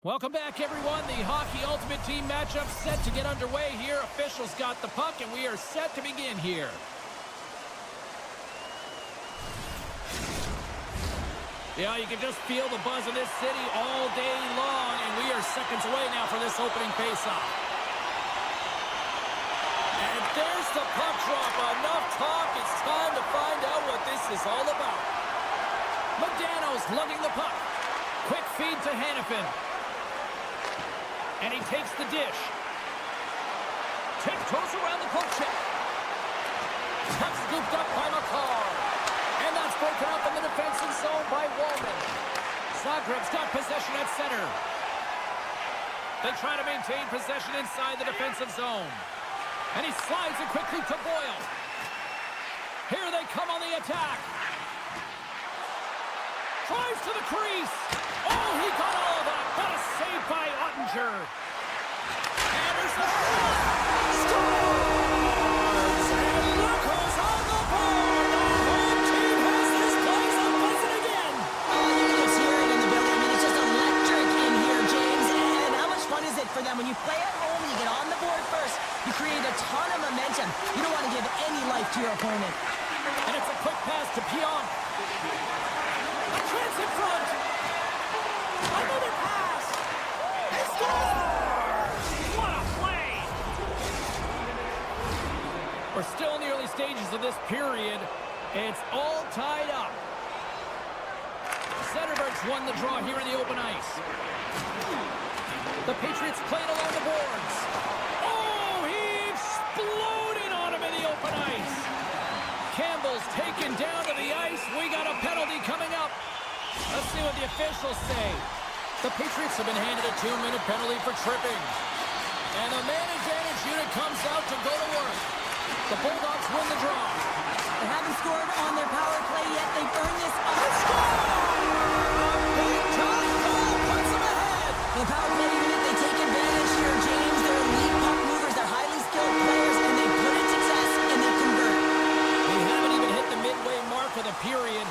Welcome back, everyone. The Hockey Ultimate Team matchup set to get underway here. Officials got the puck, and we are set to begin here. Yeah, you can just feel the buzz in this city all day long, and we are seconds away now for this opening faceoff. And there's the puck drop. Enough talk. It's time to find out what this is all about. Modano's lugging the puck. Quick feed to Hannafin. And he takes the dish. Tiptoes around the poke check. Puck scooped up by McCall. And that's broken up in the defensive zone by Wallman. Zagreb's got possession at center. They try to maintain possession inside the defensive zone. And he slides it quickly to Boyle. Here they come on the attack. Drives to the crease. Oh, he got all of that. What a save by Ottinger. Anderson scores! And look who's on the board. The home team has this place a buzzing again. Oh, you can just hear it in the building. I mean, it's just electric in here, James. And how much fun is it for them? When you play at home, you get on the board first. You create a ton of momentum. You don't want to give any life to your opponent. And it's a quick pass to Pionk. Chance in front. Another pass. He scores! What a play! We're still in the early stages of this period. It's all tied up. Zetterberg's won the draw here in the open ice. The Patriots played along the boards. Oh, he exploded on him in the open ice. Campbell's taken down to the ice. We got a penalty coming up. Let's see what the officials say. The Patriots have been handed a 2-minute penalty for tripping. And the man advantage unit comes out to go to work. The Bulldogs win the draw. They haven't scored on their power play yet. They've earned this on Let's go! A big time goal puts them ahead. the power play unit. They take advantage here, James. They're elite puck movers. They're highly skilled players, and they put in success, and they convert. They haven't even hit the midway mark of the period.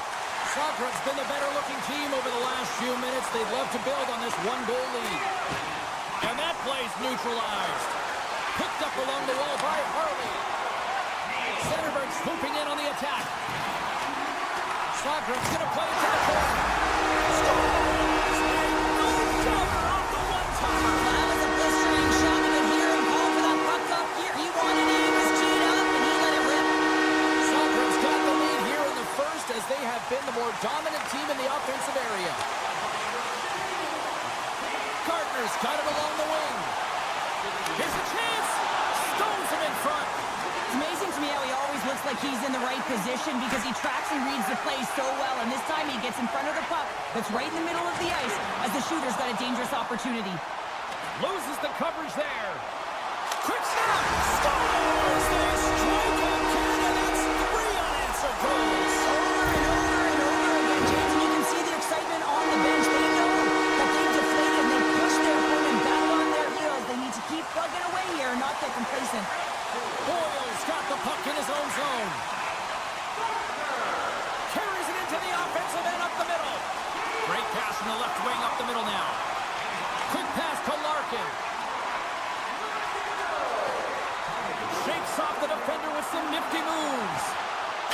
Zagreb's been the better-looking team over the last few minutes. They'd love to build on this one-goal lead. And that play's neutralized. Picked up along the wall by Harley. Zetterberg swooping in on the attack. Zagreb's going to play it to the corner. Scores! And no cover off the one-timer. That was a blistering shot. You could hear him call for that puck up here. He wanted it. He was teed up, and he let it rip. Zagreb's got the lead here in the first, as they have been the more dominant team in the offensive area. Gardner's got it along the wing. Here's a chance. Stones him in front. It's amazing to me how he always looks like he's in the right position because he tracks and reads the play so well. And this time he gets in front of the puck that's right in the middle of the ice as the shooter's got a dangerous opportunity. Loses the coverage there. Quick snap. Scores. They strike again, and it's 3 unanswered goals. Over and over and over again, James. And you can see the excitement on the bench. They know that they've deflated and they push their opponent back on their heels. They need to keep plugging away here and not get complacent. Boyle's got the puck in his own zone. Carries it into the offensive end up the middle. Great pass from the left wing up the middle now. Quick pass to Larkin. Shakes off the defender with some nifty moves.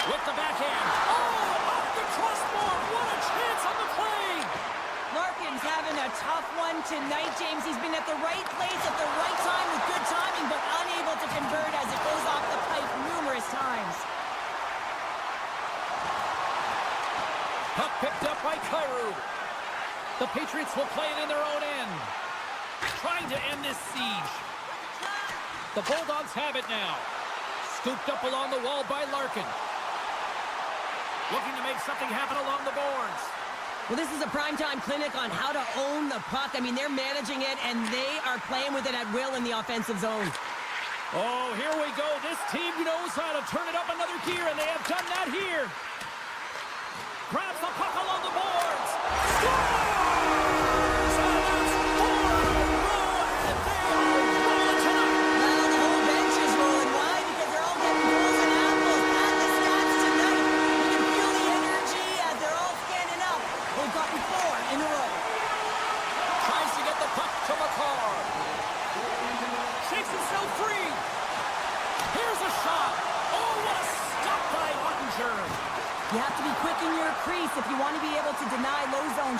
With the backhand. Oh, off the crossbar. What a chance on the play. Larkin's having a tough one tonight, James. He's been at the right place at the right time with good timing, but unable to convert as it goes off the pipe numerous times. Puck picked up by Kyrou. The Patriots will play it in their own end. Trying to end this siege. The Bulldogs have it now. Scooped up along the wall by Larkin. Looking to make something happen along the boards. Well, this is a primetime clinic on how to own the puck. I mean, they're managing it, and they are playing with it at will in the offensive zone. Oh, here we go. This team knows how to turn it up another gear, and they have done that here. Grabs the puck along the boards. Scores! And that's 4 in a row, and they are rolling tonight. Well, the whole bench is rolling. Why? Because they're all getting goals and apples at the stats tonight. You can feel the energy as they're all standing up. They've gotten 4 in a row. Tries to get the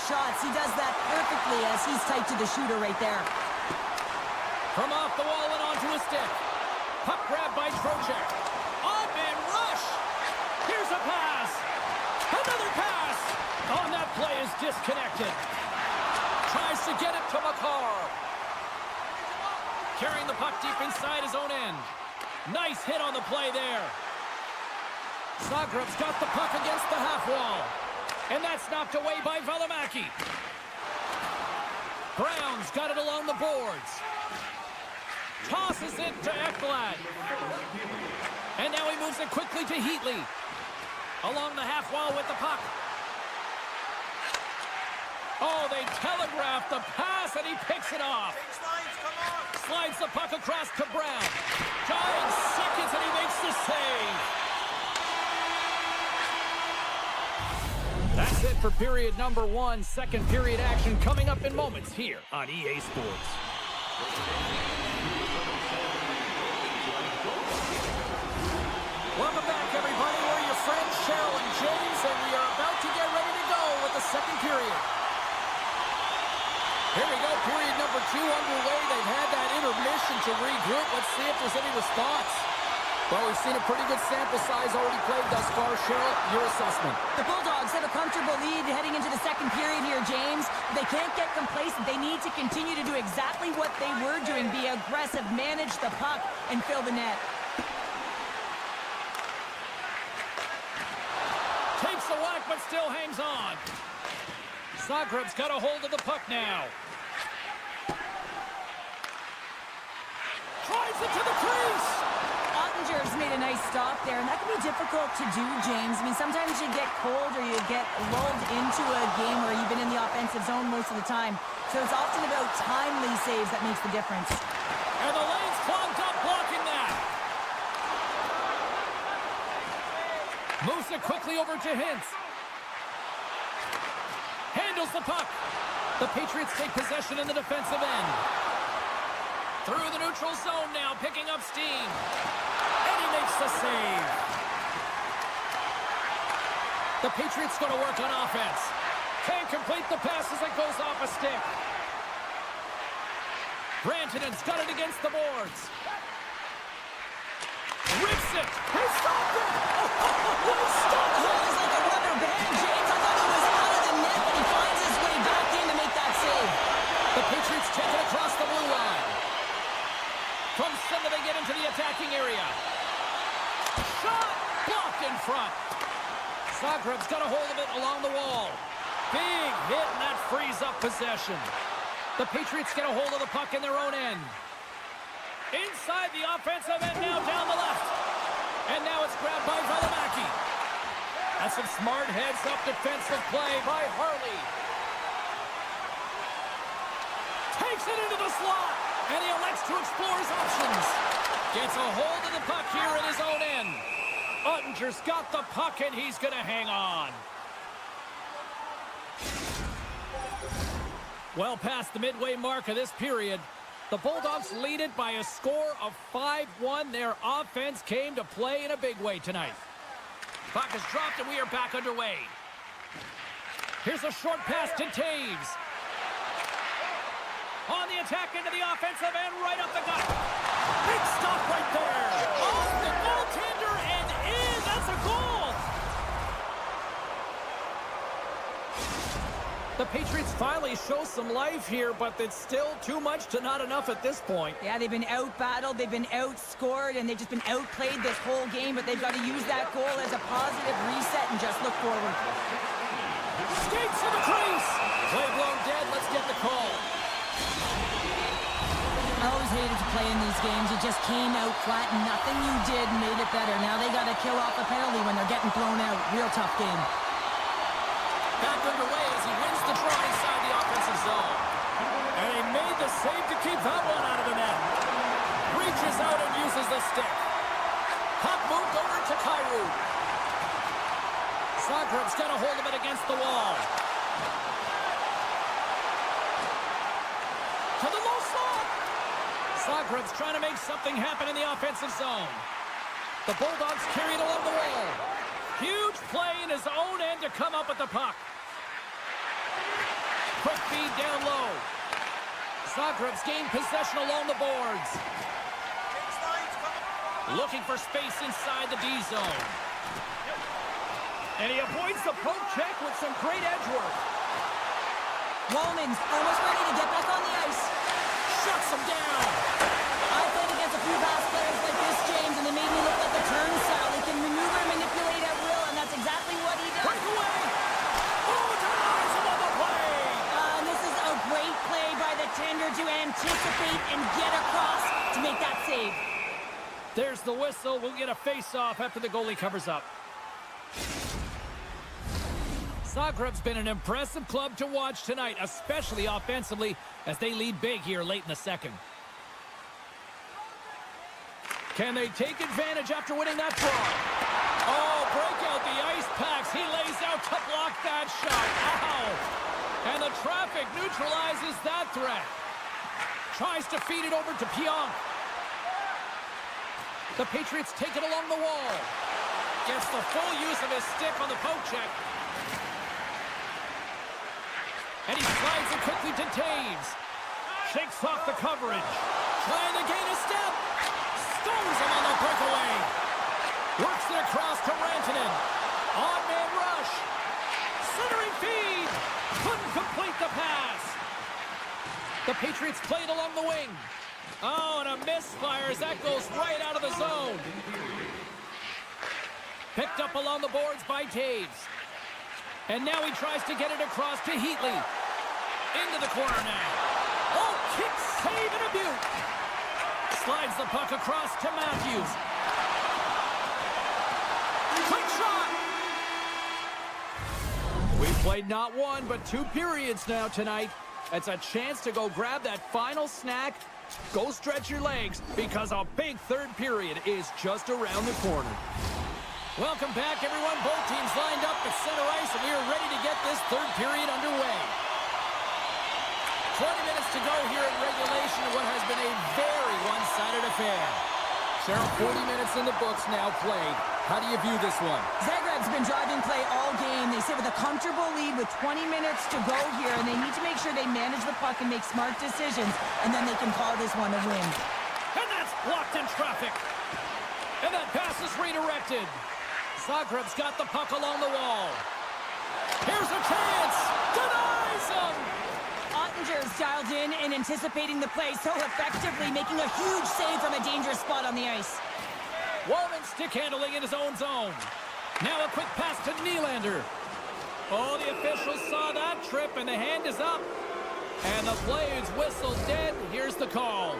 shots. He does that perfectly as he's tight to the shooter right there. From off the wall and onto a stick. Puck grab by Trocheck. On-man rush. Here's a pass. Another pass. On that play is disconnected. Tries to get it to Makar. Carrying the puck deep inside his own end. Nice hit on the play there. Zagreb's got the puck against the half wall. And that's knocked away by Valimaki. Brown's got it along the boards. Tosses it to Ekblad. And now he moves it quickly to Heatley. Along the half wall with the puck. Oh, they telegraphed the pass, and he picks it off. Slides the puck across to Brown. Giant seconds, and he makes the save. That's it for period number 1. Second period action coming up in moments here on EA Sports. Welcome back, everybody. We're your friends, Cheryl and James, and we are about to get ready to go with the second period. Here we go, period number 2 underway. They've had that intermission to regroup. Let's see if there's any response. Well, we've seen a pretty good sample size already played thus far. Cheryl, your assessment. The Bulldogs have a comfortable lead heading into the second period here, James. They can't get complacent. They need to continue to do exactly what they were doing. Be aggressive, manage the puck, and fill the net. Takes the whack, but still hangs on. Zagreb's got a hold of the puck now. Tries it to the crease. Ottinger's made a nice stop there, and that can be difficult to do, James. I mean, sometimes you get cold or you get lulled into a game where you've been in the offensive zone most of the time. So it's often about timely saves that makes the difference. And the lane's clogged up, blocking that. Moves it quickly over to Hintz. Handles the puck. The Patriots take possession in the defensive end. Through the neutral zone now, picking up steam. And he makes the save. The Patriots going to work on offense. Can't complete the pass as it goes off a stick. Rantanen's got it against the boards. Rips it. He stopped it. He stopped it. It's like a rubber band, James. I thought he was out of the net, but he finds his way back in to make that save. The Patriots take it across the blue line. From center, they get into the attacking area. Shot! Blocked in front. Zagreb's got a hold of it along the wall. Big hit, and that frees up possession. The Patriots get a hold of the puck in their own end. Inside the offensive end, now down the left. And now it's grabbed by Valimaki. That's some smart heads-up defensive play by Harley. Takes it into the slot. And he elects to explore his options. Gets a hold of the puck here in his own end. Ottinger's got the puck, and he's going to hang on. Well past the midway mark of this period, the Bulldogs lead it by a score of 5-1. Their offense came to play in a big way tonight. Puck is dropped, and we are back underway. Here's a short pass to Taves. On the attack into the offensive end, right up the gut. Big stop right there. Off the goaltender and in. That's a goal. The Patriots finally show some life here, but it's still too much to not enough at this point. Yeah, they've been out-battled, they've been outscored, and they've just been outplayed this whole game, but they've got to use that goal as a positive reset and just look forward. Skates to the crease. Play blown dead. Let's get the call. I always hated to play in these games. You just came out flat and nothing you did made it better. Now they got to kill off a penalty when they're getting blown out. Real tough game. Back underway as he wins the draw inside the offensive zone. And he made the save to keep that one out of the net. Reaches out and uses the stick. Puck moved over to Kyrou. Zagreb's got a hold of it against the wall. To the low slot. Zagreb's trying to make something happen in the offensive zone. The Bulldogs carry it along the wall. Huge play in his own end to come up with the puck. Quick feed down low. Zagreb's gained possession along the boards. Looking for space inside the D zone. And he avoids the poke check with some great edge work. Wallman's almost ready to get back on the ice. Shuts him down. I played against a few fast players like this, James, and they made me look like a turnstile. He can maneuver and manipulate at will, and that's exactly what he does. Breakaway. Oh, denies him on the play. And this is a great play by the tender to anticipate and get across to make that save. There's the whistle. We'll get a face-off after the goalie covers up. Zagreb's been an impressive club to watch tonight, especially offensively, as they lead big here late in the second. Can they take advantage after winning that draw? Oh, break out the ice packs. He lays out to block that shot. Ow! And the traffic neutralizes that threat. Tries to feed it over to Pionk. The Patriots take it along the wall. Gets the full use of his stick on the poke check. And he slides it quickly to Taves. Shakes off the coverage. Trying to gain a step. Stones him on the breakaway. Works it across to Rantanen. On-man rush. Centering feed. Couldn't complete the pass. The Patriots play it along the wing. Oh, and a misfire as that goes right out of the zone. Picked up along the boards by Taves. And now he tries to get it across to Heatley. Into the corner now. Oh, kick, save, and a beaut. Slides the puck across to Matthews. Quick shot. We've played not one, but 2 periods now tonight. It's a chance to go grab that final snack. Go stretch your legs, because a big third period is just around the corner. Welcome back, everyone. Both teams lined up at center ice, and we are ready to get this third period underway. 20 minutes to go here in regulation of what has been a very one-sided affair. Cheryl, 40 minutes in the books now played. How do you view this one? Zagreb's been driving play all game. They sit with a comfortable lead with 20 minutes to go here, and they need to make sure they manage the puck and make smart decisions, and then they can call this one a win. And that's blocked in traffic. And that pass is redirected. Zagreb's got the puck along the wall. Here's a chance. Denies him. Ottinger's dialed in and anticipating the play so effectively, making a huge save from a dangerous spot on the ice. Wallman stick handling in his own zone. Now a quick pass to Nylander. Oh, the officials saw that trip, and the hand is up. And the play is whistled dead. Here's the call.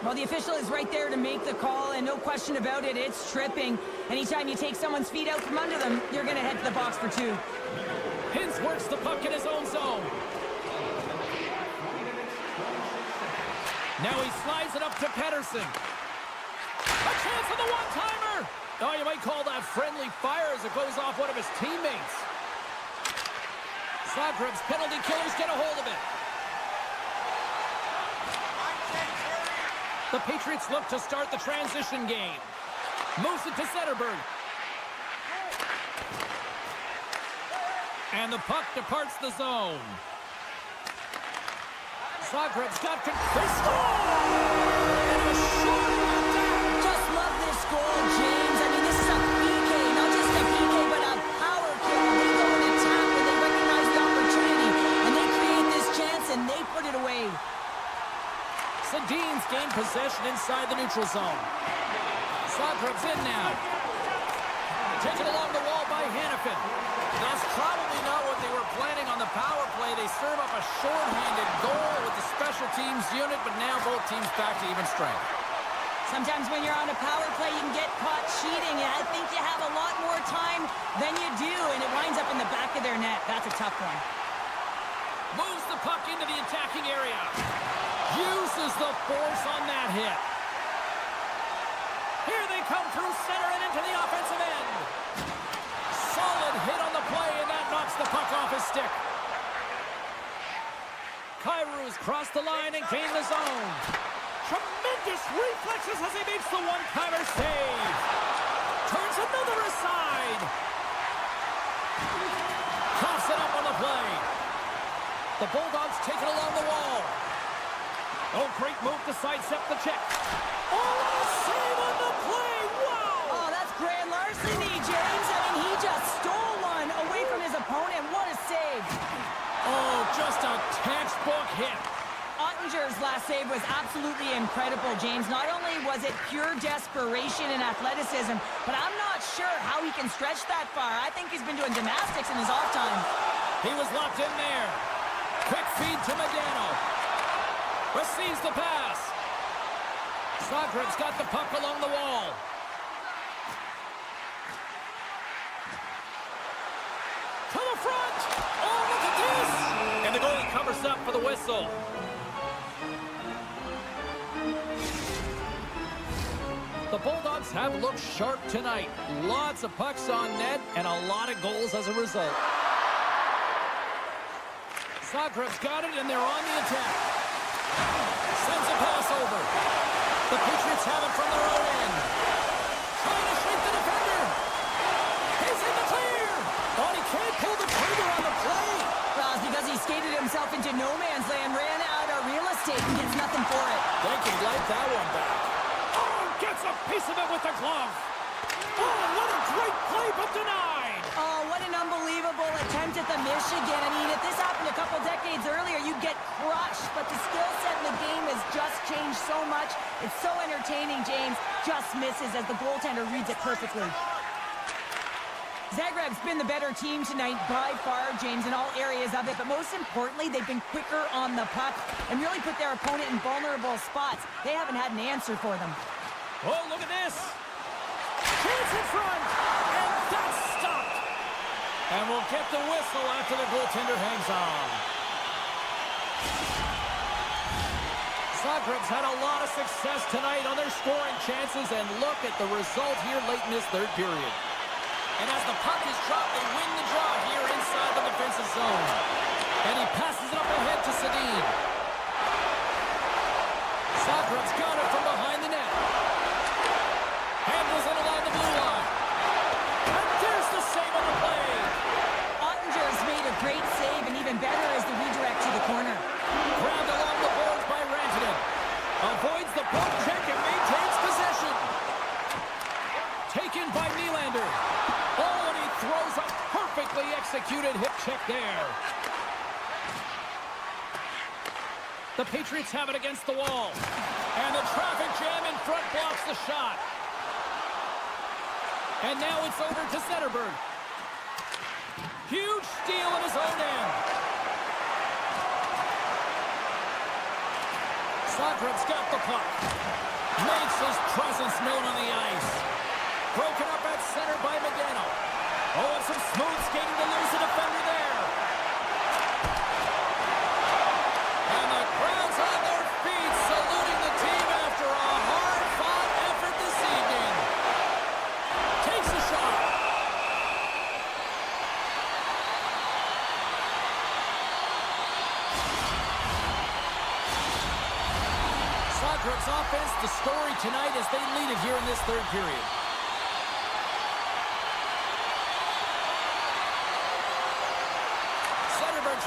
Well, the official is right there to make the call, and no question about it, it's tripping. Anytime you take someone's feet out from under them, you're going to head to the box for 2. Hintz works the puck in his own zone. Now he slides it up to Pettersson. A chance of the one-timer! Oh, you might call that friendly fire as it goes off one of his teammates. Zagreb's penalty killers get a hold of it. The Patriots look to start the transition game. Moves it to Zetterberg. And the puck departs the zone. Zagreb's got control. And a short attack. Just love this goal, James. I mean, this is a PK, not just a PK, but a power kill. They go and attack when they recognize the opportunity, and they create this chance, and they put it away. Sedin's gained possession inside the neutral zone. Zagreb's in now. Taken along the wall by Hannafin. That's probably not what they were planning on the power play. They serve up a short-handed goal with the special teams unit, but now both teams back to even strength. Sometimes when you're on a power play, you can get caught cheating, and I think you have a lot more time than you do, and it winds up in the back of their net. That's a tough one. Moves the puck into the attacking area. Uses the force on that hit. Here they come through center and into the offensive end. Solid hit on the play, and that knocks the puck off his stick. Kyrie's crossed the line and gained the zone. Tremendous reflexes as he makes the one-timer save. Turns another aside. Coughs it up on the play. The Bulldogs take it along the wall. Oh, great move to sidestep the check. Oh, what a save on the play! Wow! Oh, that's grand larceny, James. I mean, he just stole one away from his opponent. What a save. Oh, just a textbook hit. Ottinger's last save was absolutely incredible, James. Not only was it pure desperation and athleticism, but I'm not sure how he can stretch that far. I think he's been doing gymnastics in his off time. He was locked in there. Quick feed to Medano. Receives the pass. Zagreb's got the puck along the wall. To the front. Oh, look at this. And the goalie covers up for the whistle. The Bulldogs have looked sharp tonight. Lots of pucks on net and a lot of goals as a result. Zagreb's got it, and they're on the attack. Sends a pass over. The Patriots have it from their own end. Trying to shrink the defender. He's in the clear. Oh, he can't pull the trigger on the play. Well, it's because he skated himself into no man's land, ran out of real estate, and gets nothing for it. They can light that one back. Oh, gets a piece of it with the glove. Oh, what a great play, but denied. Oh, what an unbelievable attempt at the Michigan. I mean, if this happened a couple decades earlier, you'd get crushed. But the skill set in the game has just changed so much. It's so entertaining, James. Just misses as the goaltender reads it perfectly. Zagreb's been the better team tonight by far, James, in all areas of it. But most importantly, they've been quicker on the puck and really put their opponent in vulnerable spots. They haven't had an answer for them. Oh, look at this. Chance in front. And that's stopped. And we'll get the whistle after the goaltender hangs on. Zagreb's had a lot of success tonight on their scoring chances. And look at the result here late in this third period. And as the puck is dropped, they win the draw here inside the defensive zone. And he passes it up ahead to Sedin. Zagreb's got it from behind the net. Handles it along the blue line. And there's the save on the play. Ottinger's made a great save, and even better is the redirect to the corner. Grabbed along the boards by Rantanen. Avoids the poke check and maintains possession. Taken by Nylander. Oh, and he throws a perfectly executed hip check there. The Patriots have it against the wall. And the traffic jam in front blocks the shot. And now it's over to Zetterberg. Huge steal at his own end. Zagreb's got the puck. Makes his presence known on the ice. Broken up at center by Medano. Oh, and some smooth skating to lose the defender there. And the crowd's on their feet, saluting the team after a hard-fought effort this evening. Takes a shot. Zagreb's offense, the story tonight as they lead it here in this third period.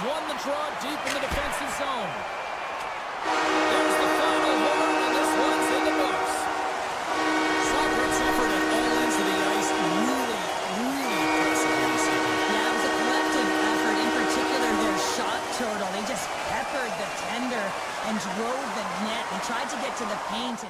Won the draw deep in the defensive zone. There's the final horn, and this one's in the books. Zagreb's effort at all ends of the ice really impressive this evening. Yeah, it was a collective effort, in particular their shot total. They just peppered the tender and drove the net. They tried to get to the paint.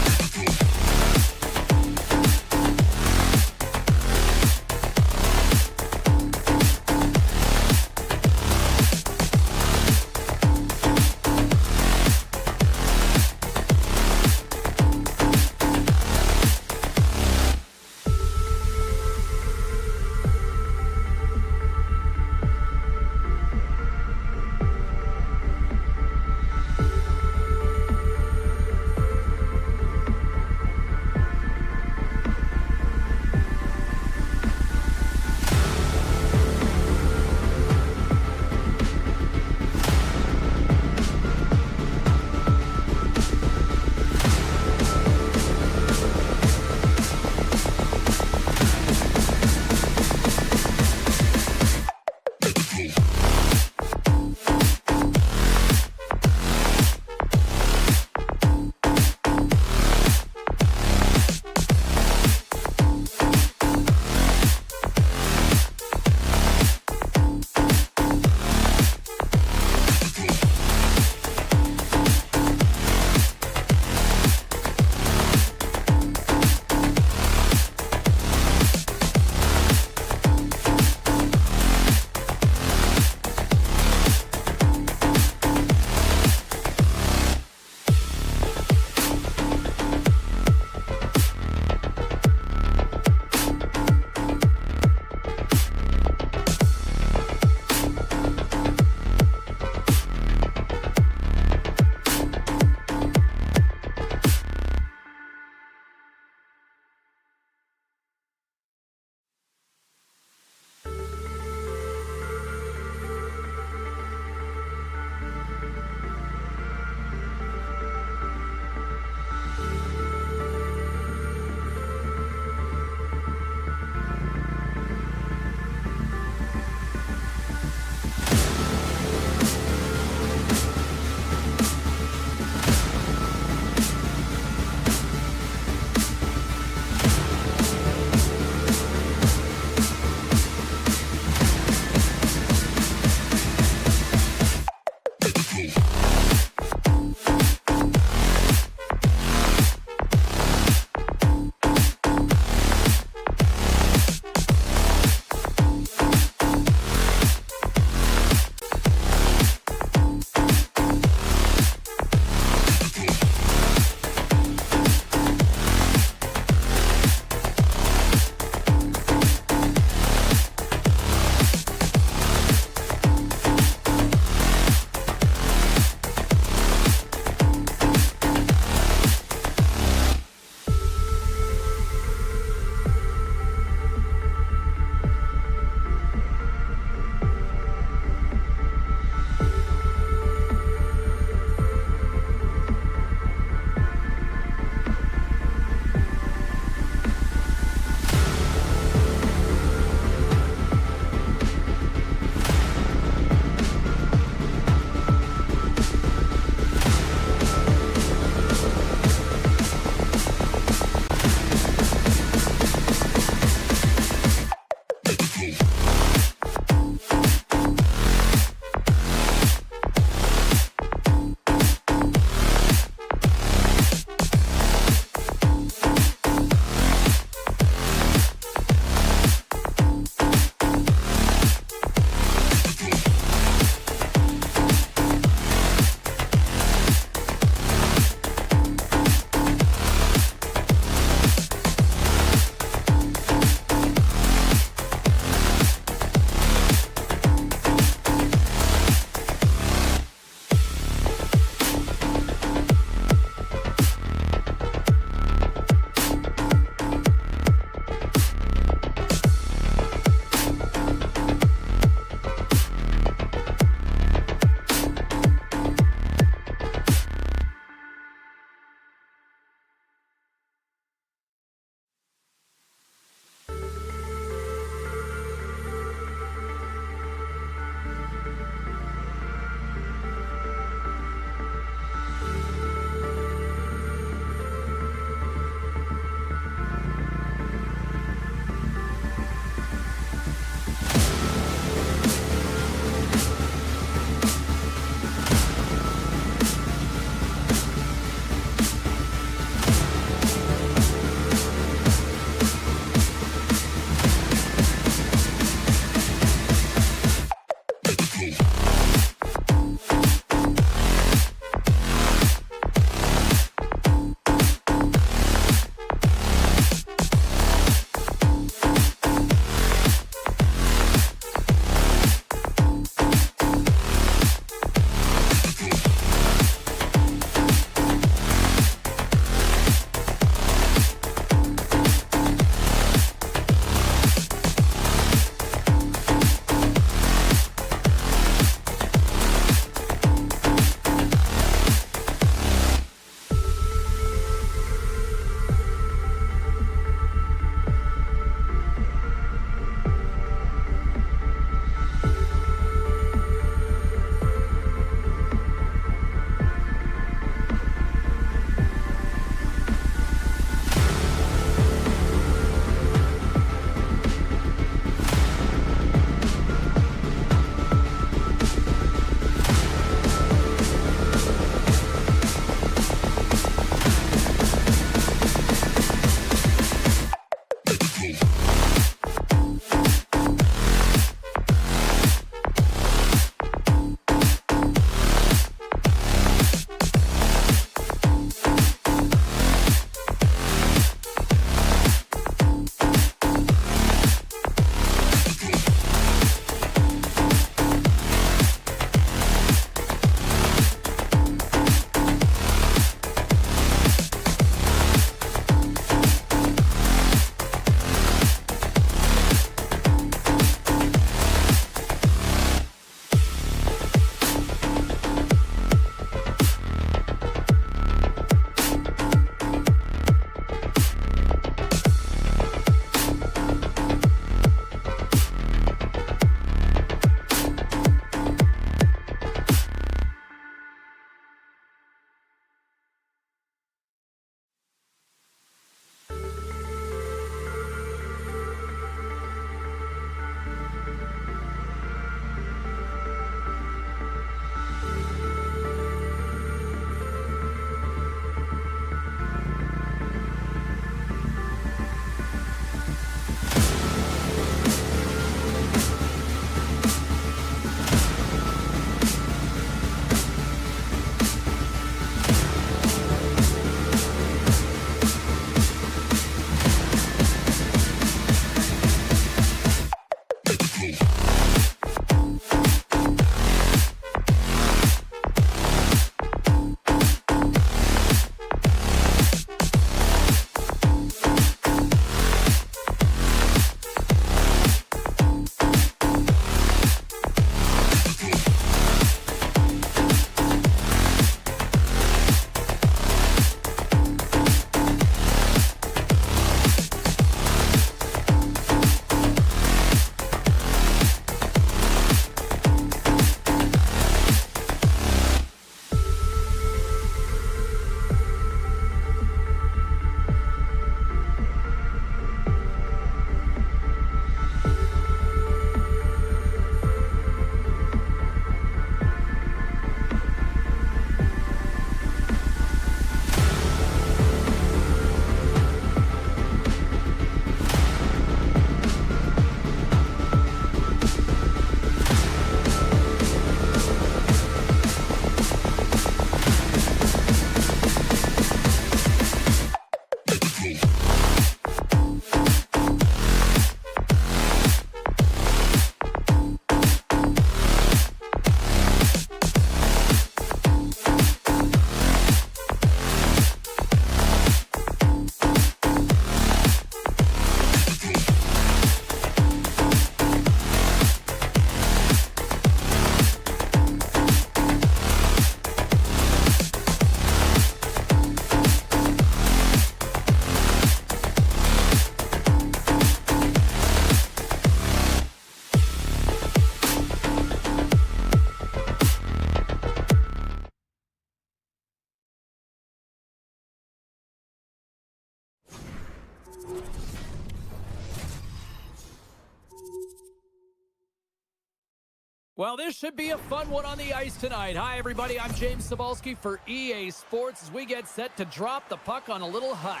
Well, this should be a fun one on the ice tonight. Hi, everybody. I'm James Cebulski for EA Sports as we get set to drop the puck on a little hut.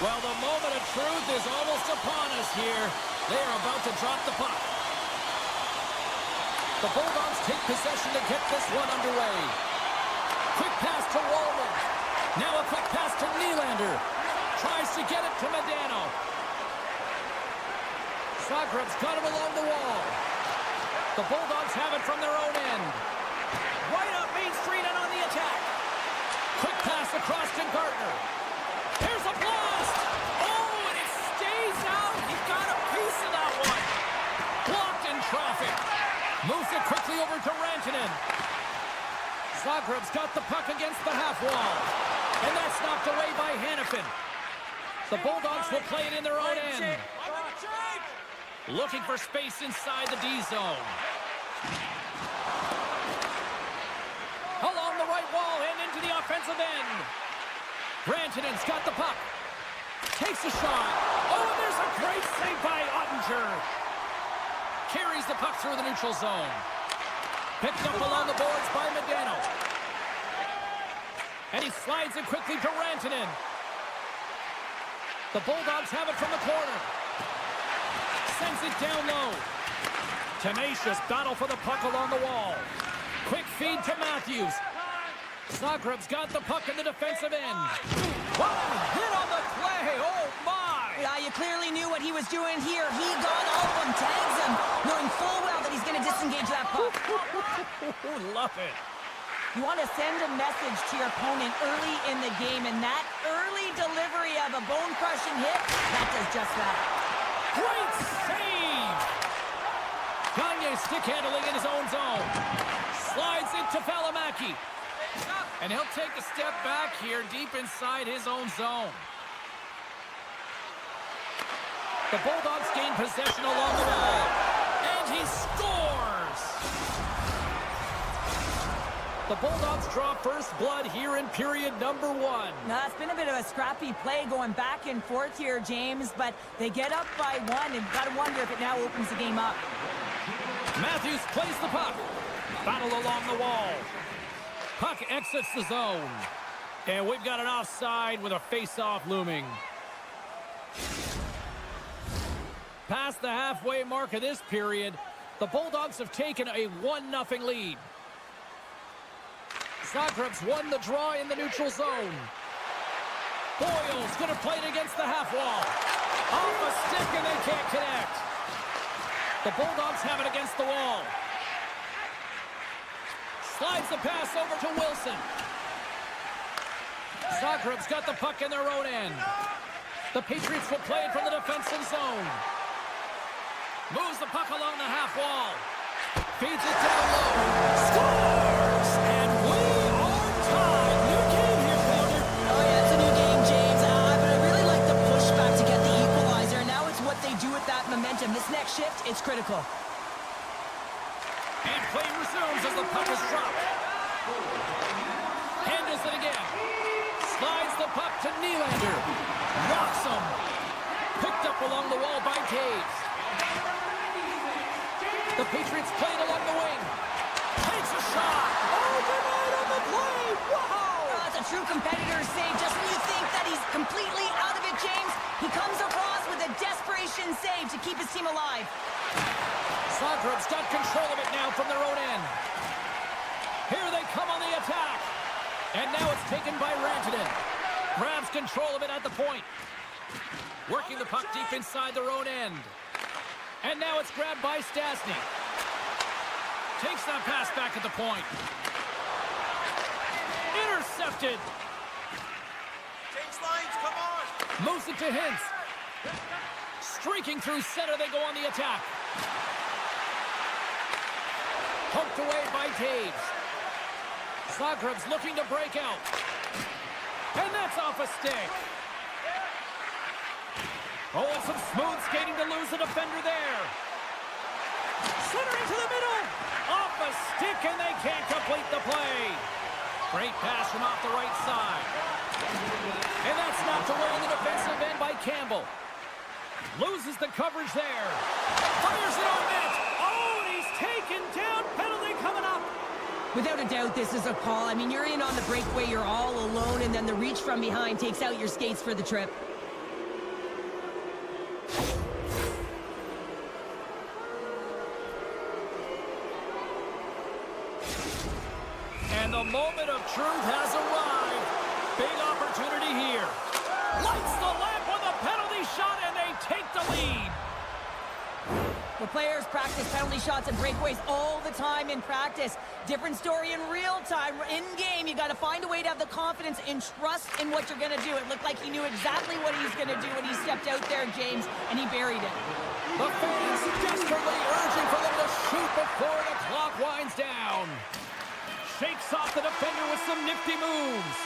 Well, the moment of truth is almost upon us here. They are about to drop the puck. The Bulldogs take possession to get this one underway. Quick pass to Wallman. Now a quick pass to Nylander. Tries to get it to Medano. Zagreb's got him along the wall. The Bulldogs have it from their own end. Right up Main Street and on the attack. Quick pass across to Gardner. Here's a blast. Oh, and it stays out. He got a piece of that one. Blocked in traffic. Moves it quickly over to Rantanen. Zagreb's got the puck against the half wall. And that's knocked away by Hannafin. The Bulldogs will play it in their own end. Looking for space inside the D zone. Along the right wall and into the offensive end. Rantanen's got the puck. Takes a shot. Oh, and there's a great save by Ottinger. Carries the puck through the neutral zone. Picked up along the boards by Medano. And he slides it quickly to Rantanen. The Bulldogs have it from the corner. Sends it down low. Tenacious battle for the puck along the wall. Quick feed to Matthews. Zagreb's got the puck in the defensive end. Wow, hit on the play. Oh, my. Yeah, you clearly knew what he was doing here. He got all of them, tags him, knowing full well that he's going to disengage that puck. Love it. You want to send a message to your opponent early in the game, and that early delivery of a bone-crushing hit, that does just that. Great save! Gagne stick handling in his own zone. Slides into Valimaki. And he'll take a step back here deep inside his own zone. The Bulldogs gain possession along the wall. And he scores! The Bulldogs draw first blood here in period number 1. Now, it's been a bit of a scrappy play going back and forth here, James, but they get up by 1, and you've got to wonder if it now opens the game up. Matthews plays the puck. Battle along the wall. Puck exits the zone. And we've got an offside with a face-off looming. Past the halfway mark of this period, the Bulldogs have taken a 1-0 lead. Zagreb's won the draw in the neutral zone. Boyle's going to play it against the half wall. Off a stick. Can't connect. The Bulldogs have it against the wall. Slides the pass over to Wilson. Zagreb's got the puck in their own end. The Patriots will play it from the defensive zone. Moves the puck along the half wall. Feeds it down low. Scores! And we are tied. New game here, Pounder. Oh, yeah, it's a new game, James. But I really like the pushback to get the equalizer. Now it's what they do with that momentum. This next shift, it's critical. And play resumes as the puck is dropped. Handles it again. Slides the puck to Nylander. Rocks him. Picked up along the wall by Taves. The Patriots played along the wing. Takes a shot. Overnight on the play. Wow! That's a true competitor's save. Just when you think that he's completely out of it, James, he comes across with a desperation save to keep his team alive. Zagreb's got control of it now from their own end. Here they come on the attack. And now it's taken by Rantanen. Grabs control of it at the point. Working the puck deep inside their own end. And now it's grabbed by Stastny. Takes that pass back at the point. Intercepted. Change lines, come on. Moves it to Hintz. Streaking through center, they go on the attack. Poked away by Taves. Zagreb's looking to break out. And that's off a stick. Oh, and some smooth skating to lose the defender there. Centering to the middle. Off a stick, and they can't complete the play. Great pass from off the right side. And that's knocked away in the defensive end by Campbell. Loses the coverage there. Fires it on net. Oh, and he's taken down. Penalty coming up. Without a doubt, this is a call. I mean, you're in on the breakaway, you're all alone, and then the reach from behind takes out your skates for the trip. And the moment of truth has arrived. Big opportunity here. Lights the lamp with a penalty shot, and they take the lead. The players practice penalty shots and breakaways all the time in practice. Different story in real time. In game, you got to find a way to have the confidence and trust in what you're going to do. It looked like he knew exactly what he's going to do when he stepped out there, James, and he buried it. The fans desperately urging for them to shoot before the clock winds down. Shakes off the defender with some nifty moves.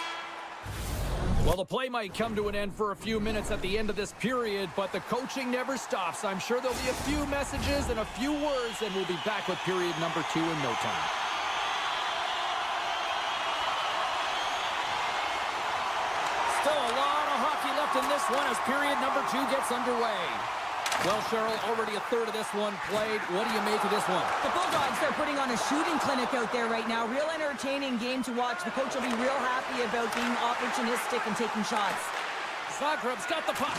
Well, the play might come to an end for a few minutes at the end of this period, but the coaching never stops. I'm sure there'll be a few messages and a few words, and we'll be back with period number 2 in no time. Still a lot of hockey left in this one as period number 2 gets underway. Well, Cheryl, already a third of this one played. What do you make of this one? The Bulldogs are putting on a shooting clinic out there right now. Real entertaining game to watch. The coach will be real happy about being opportunistic and taking shots. Zagreb's got the puck.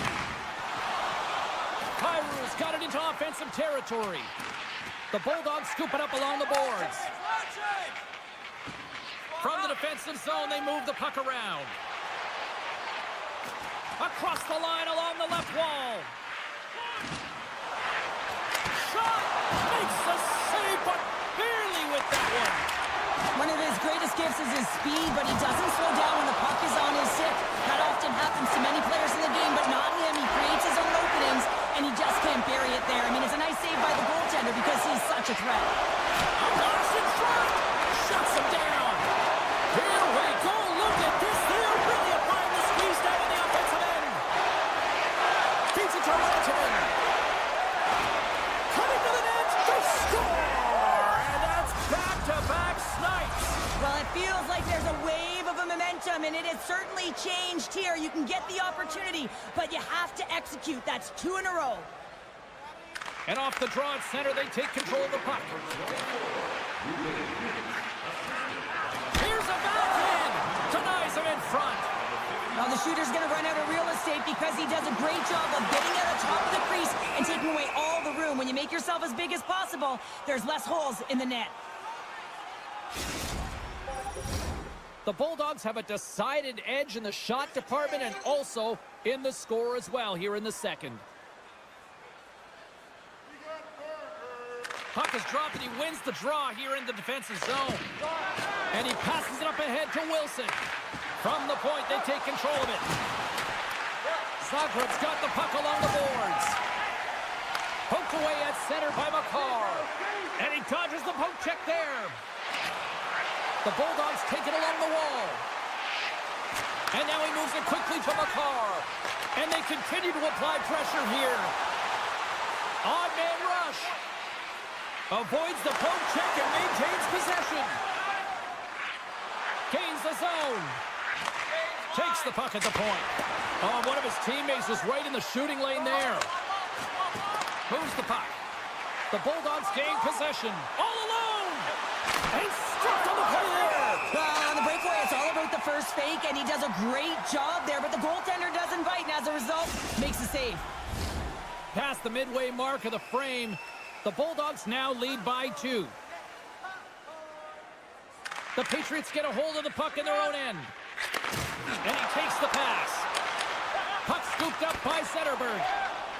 Kyrou's got it into offensive territory. The Bulldogs scoop it up along the boards. From the defensive zone, they move the puck around. Across the line along the left wall. Shot! Makes the save, but barely with that one. One of his greatest gifts is his speed, but he doesn't slow down when the puck is on his stick. That often happens to many players in the game, but not him. He creates his own openings, and he just can't bury it there. I mean, it's a nice save by the goaltender because he's such a threat. Ross in front! Shuts him down! Here we go! Look at this! They're really applying the squeeze down on the offensive end! Feeds it to Rantanen! Coming to the net! They score! And that's back-to-back snipes! Well, it feels like there's a wave of a momentum, and it has certainly changed here. You can get the opportunity, but you have to execute. That's 2 in a row. And off the draw at center, they take control of the puck. Here's a backhand! Denies him in front. Now the shooter's going to run out of real estate because he does a great job of getting out of top of the crease and taking away all the room. When you make yourself as big as possible, there's less holes in the net. The Bulldogs have a decided edge in the shot department and also in the score as well here in the second. Puck is dropped and he wins the draw here in the defensive zone. And he passes it up ahead to Wilson. From the point, they take control of it. Zagreb's got the puck along the boards. Poked away at center by McCarr. And he dodges the poke check there. The Bulldogs take it along the wall. And now he moves it quickly to McCarr. And they continue to apply pressure here. Odd man rush. Avoids the poke check and maintains possession. Gains the zone. Takes the puck at the point. Oh, one of his teammates was right in the shooting lane there. Moves the puck. The Bulldogs gain possession. All alone. And he's stripped on the play there. On the breakaway, it's all about the first fake, and he does a great job there, but the goaltender doesn't bite, and as a result, makes a save. Past the midway mark of the frame, the Bulldogs now lead by 2. The Patriots get a hold of the puck in their own end. And he takes the pass. Puck scooped up by Zetterberg.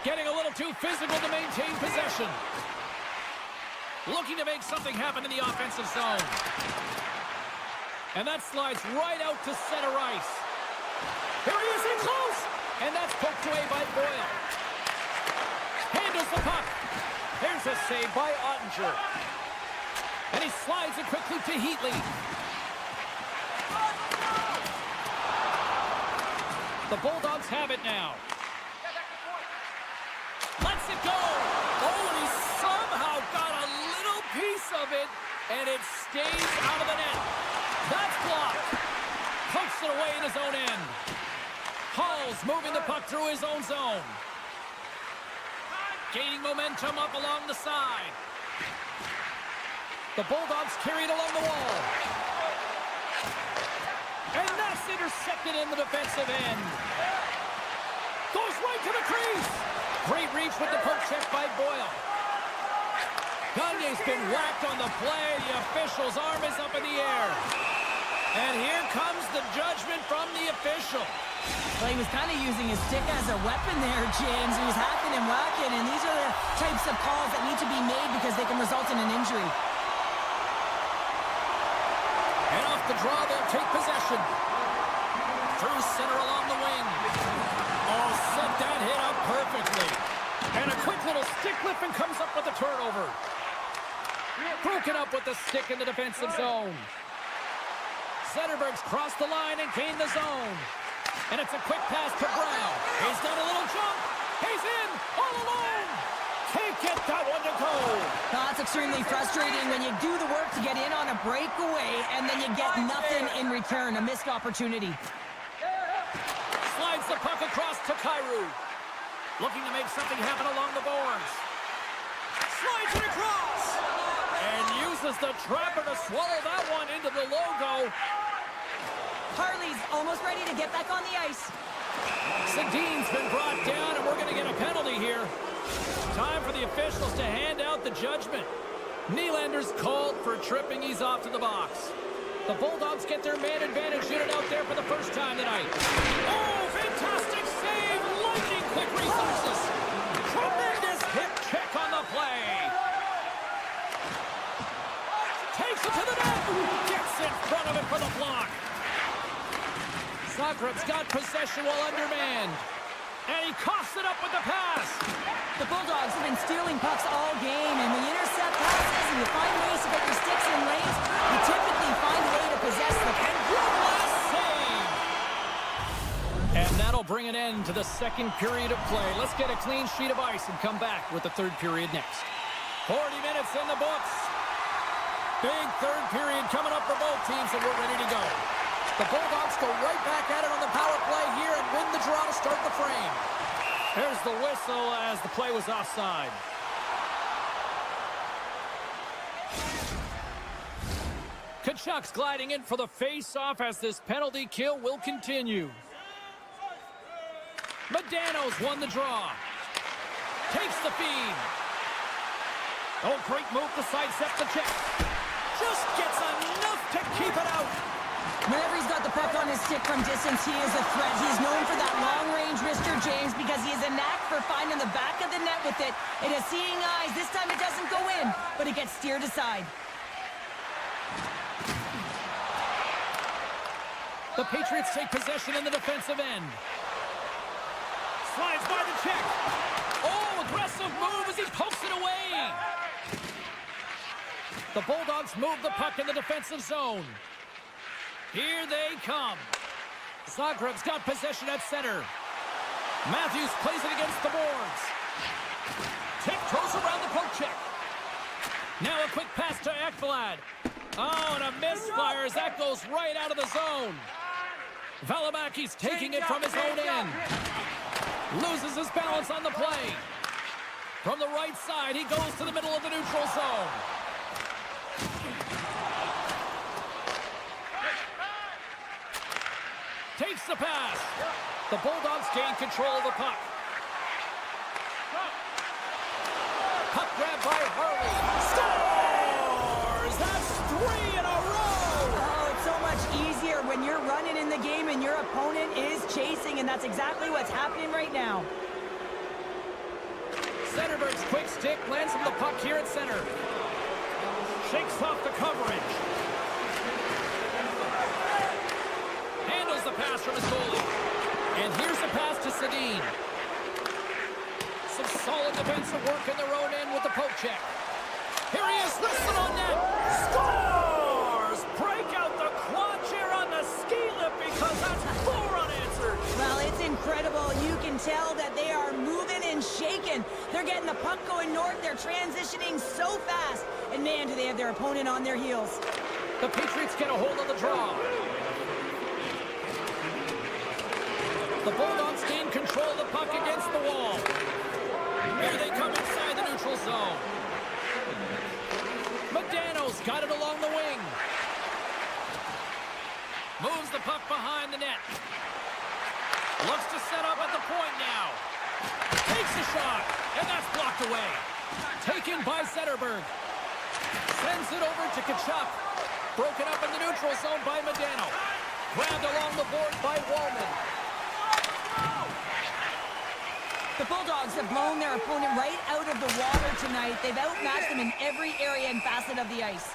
Getting a little too physical to maintain possession. Looking to make something happen in the offensive zone. And that slides right out to center ice. Here he is in close. And that's poked away by Boyle. Handles the puck. Here's a save by Ottinger. And he slides it quickly to Heatley. The Bulldogs have it now. Lets it go. Oh, and he somehow got a little piece of it, and it stays out of the net. That's blocked. Pokes it away in his own end. Hall's moving the puck through his own zone. Gaining momentum up along the side. The Bulldogs carry it along the wall. And that's intercepted in the defensive end. Goes right to the crease. Great reach with the poke check by Boyle. Gagne's been whacked on the play. The official's arm is up in the air. And here comes the judgment from the official. Well, he was kind of using his stick as a weapon there, James. He was hacking and whacking, and these are the types of calls that need to be made because they can result in an injury. And off the draw, they'll take possession. Through center along the wing. Oh, set that hit up perfectly. And a quick little stick lift and comes up with the turnover. Broken up with the stick in the defensive zone. Zetterberg's crossed the line and gained the zone. And it's a quick pass to Brown. He's done a little jump. He's in all alone. Can't get that one to go. That's extremely frustrating when you do the work to get in on a breakaway and then you get nothing in return, a missed opportunity. Slides the puck across to Kyrou. Looking to make something happen along the boards. Slides it across. And uses the trapper to swallow that one into the logo. Harley's almost ready to get back on the ice. Sadine's been brought down, and we're going to get a penalty here. Time for the officials to hand out the judgment. Nylander's called for tripping. He's off to the box. The Bulldogs get their man advantage unit out there for the first time tonight. Oh, fantastic save! Lightning quick reflexes. Tremendous hip check on the play. Takes it to the net. Gets in front of it for the block. Zagreb's got possession while undermanned. And he coughs it up with the pass. The Bulldogs have been stealing pucks all game, and when you intercept passes and you find ways to get your sticks in lanes, you typically find a way to possess the puck. And good last save. And that'll bring an end to the second period of play. Let's get a clean sheet of ice and come back with the third period next. 40 minutes in the books. Big third period coming up for both teams, and we're ready to go. The Bulldogs go right back at it on the power play here and win the draw to start the frame. There's the whistle as the play was offside. Kachuk's gliding in for the face-off as this penalty kill will continue. Modano's won the draw. Takes the feed. Oh, great move to sidestep the check. Just gets enough to keep it out. Whenever he's got the puck on his stick from distance, he is a threat. He's known for that long-range Mr. James because he has a knack for finding the back of the net with it. It has seeing eyes. This time it doesn't go in, but it gets steered aside. The Patriots take possession in the defensive end. Slides by the check. Oh, aggressive move as he pokes it away. The Bulldogs move the puck in the defensive zone. Here they come. Zagreb's got possession at center. Matthews plays it against the boards. Tiptoes around the poke check. Now a quick pass to Ekblad. Oh, and a misfire as that goes right out of the zone. Valimaki's taking it from his own end. Loses his balance on the play. From the right side, he goes to the middle of the neutral zone. Takes the pass. The Bulldogs gain control of the puck. Puck grab by Harley. Scores! That's 3 in a row! Oh, it's so much easier when you're running in the game and your opponent is chasing, and that's exactly what's happening right now. Zetterberg's quick stick lands him the puck here at center. Shakes off the coverage. Handles the pass from his goalie. And here's the pass to Sedin. Some solid defensive work in their own end with the poke check. Here he is, listen on net. Scores! Break out the quad chair on the ski lift because that's 4 unanswered. Well, it's incredible. You can tell that they are moving and shaking. They're getting the puck going north. They're transitioning so fast. And man, do they have their opponent on their heels. The Patriots get a hold of the draw. The Bulldogs gain control of the puck against the wall. Here they come inside the neutral zone. Modano's got it along the wing. Moves the puck behind the net. Looks to set up at the point now. Takes a shot, and that's blocked away. Taken by Zetterberg. Sends it over to Tkachuk. Broken up in the neutral zone by Modano. Grabbed along the board by Wallman. The Bulldogs have blown their opponent right out of the water tonight. They've outmatched them in every area and facet of the ice.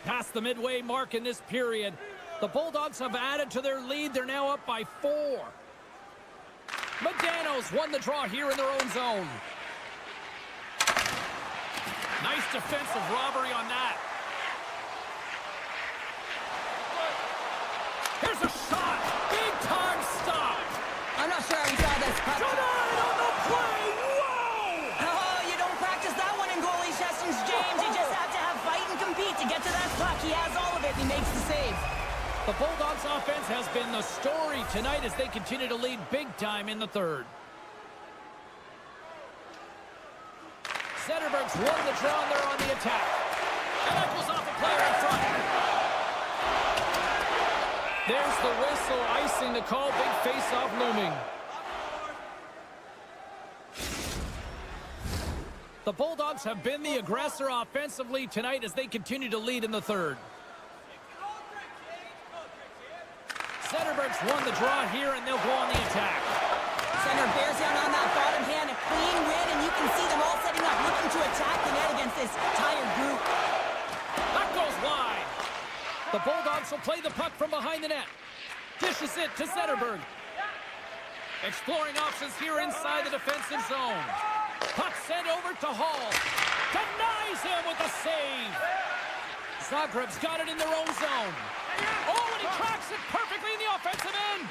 Past the midway mark in this period, the Bulldogs have added to their lead. They're now up by 4. Modano's won the draw here in their own zone. Nice defensive robbery on that. Here's a shot. Big time stop. I'm not sure how we saw this puck. Denied on the play. Whoa! Oh, you don't practice that one in goalie sessions, James. You just have to have fight and compete to get to that puck. He has all of it, and he makes the save. The Bulldogs offense has been the story tonight as they continue to lead big time in the third. Zetterberg's won the draw, and they're on the attack. And that goes off a player in front. There's the whistle, icing the call, big face-off looming. The Bulldogs have been the aggressor offensively tonight as they continue to lead in the third. Zetterberg's won the draw here, and they'll go on the attack. Center bears down on that bottom hand, a clean win, and you can see them all setting up, looking to attack the net against this tired group. That goes wide. The Bulldogs will play the puck from behind the net. Dishes it to Zetterberg. Exploring options here inside the defensive zone. Puck sent over to Hall. Denies him with a save. Zagreb's got it in their own zone. Oh, and he tracks it perfectly in the offensive end.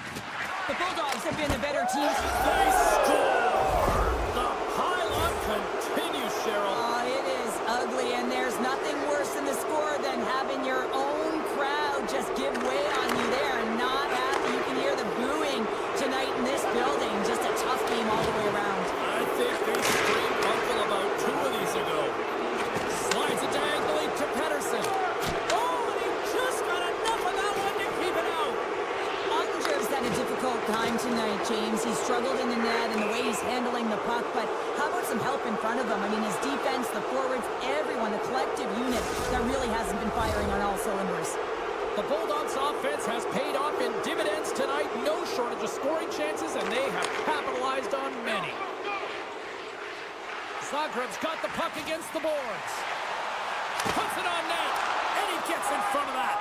The Bulldogs have been the better team. They score. The pile-on continues, Cheryl. Oh, it is ugly, and there's nothing worse in the score than having your own crowd just give way on you. They are not happy. You can hear the booing tonight in this building. Just a tough game all the way around. I think they screamed uncle about 2 of these ago. Slides it diagonally to Pedersen. Oh, and he just got enough of that one to keep it out. Ottinger's had a difficult time tonight, James. He struggled in the net and the way he's handling the puck, but how about some help in front of him? I mean, his defense, the forwards, everyone, a collective unit that really hasn't been firing on all cylinders. The Bulldogs' offense has paid off in dividends tonight. No shortage of scoring chances, and they have capitalized on many. Zagreb's got the puck against the boards. Puts it on net, and he gets in front of that.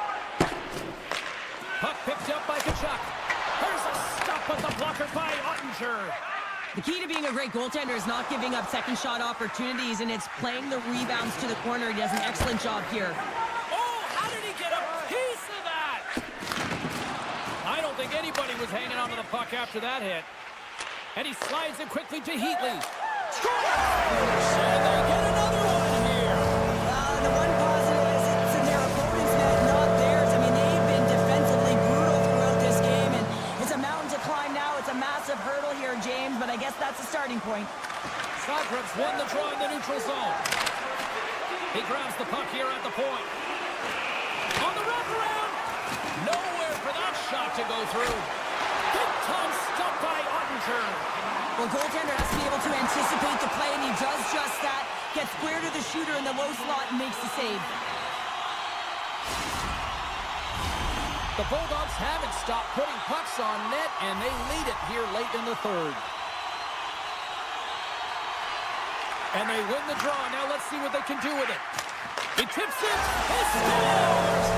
Puck picked up by Kachuk. There's a stop with the blocker by Ottinger. The key to being a great goaltender is not giving up second shot opportunities, and it's playing the rebounds to the corner. He does an excellent job here. Oh, how did he get a piece of that? I don't think anybody was hanging on to the puck after that hit. And he slides it quickly to Heatley. And they get another one here. The one positive is it's in their opponent's net, not theirs. I mean, they've been defensively brutal throughout this game, and it's a mountain to climb now. It's a massive hurdle here, James, but I guess that's a starting point. Zagreb's won the draw in the neutral zone. He grabs the puck here at the point. On the wraparound. Nowhere for that shot to go through. Big time stop by Ottinger. Well, goaltender has to be able to anticipate the play, and he does just that. Gets square to the shooter in the low slot and makes the save. The Bulldogs haven't stopped putting pucks on net, and they lead it here late in the third. And they win the draw. Now let's see what they can do with it. He tips it. He scores!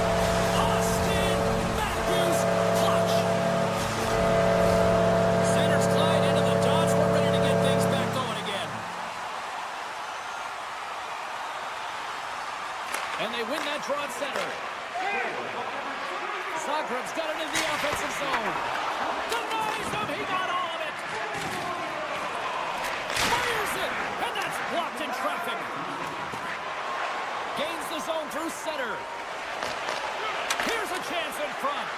Austin Matthews clutch. Centers glide into the dots. We're ready to get things back going again. And they win that draw at center. Zagreb's got it into the offensive zone. Denies him. He got all of it. Fires it. And that's blocked in traffic. Gains the zone through center. Here's a chance in front.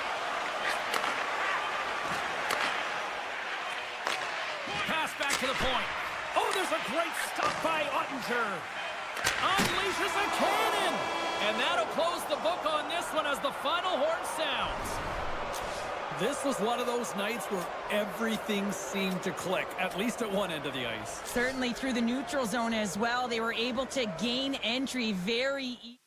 Pass back to the point. Oh, there's a great stop by Ottinger. Unleashes a cannon. And that'll close the book on this one as the final horn sounds. This was one of those nights where everything seemed to click, at least at one end of the ice. Certainly through the neutral zone as well. They were able to gain entry very easily.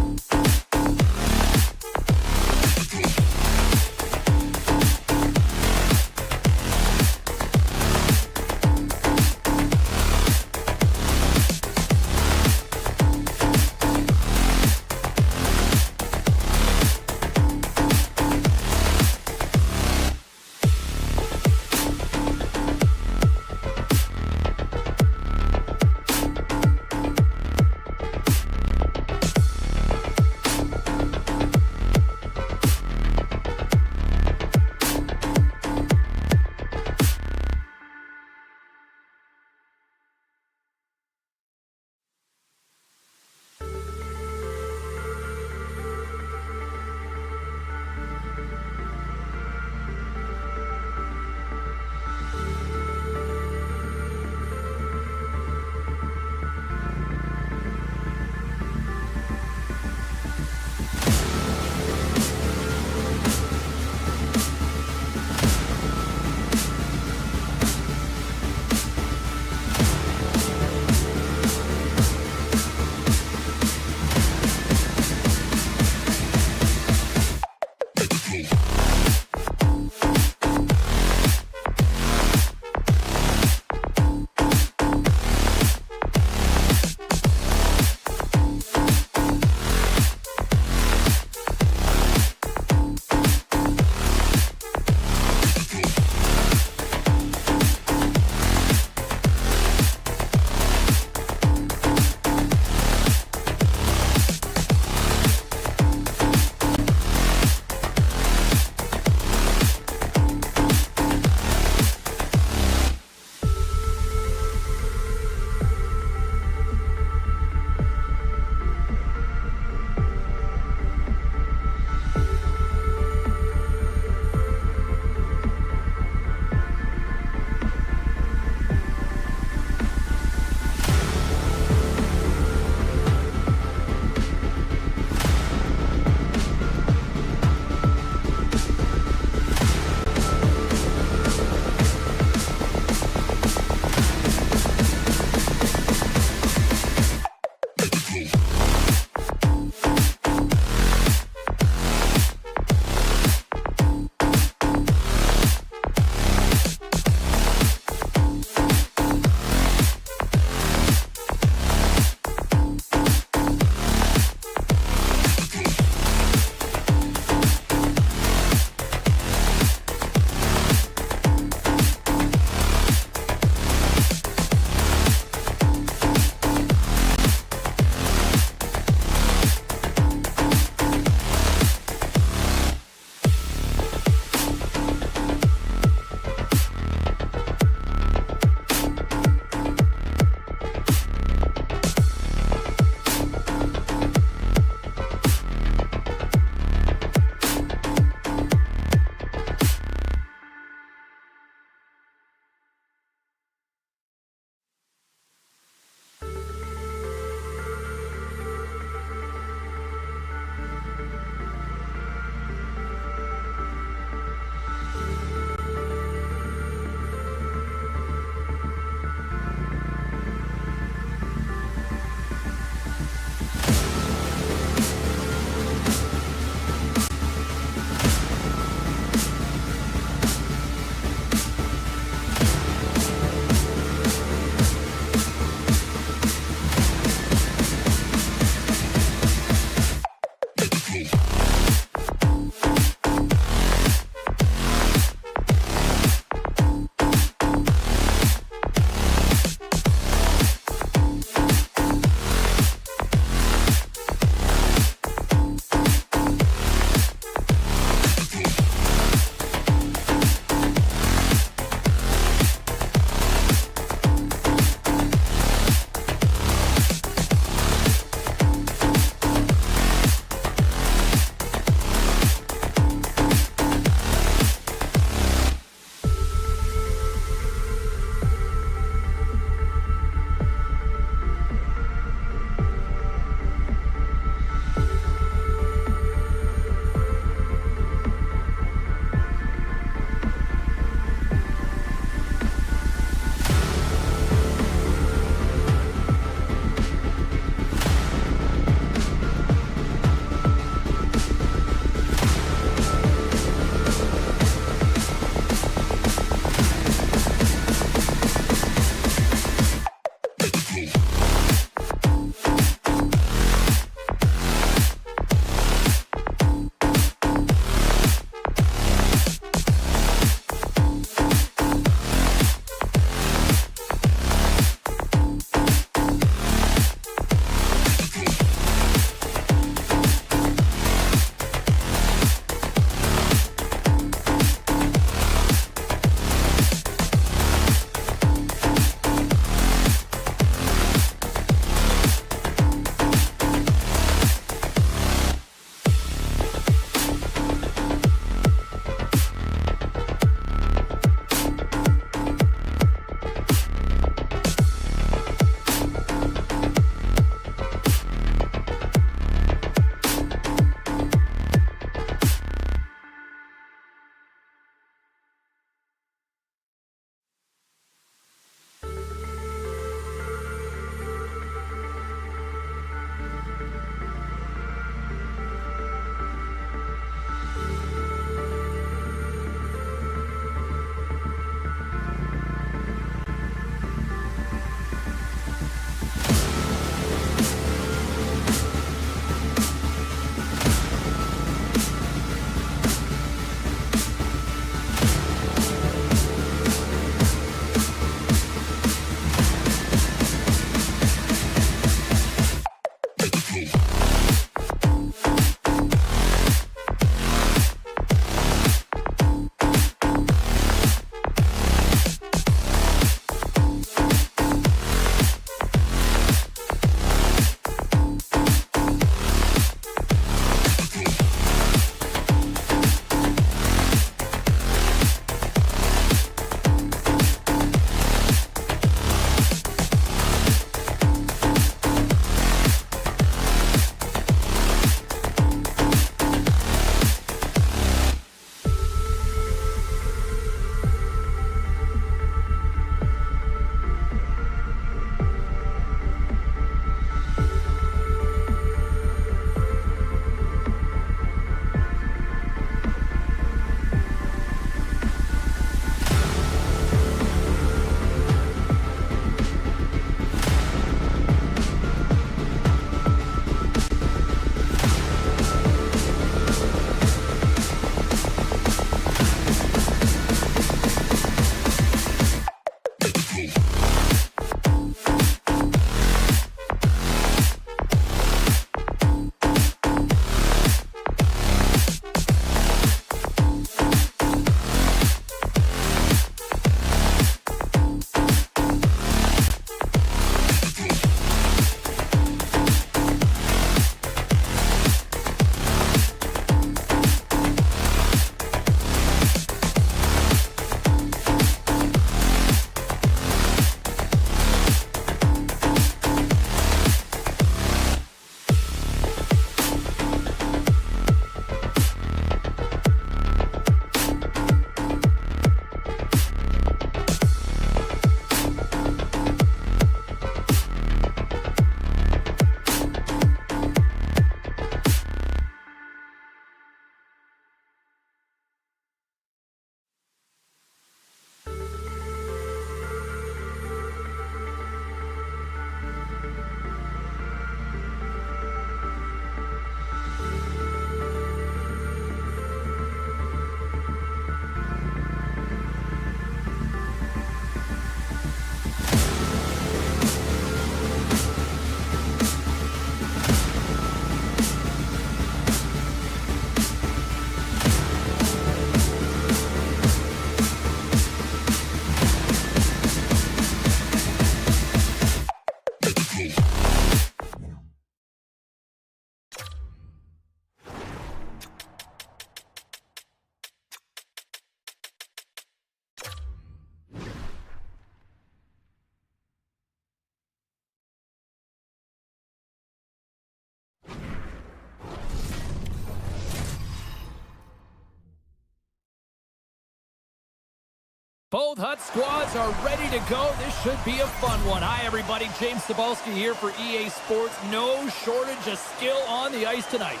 Both Hut squads are ready to go. This should be a fun one. Hi, everybody. James Cebulski here for EA Sports. No shortage of skill on the ice tonight.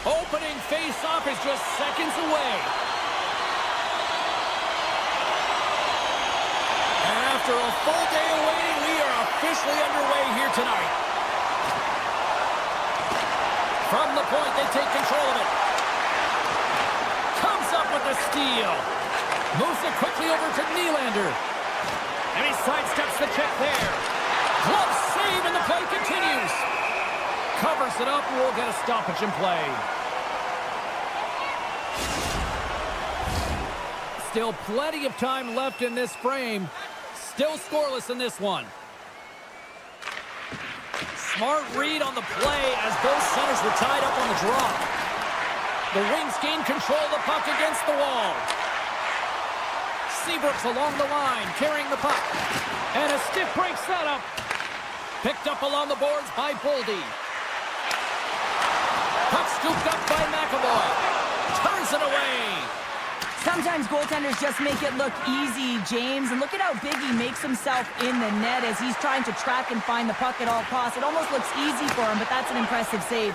Opening face-off is just seconds away. And after a full day of waiting, we are officially underway here tonight. From the point, they take control of it. Comes up with the steal. Moves it quickly over to Nylander. And he sidesteps the check there. Glove save, and the play continues. Covers it up, and we'll get a stoppage in play. Still plenty of time left in this frame. Still scoreless in this one. Smart read on the play as both centers were tied up on the draw. The Wings gain control of the puck against the wall. Seabrook's along the line, carrying the puck. And a stiff break setup. Picked up along the boards by Boldy. Puck scooped up by McAvoy. Turns it away. Sometimes goaltenders just make it look easy, James. And look at how big he makes himself in the net as he's trying to track and find the puck at all costs. It almost looks easy for him, but that's an impressive save.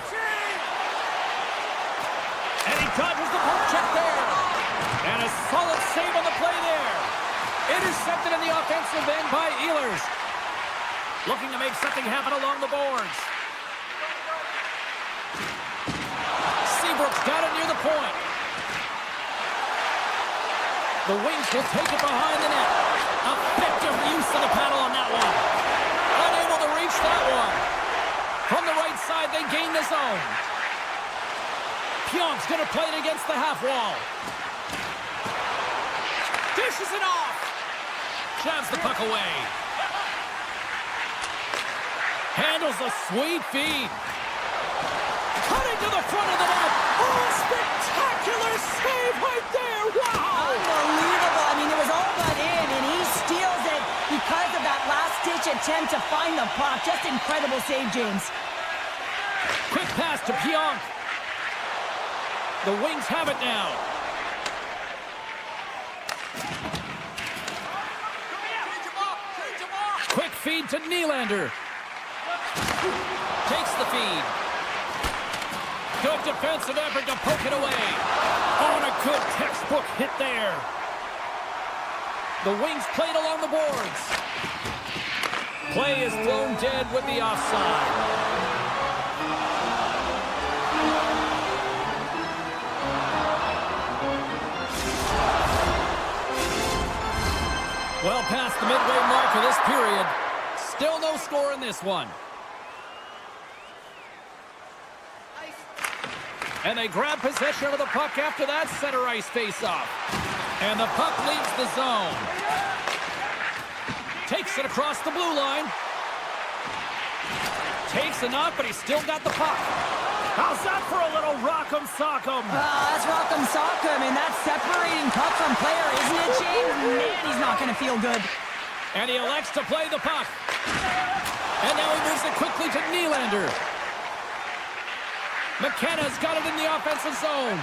And he dodges the poke check there. And a solid save on the play there. Intercepted in the offensive end by Ehlers. Looking to make something happen along the boards. Seabrook's got it near the point. The Wings will take it behind the net. Effective use of the paddle on that one. Unable to reach that one. From the right side, they gain the zone. Pionk's going to play it against the half wall. Dishes it off. Jabs the puck away. Handles a sweet feed. Cutting to the front of the net. Oh, spectacular save right there. Wow. Unbelievable. I mean, it was all but in, and he steals it because of that last-ditch attempt to find the puck. Just incredible save, James. Quick pass to Pionk. The Wings have it now. Quick feed to Nylander. Takes the feed. Good defensive effort to poke it away. Oh, and a good textbook hit there. The Wings played along the boards. Play is blown dead with the offside. Well past the midway mark of this period. Still no score in this one. And they grab possession of the puck after that center ice face-off. And the puck leaves the zone. Takes it across the blue line. Takes a knock, but he's still got the puck. How's that for a little rock'em sock'em? That's rock'em sock'em, and that's separating puck from player, isn't it, James? Man, he's not going to feel good. And he elects to play the puck. And now he moves it quickly to Nylander. McKenna's got it in the offensive zone.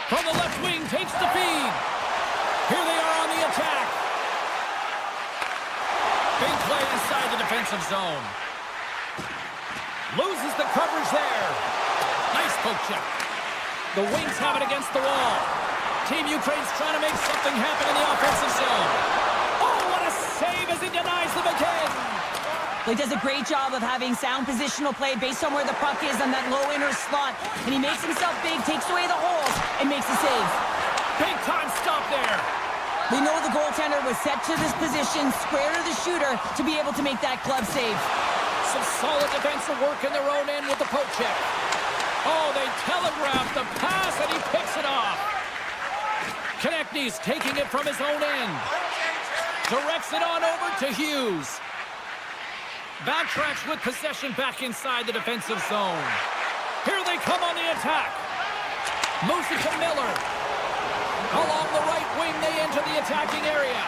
From the left wing, takes the feed. Here they are on the attack. Big play inside the defensive zone. Loses the coverage there. Nice poke check. The Wings have it against the wall. Team Ukraine's trying to make something happen in the offensive zone. Oh, what a save as he denies them again. He does a great job of having sound positional play based on where the puck is on that low inner slot. And he makes himself big, takes away the holes, and makes a save. Big time stop there. We know the goaltender was set to this position, square to the shooter, to be able to make that glove save. Some solid defensive work in their own end with the poke check. Oh, they telegraph the pass, and he picks it off. Konechny's taking it from his own end. Directs it on over to Hughes. Backtracks with possession back inside the defensive zone. Here they come on the attack. Moves it to Miller. Along the right wing, they enter the attacking area.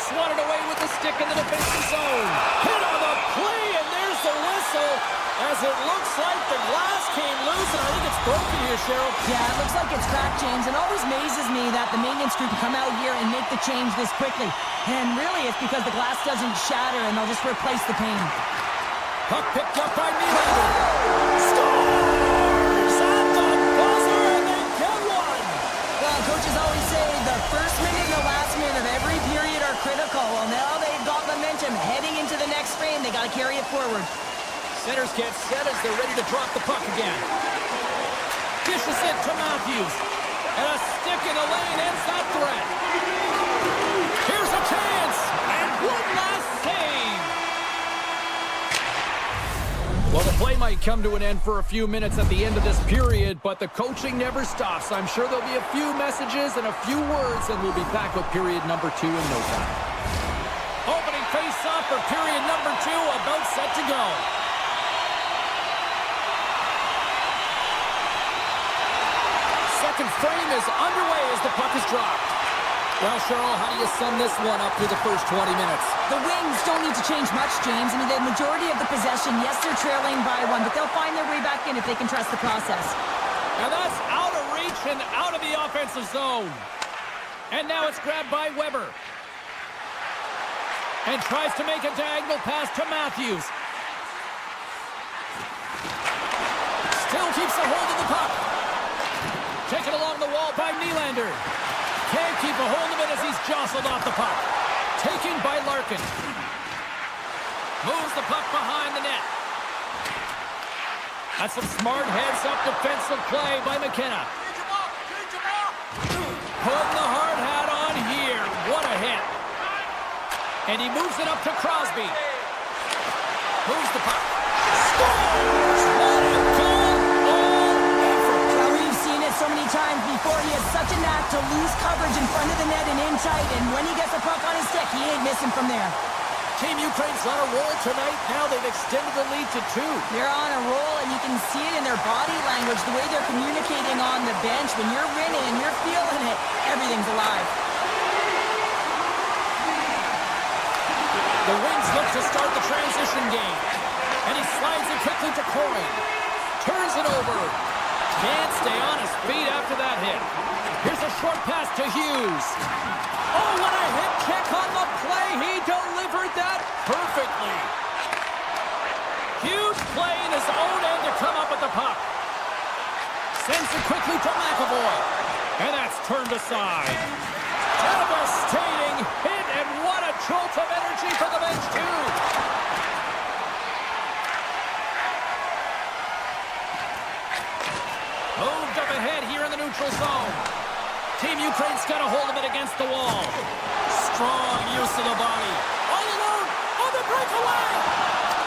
Swatted away with the stick in the defensive zone. Hit on the play, and there's the whistle. as it looks like the glass came loose, and I think it's broken here, Cheryl. Yeah, it looks like it's cracked, James. It always amazes me that the maintenance crew can come out here and make the change this quickly. And really, it's because the glass doesn't shatter, and they'll just replace the pane. Puck picked up by Nylander. Scores at the buzzer, and they get one. Well, coaches always say the first minute and the last minute of every period are critical. Well, now they've got momentum heading into the next frame. They got to carry it forward. Centers get set as they're ready to drop the puck again. Dishes it to Matthews. And a stick in the lane ends that threat. Here's a chance. And one last save. Well, the play might come to an end for a few minutes at the end of this period, but the coaching never stops. I'm sure there'll be a few messages and a few words, and we'll be back with period number 2 in no time. Opening face-off for period number 2, about set to go. Second frame is underway as the puck is dropped. Well, Cheryl, how do you sum this one up through the first 20 minutes? The Wings don't need to change much, James. I mean, the majority of the possession, yes, they're trailing by 1, but they'll find their way back in if they can trust the process. And that's out of reach and out of the offensive zone. And now it's grabbed by Weber. And tries to make a diagonal pass to Matthews. Still keeps a hold of the puck. Taken along the wall by Nylander. Can't keep a hold of it as he's jostled off the puck. Taken by Larkin. Moves the puck behind the net. That's some smart heads-up defensive play by McKenna. Putting the hard hat on here. What a hit. And he moves it up to Crosby. Moves the puck. Scores! What a goal! So many times before, he has such a knack to lose coverage in front of the net and in tight, and when he gets the puck on his stick, he ain't missing from there. Team Ukraine's on a roll tonight. Now they've extended the lead to 2. They're on a roll, and you can see it in their body language, the way they're communicating on the bench. When you're winning and you're feeling it, everything's alive. The Wings look to start the transition game, and he slides it quickly to Corey. Turns it over. Can't stay on his feet after that hit. Here's a short pass to Hughes. Oh, what a hit kick on the play. He delivered that perfectly. Huge play in his own end to come up with the puck. Sends it quickly to McAvoy. And that's turned aside. Devastating hit, and what a jolt of energy for the bench, too. Moved up ahead here in the neutral zone. Team Ukraine's got a hold of it against the wall. Strong use of the body. All alone on the breakaway.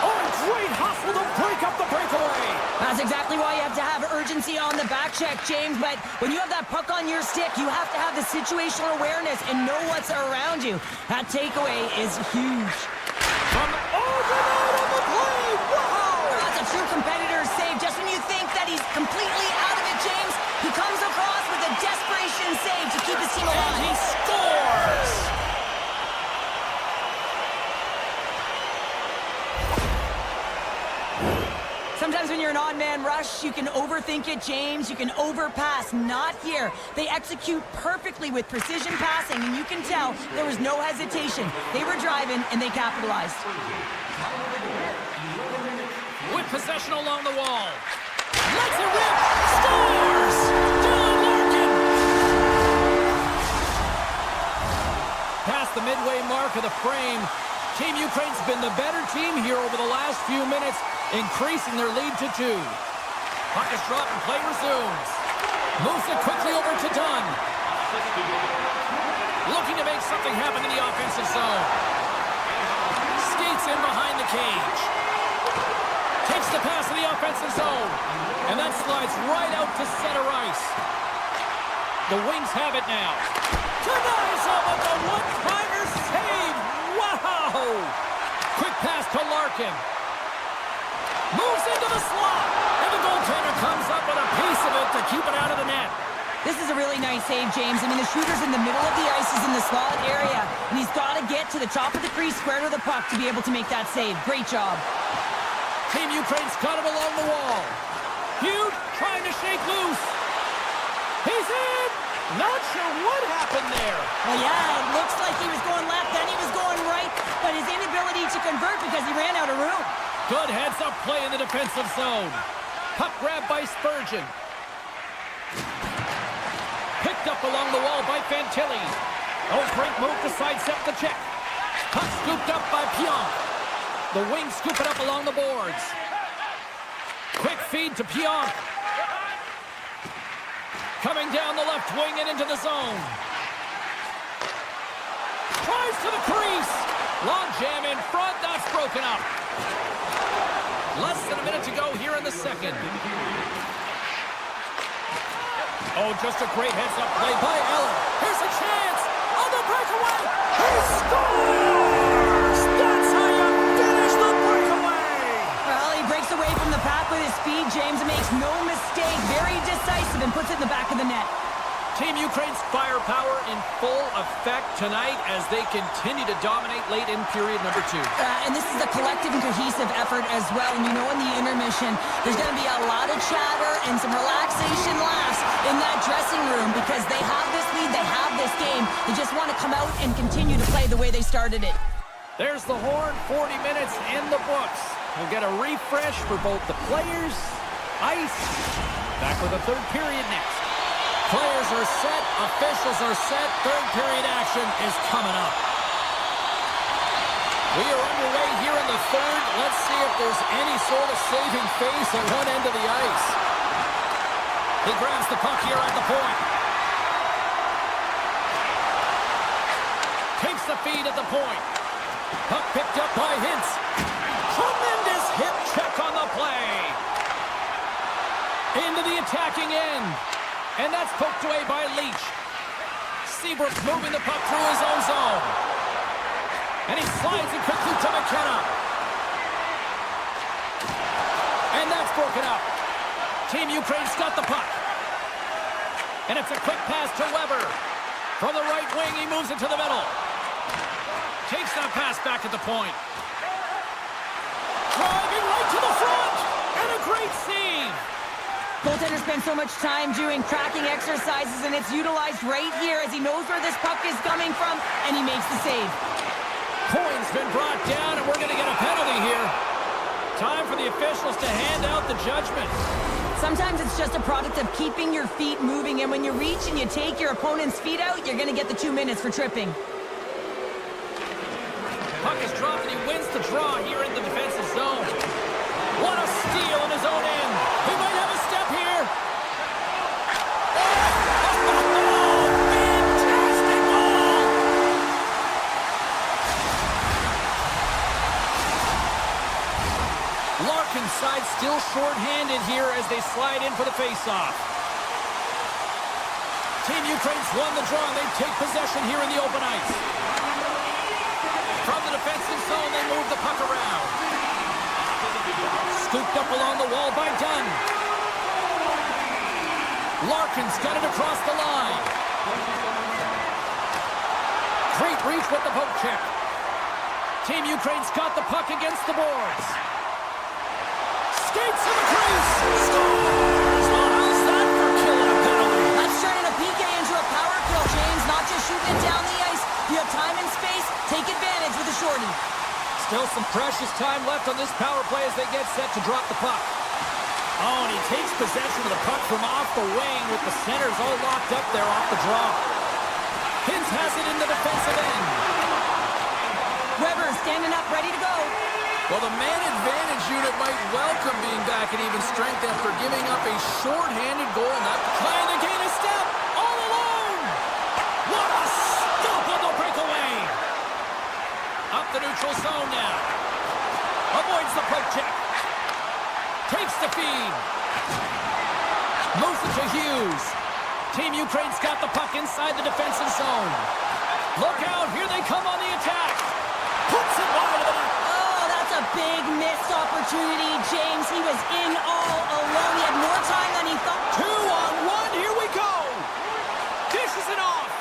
Oh, a great hustle to break up the breakaway. That's exactly why you have to have urgency on the back check, James. But when you have that puck on your stick, you have to have the situational awareness and know what's around you. That takeaway is huge. From overnight on the play. Wow! That's a true competitor's save. Just when you think that he's completely out of it, James, he comes across with a desperation save to keep his team alive. And he scores! Sometimes when you're an odd-man rush, you can overthink it, James. You can overpass. Not here. They execute perfectly with precision passing, and you can tell there was no hesitation. They were driving, and they capitalized. With possession along the wall. Lets it rip. Scores! Dylan Larkin! Past the midway mark of the frame, Team Ukraine's been the better team here over the last few minutes, increasing their lead to 2. Puck is dropped and play resumes. Moves it quickly over to Dunn. Looking to make something happen in the offensive zone. Skates in behind the cage. Takes the pass in the offensive zone. And that slides right out to center ice. The Wings have it now. Denies him with a one-timer save. Wow! Quick pass to Larkin. Moves into the slot. And the goaltender comes up with a piece of it to keep it out of the net. This is a really nice save, James. I mean, the shooter's in the middle of the ice. He's in the slot area. And he's got to get to the top of the crease, square to the puck to be able to make that save. Great job. Team Ukraine's got it along the wall. Huge trying to shake loose. He's in! Not sure what happened there. Well, yeah, it looks like he was going left, then he was going right, but his inability to convert because he ran out of room. Good heads-up play in the defensive zone. Puck grab by Spurgeon. Picked up along the wall by Fantilli. Oh, great move to sidestep the check. Puck scooped up by Pionk. The wing scoop it up along the boards. Quick feed to Pionk. Coming down the left wing and into the zone. Tries to the crease. Long jam in front. That's broken up. Less than a minute to go here in the second. Oh, just a great heads-up play by Eller. Here's a chance. On the breakaway. He scores! That's how you finish the breakaway. Well, he breaks away from the pack with his speed. James makes no mistake. Very decisive and puts it in the back of the net. Team Ukraine's firepower in full effect tonight as they continue to dominate late in period number 2. And this is a collective and cohesive effort as well. And you know in the intermission, there's going to be a lot of chatter and some relaxation laughs in that dressing room because they have this lead, they have this game. They just want to come out and continue to play the way they started it. There's the horn, 40 minutes in the books. We'll get a refresh for both the players, ice. Back with the third period next. Players are set, officials are set, third period action is coming up. We are underway here in the third. Let's see if there's any sort of saving face at one end of the ice. He grabs the puck here at the point. Takes the feed at the point. Puck picked up by Hintz. Tremendous hip check on the play. Into the attacking end. And that's poked away by Leach. Seabrook's moving the puck through his own zone. And he slides it quickly to McKenna. And that's broken up. Team Ukraine's got the puck. And it's a quick pass to Weber. From the right wing, he moves it to the middle. Takes that pass back at the point. Driving right to the front. And a great save. Goaltender spends so much time doing tracking exercises, and it's utilized right here as he knows where this puck is coming from, and he makes the save. Coin's been brought down, and we're going to get a penalty here. Time for the officials to hand out the judgment. Sometimes it's just a product of keeping your feet moving, and when you reach and you take your opponent's feet out, you're going to get the 2 minutes for tripping. Puck is dropped, and he wins the draw here in the defensive zone. What a steal in his own end. He might have a step here. Oh, fantastic goal! Larkin's side still short-handed here as they slide in for the face-off. Team Ukraine's won the draw, and they take possession here in the open ice. From the defensive zone, they move the puck around. Scooped up along the wall by Dunn. Larkin's got it across the line. Great reach with the poke check. Team Ukraine's got the puck against the boards. Skates to the crease. Scores! Well, how's that for killing a penalty? That's turning a PK into a power kill, James. Not just shooting it down the ice. You have time and space. Take advantage with a shorty. Still some precious time left on this power play as they get set to drop the puck. Oh, and he takes possession of the puck from off the wing with the centers all locked up there off the draw. Hintz has it in the defensive end. Weber standing up, ready to go. Well, the man advantage unit might welcome being back at even strength after giving up a short-handed goal. Not trying to gain a step. All alone. What a stop on the breakaway. Up the neutral zone now. Avoids the poke check. Takes the feed. Moves it to Hughes. Team Ukraine's got the puck inside the defensive zone. Look out, here they come on the attack. Puts it wide of the net. Oh, that's a big missed opportunity, James. He was in all alone. He had more time than he thought. 2-on-1, here we go. Dishes it off.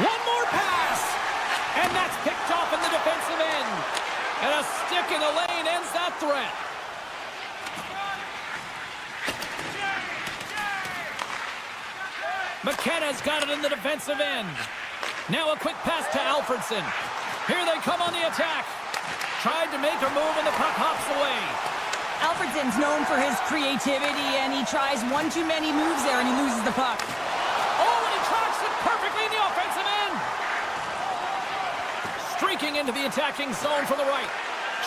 One more pass. And that's picked off in the defensive end. And a stick in the lane ends that threat. McKenna's got it in the defensive end. Now a quick pass to Alfredson. Here they come on the attack. Tried to make a move and the puck hops away. Alfredson's known for his creativity, and he tries one too many moves there, and he loses the puck. Oh, and he tracks it perfectly in the offensive end. Streaking into the attacking zone from the right.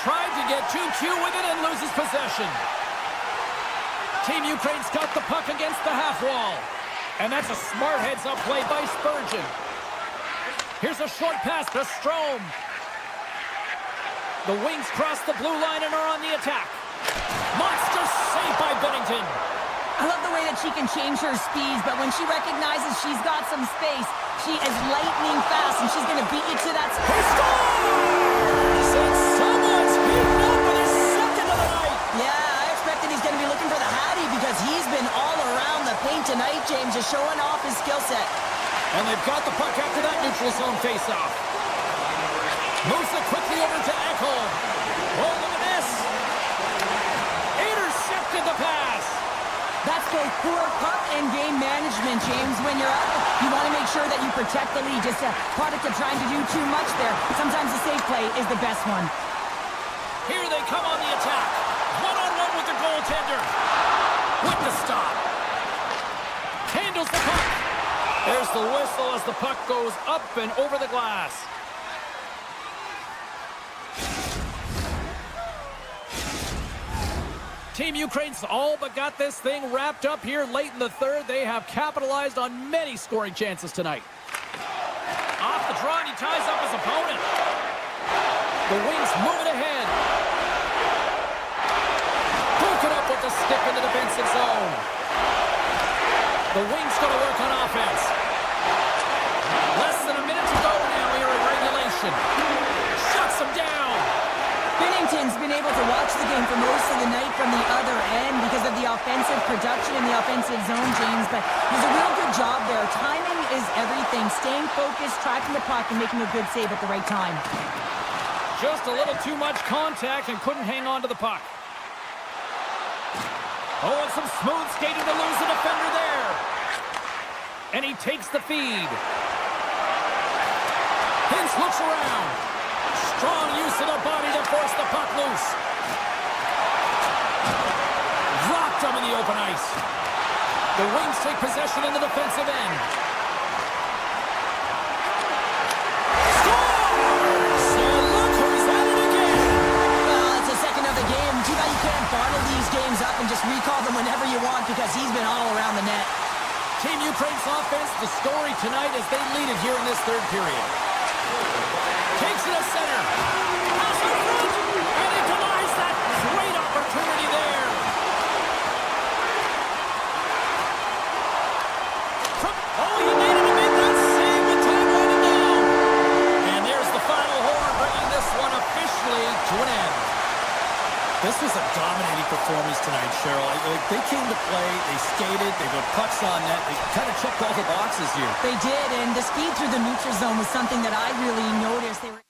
Tried to get too cute with it and loses possession. Team Ukraine's got the puck against the half wall. And that's a smart heads-up play by Spurgeon. Here's a short pass to Strome. The wings cross the blue line and are on the attack. Monster save by Bennington. I love the way that she can change her speeds, but when she recognizes she's got some space, she is lightning fast, and she's going to beat you to that space. He scores! And someone's beaten up with his second of the night. Yeah, I expected he's going to be looking for the Hattie because he's been all around the paint tonight, James, just showing off his skill set. And they've got the puck after that neutral zone faceoff. Moves it quickly over to Ekholm. Oh, look at this. Intercepted the pass. That's both poor puck and game management, James. When you're up, you want to make sure that you protect the lead. Just a product of trying to do too much there. Sometimes the safe play is the best one. Here they come on the attack. One-on-one with the goaltender. With the stop. Handles the puck. There's the whistle as the puck goes up and over the glass. Team Ukraine's all but got this thing wrapped up here late in the third. They have capitalized on many scoring chances tonight. Off the draw, and he ties up his opponent. The wings moving ahead. Broken up with the stick in the defensive zone. The wings going to work on offense. Less than a minute to go now here in regulation. Shuts him down. Bennington's been able to watch the game for most of the night from the other end because of the offensive production in the offensive zone, James, but he's a real good job there. Timing is everything. Staying focused, tracking the puck, and making a good save at the right time. Just a little too much contact and couldn't hang on to the puck. Oh, and some smooth skating to lose the defender there. And he takes the feed. Hintz looks around. Strong use of the body to force the puck loose. Dropped him in the open ice. The Wings take possession in the defensive end. Scores! And look who's at it again. Well, it's the second of the game. Too bad you can't bottle these games up and just recall them whenever you want because he's been all around the net. Team Ukraine's offense, the story tonight as they lead it here in this third period. Takes it to center. Pass in front. And he denies that great opportunity there. Oh, he needed to make that save with time winding down. And there's the final horn, bringing this one officially to an end. This was a dominating performance tonight, Cheryl. They came to play, they skated, they put pucks on net, they kind of checked all the boxes here. They did, and the speed through the neutral zone was something that I really noticed. They were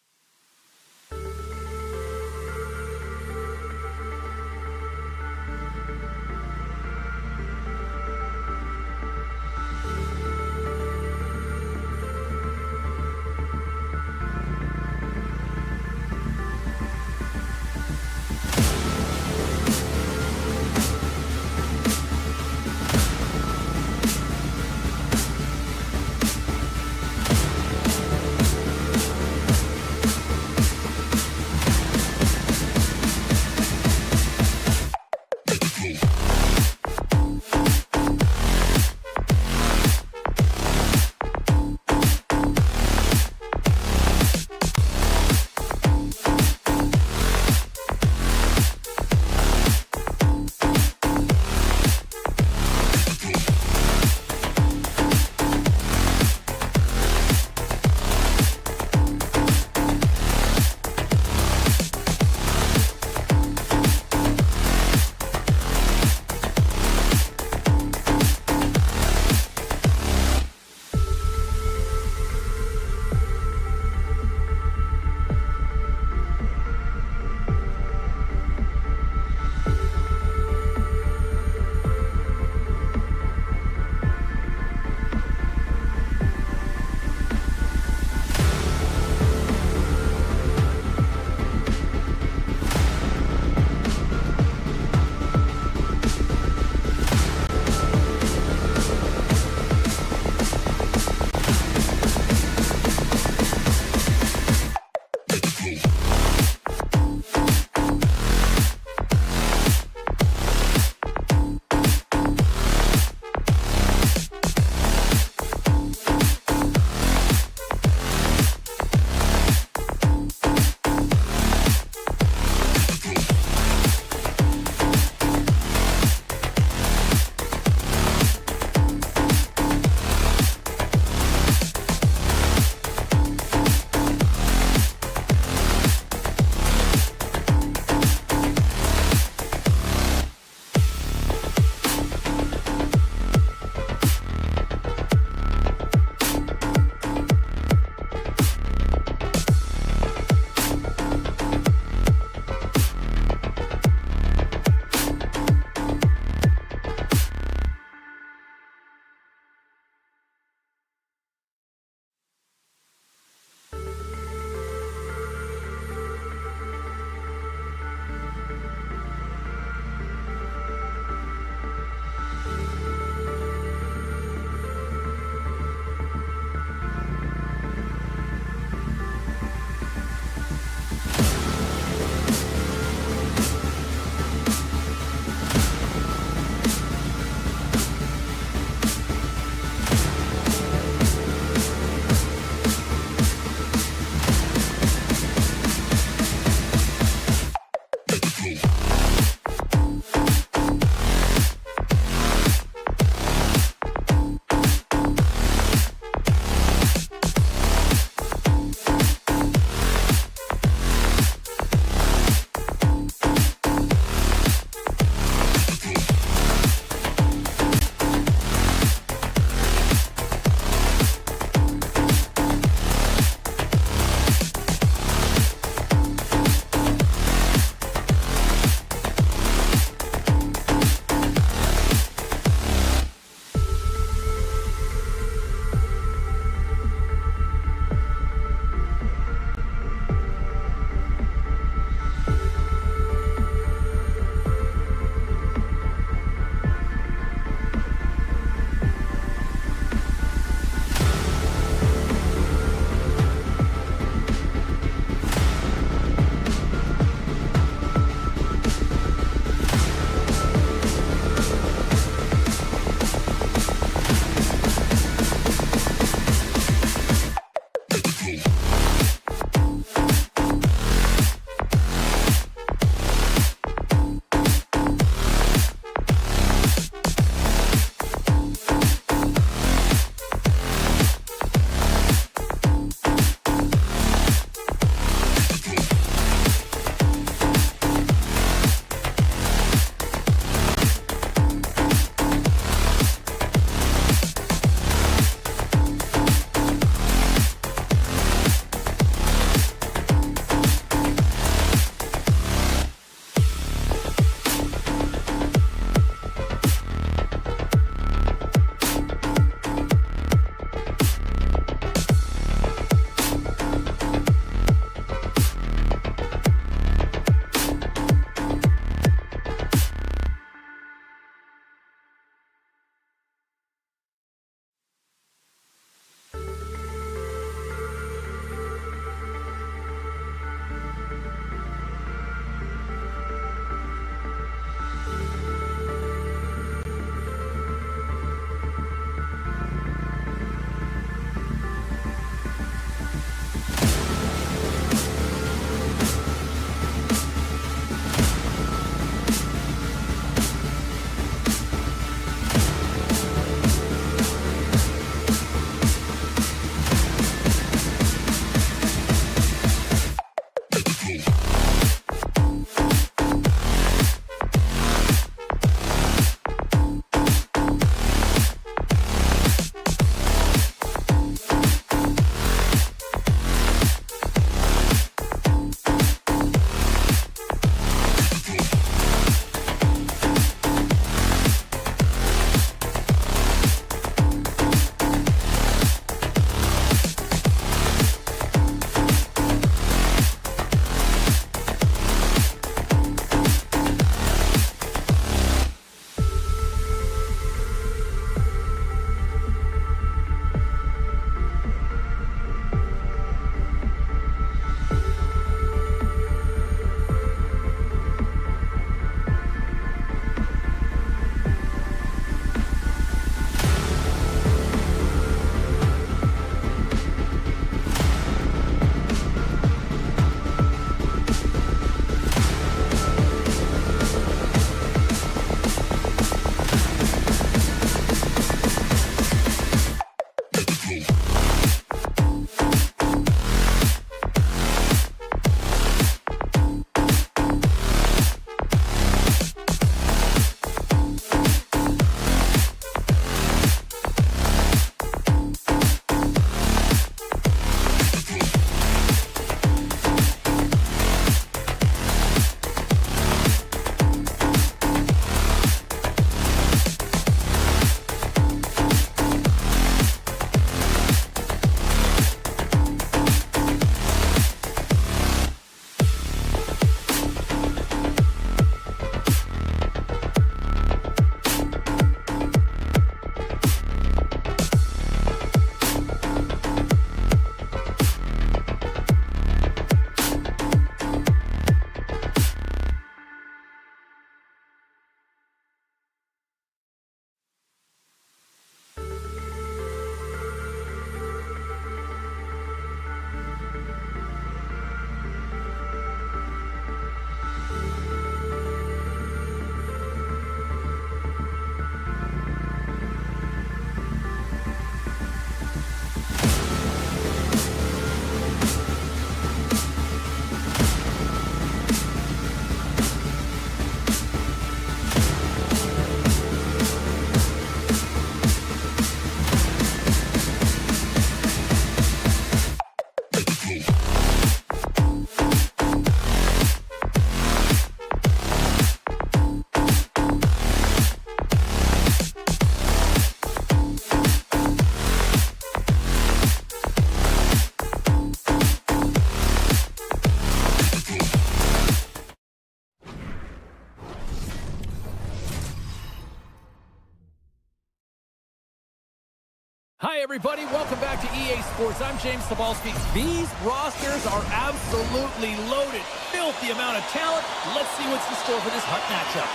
Hi, everybody. Welcome back to EA Sports. I'm James Cebulski. These rosters are absolutely loaded. Filthy amount of talent. Let's see what's in store for this hot matchup.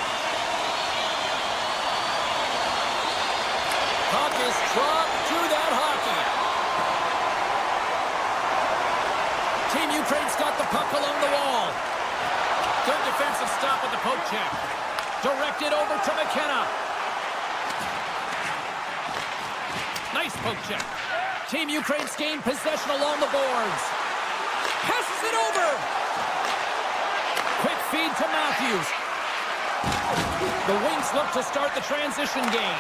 Puck is dropped to that hockey. Team Ukraine's got the puck along the wall. Good defensive stop with the poke check. Directed over to McKenna. Nice poke check. Team Ukraine's gained possession along the boards. Passes it over. Quick feed to Matthews. The wings look to start the transition game.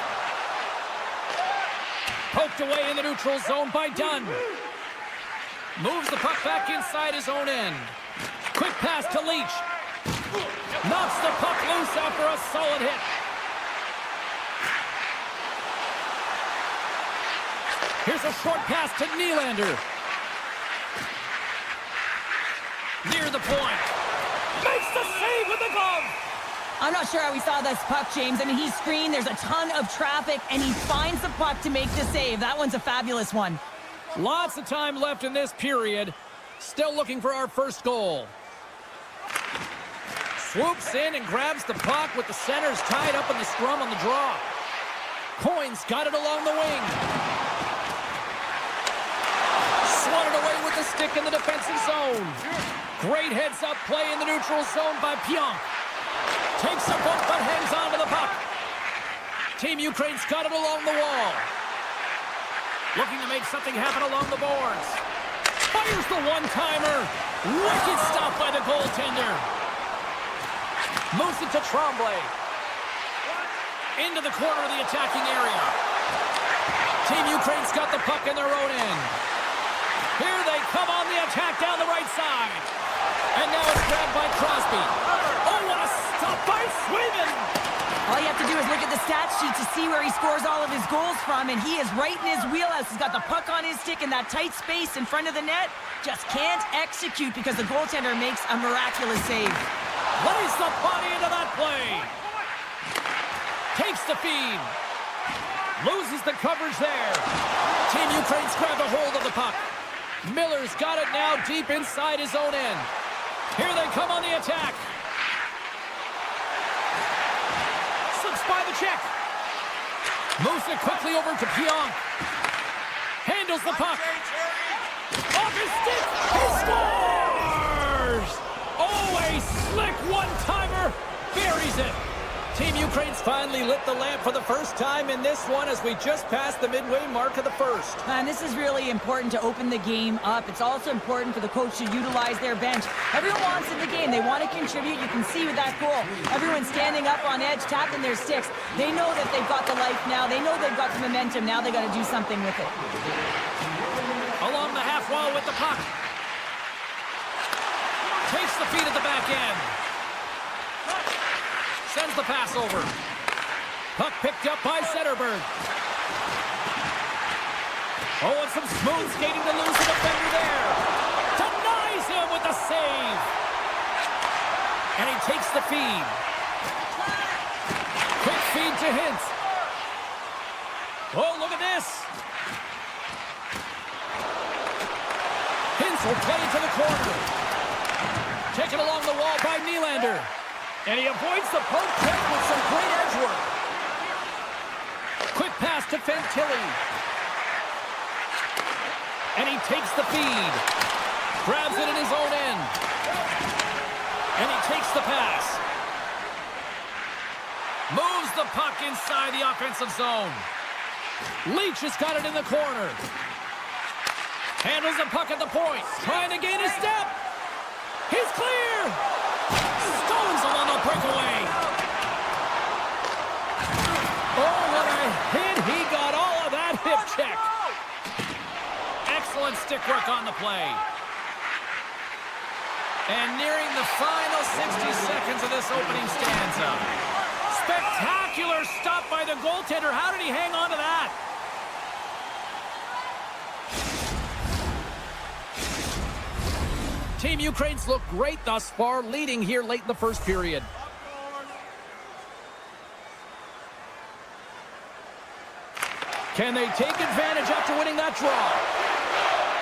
Poked away in the neutral zone by Dunn. Moves the puck back inside his own end. Quick pass to Leach. Knocks the puck loose after a solid hit. Here's a short pass to Nylander. Near the point. Makes the save with the glove. I'm not sure how we saw this puck, James. I mean, he's screened, there's a ton of traffic, and he finds the puck to make the save. That one's a fabulous one. Lots of time left in this period. Still looking for our first goal. Swoops in and grabs the puck with the centers tied up in the scrum on the draw. Coyne's got it along the wing. Swatted away with the stick in the defensive zone. Great heads-up play in the neutral zone by Pionk. Takes a book but hangs on to the puck. Team Ukraine's got it along the wall. Looking to make something happen along the boards. Fires the one-timer. Wicked stop by the goaltender. Moves it to Tremblay. Into the corner of the attacking area. Team Ukraine's got the puck in their own end. Here they come on the attack down the right side. And now it's grabbed by Crosby. Oh, what a stop by Swayman! All you have to do is look at the stat sheet to see where he scores all of his goals from, and he is right in his wheelhouse. He's got the puck on his stick in that tight space in front of the net. Just can't execute because the goaltender makes a miraculous save. Lays the body into that play. Takes the feed. Loses the coverage there. Team Ukraine's grabbed a hold of the puck. Miller's got it now deep inside his own end. Here they come on the attack. Slips by the check. Moves it quickly over to Pionk. Handles the puck. Off his stick. He scores! Oh, a slick one-timer. Buries it. Team Ukraine's finally lit the lamp for the first time in this one as we just passed the midway mark of the first. And this is really important to open the game up. It's also important for the coach to utilize their bench. Everyone wants in the game. They want to contribute. You can see with that goal. Everyone's standing up on edge, tapping their sticks. They know that they've got the life now. They know they've got the momentum. Now they got to do something with it. Along the half wall with the puck. Takes the feed at the back end. Sends the pass over. Puck picked up by Zetterberg. Oh, and some smooth skating to lose the defender there. Denies him with the save. And he takes the feed. Quick feed to Hintz. Oh, look at this. Hintz will play to the corner. Taken along the wall by Nylander. And he avoids the poke check with some great edge work. Quick pass to Fantilli. And he takes the feed. Grabs it in his own end. And he takes the pass. Moves the puck inside the offensive zone. Leach has got it in the corner. Handles the puck at the point. Trying to gain a step. He's clear. Stones him on the breakaway. Oh, what a hit. He got all of that hip check. Excellent stick work on the play. And nearing the final 60 seconds of this opening stanza. Spectacular stop by the goaltender. How did he hang on to that? Team Ukraine's looked great thus far, leading here late in the first period. Can they take advantage after winning that draw?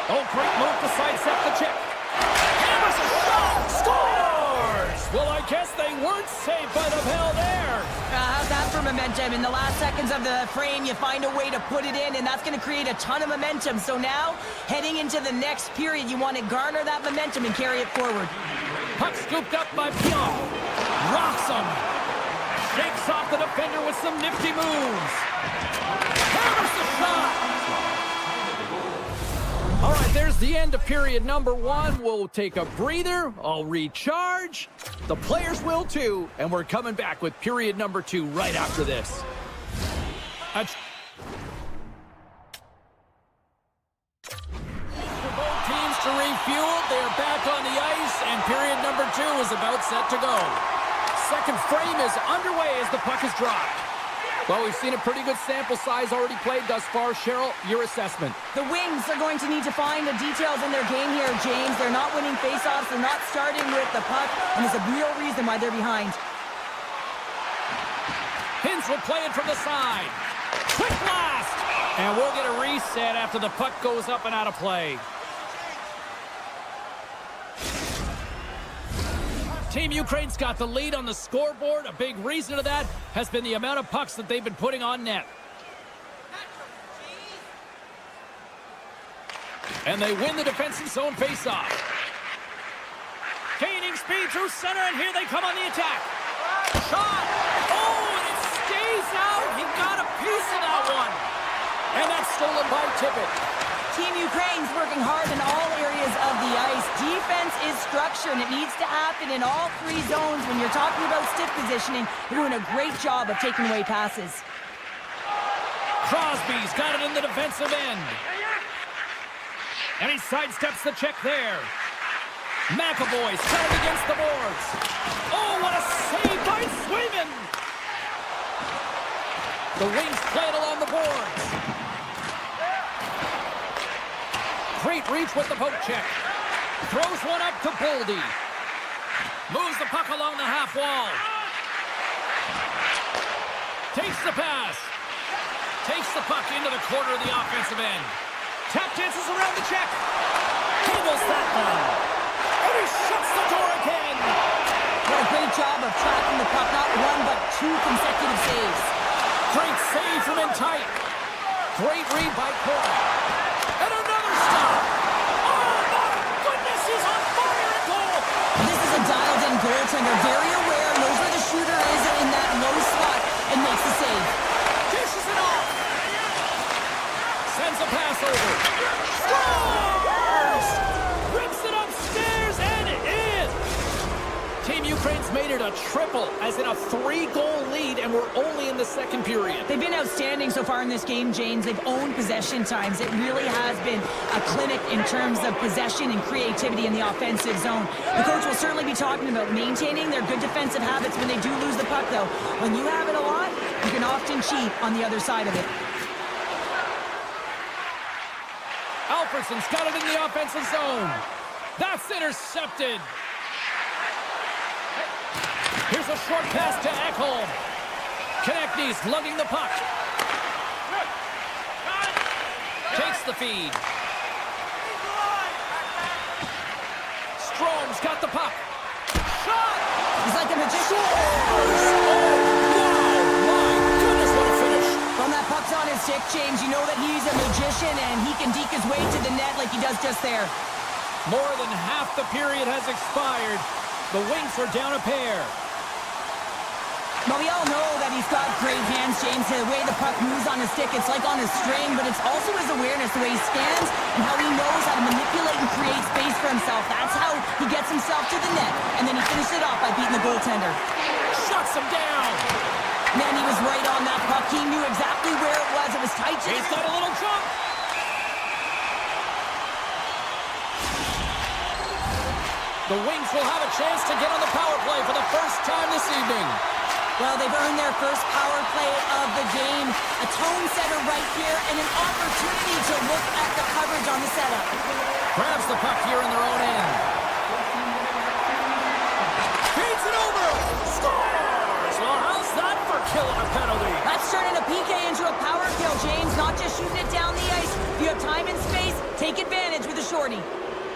Oh, great move to sidestep the check. Hammers a shot! Scores! Well, I guess they weren't safe by the bell there. How's that for momentum? In the last seconds of the frame, you find a way to put it in, and that's going to create a ton of momentum. So now, heading into the next period, you want to garner that momentum and carry it forward. Puck scooped up by Pionk. Rocks him. Shakes off the defender with some nifty moves. Hammers the shot. All right, there's the end of period number 1. We'll take a breather. I'll recharge. The players will too. And we're coming back with period number 2 right after this. For both teams to refuel, they're back on the ice, and period number 2 is about set to go. Second frame is underway as the puck is dropped. Well, we've seen a pretty good sample size already played thus far. Cheryl, your assessment. The Wings are going to need to find the details in their game here, James. They're not winning faceoffs. They're not starting with the puck, and there's a real reason why they're behind. Hintz will play it from the side. Quick blast! And we'll get a reset after the puck goes up and out of play. Team Ukraine's got the lead on the scoreboard. A big reason of that has been the amount of pucks that they've been putting on net. And they win the defensive zone faceoff. Gaining speed through center, and here they come on the attack. Shot! Oh, and it stays out. He got a piece of that one. And that's stolen by Tippett. Team Ukraine's working hard in all areas of the ice. Defense is structure, and it needs to happen in all 3 zones. When you're talking about stiff positioning, they're doing a great job of taking away passes. Crosby's got it in the defensive end. And he sidesteps the check there. McAvoy's got it against the boards. Oh, what a save by Swayman! The Wings play it along the boards. Great reach with the poke check. Throws one up to Boldy. Moves the puck along the half wall. Takes the pass. Takes the puck into the corner of the offensive end. Tap dances around the check. Handles that one. And he shuts the door again. What a great job of tracking the puck. Not 1, but 2 consecutive saves. Great save from in tight. Great read by Corey. And another stop. Oh, my goodness, he's on fire at goal. This is a dialed-in goaltender. Very aware, knows where the shooter is in that low slot, and makes the save. Dishes it off. Sends a pass over. Scores! Rips it upstairs and in. Team Ukraine's made it a triple, as in a 3-goal lead, and we're only in the second period. They've been outstanding so far in this game, James. They've owned possession times. It really has been a clinic in terms of possession and creativity in the offensive zone. The coach will certainly be talking about maintaining their good defensive habits when they do lose the puck, though. When you have it a lot, you can often cheat on the other side of it. Alfredsson's got it in the offensive zone. That's intercepted. Here's a short pass to Ekholm. Konechny's lugging the puck. Takes the feed. Strome's got the puck. Shot! He's like a magician. Oh, wow! My goodness, what a finish. When that puck's on his stick, James, you know that he's a magician, and he can deke his way to the net like he does just there. More than half the period has expired. The Wings are down a pair. But we all know that he's got great hands, James. The way the puck moves on his stick, it's like on his string, but it's also his awareness, the way he stands, and how he knows how to manipulate and create space for himself. That's how he gets himself to the net, and then he finishes it off by beating the goaltender. Shuts him down. Man, he was right on that puck. He knew exactly where it was. It was tight to He's got a little jump. The Wings will have a chance to get on the power play for the first time this evening. Well, they've earned their first power play of the game. A tone setter right here and an opportunity to look at the coverage on the setup. Grabs the puck here in their own end. Feeds it over. Scores! Well, how's that for killing a penalty? That's turning a PK into a power kill, James. Not just shooting it down the ice. If you have time and space, take advantage with a shorty.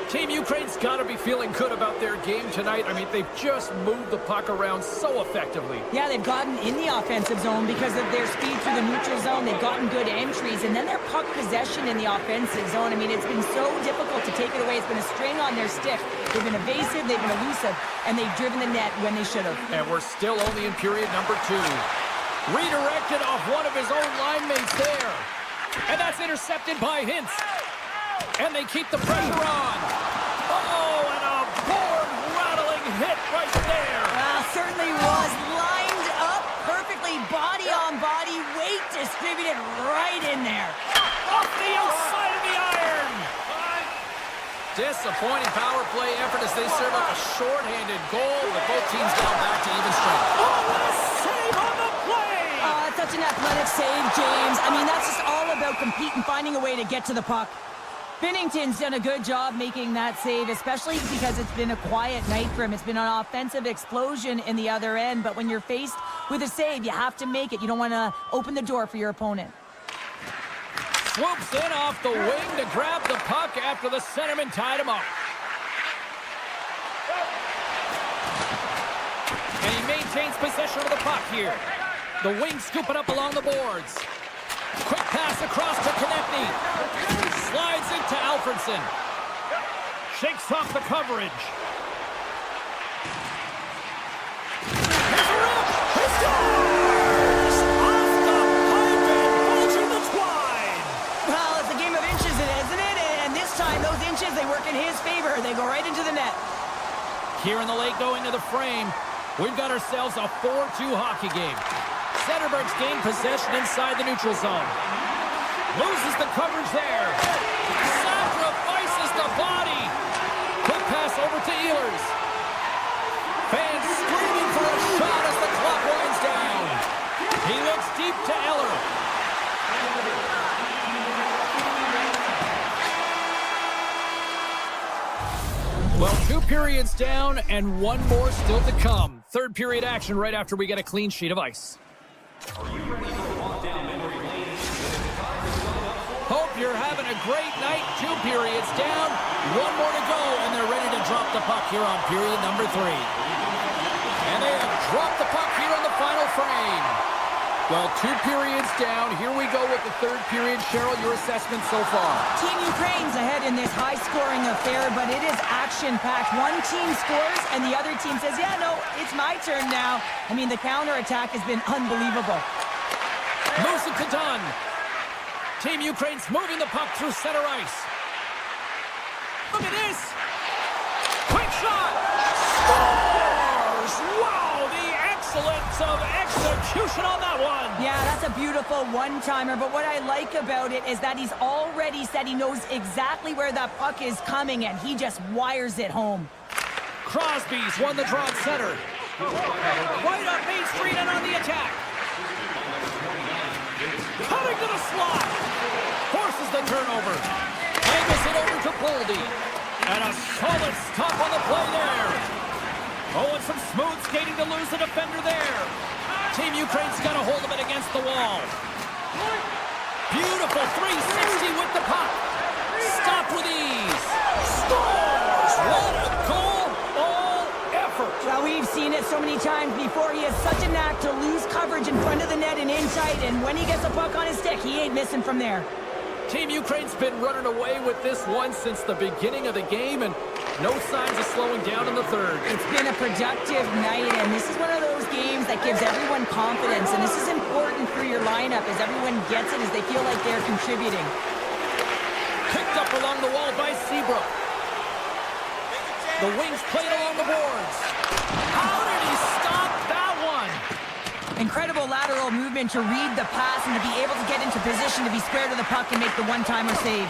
Team Ukraine's got to be feeling good about their game tonight. I mean, they've just moved the puck around so effectively. Yeah, they've gotten in the offensive zone because of their speed through the neutral zone. They've gotten good entries, and then their puck possession in the offensive zone. I mean, it's been so difficult to take it away. It's been a string on their stick. They've been evasive, they've been elusive, and they've driven the net when they should have. And we're still only in period number 2. Redirected off one of his own line mates there. And that's intercepted by Hintz. And they keep the pressure on. Oh, and a board-rattling hit right there. Certainly was lined up perfectly, body on body, weight distributed right in there. Off the outside of the iron. Disappointing power play effort as they serve up a shorthanded goal, but both teams now back to even strength. Oh, what a save on the play! Such an athletic save, James. I mean, that's just all about competing, finding a way to get to the puck. Binnington's done a good job making that save, especially because it's been a quiet night for him. It's been an offensive explosion in the other end, but when you're faced with a save, you have to make it. You don't want to open the door for your opponent. Swoops in off the wing to grab the puck after the centerman tied him up. And he maintains possession of the puck here. The wing scooping up along the boards. Quick pass across to Konechny. Slides into Alfredson. Shakes off the coverage. Here's a rip. He scores! Off the pipe and bulging the twine. Well, it's a game of inches, isn't it? And this time, those inches, they work in his favor. They go right into the net. Here in the late going to the frame, we've got ourselves a 4-2 hockey game. Zetterberg's gained possession inside the neutral zone. Loses the coverage there. Sacrifices the body. Quick pass over to Ehlers. Fans screaming for a shot as the clock winds down. He looks deep to Eller. Well, 2 periods down and 1 more still to come. Third period action right after we get a clean sheet of ice. Hope you're having a great night. 2 periods down, 1 more to go, and they're ready to drop the puck here on period number 3. And they have dropped the puck here on the final frame. Well, 2 periods down. Here we go with the third period. Cheryl, your assessment so far? Team Ukraine's ahead in this high-scoring affair, but it is action-packed. One team scores, and the other team says, yeah, no, it's my turn now. I mean, the counterattack has been unbelievable. Moves it to Dunn. Team Ukraine's moving the puck through center ice. Look at this. Quick shot. Scores! Wow, the excellence of execution on that one. Yeah, that's a beautiful one-timer, but what I like about it is that he's already said he knows exactly where that puck is coming, and he just wires it home. Crosby's won the draw at center. Right up Main Street and on the attack. Cutting to the slot. Forces the turnover. Angles it over to Boldy. And a solid stop on the play there. Oh, and some smooth skating to lose the defender there. Team Ukraine's got a hold of it against the wall. Beautiful 360 with the puck. Stopped with ease. Scores! What a goal! All effort. Well, we've seen it so many times before. He has such a knack to lose coverage in front of the net and in tight, and when he gets a puck on his stick, he ain't missing from there. Team Ukraine's been running away with this one since the beginning of the game, and no signs of slowing down in the third. It's been a productive night, and this is one of those games that gives everyone confidence, and this is important for your lineup as everyone gets it, as they feel like they're contributing. Picked up along the wall by Seabrook. The wings played along the boards. How did he stop that one? Incredible lateral movement to read the pass and to be able to get into position to be square to the puck and make the one-timer save.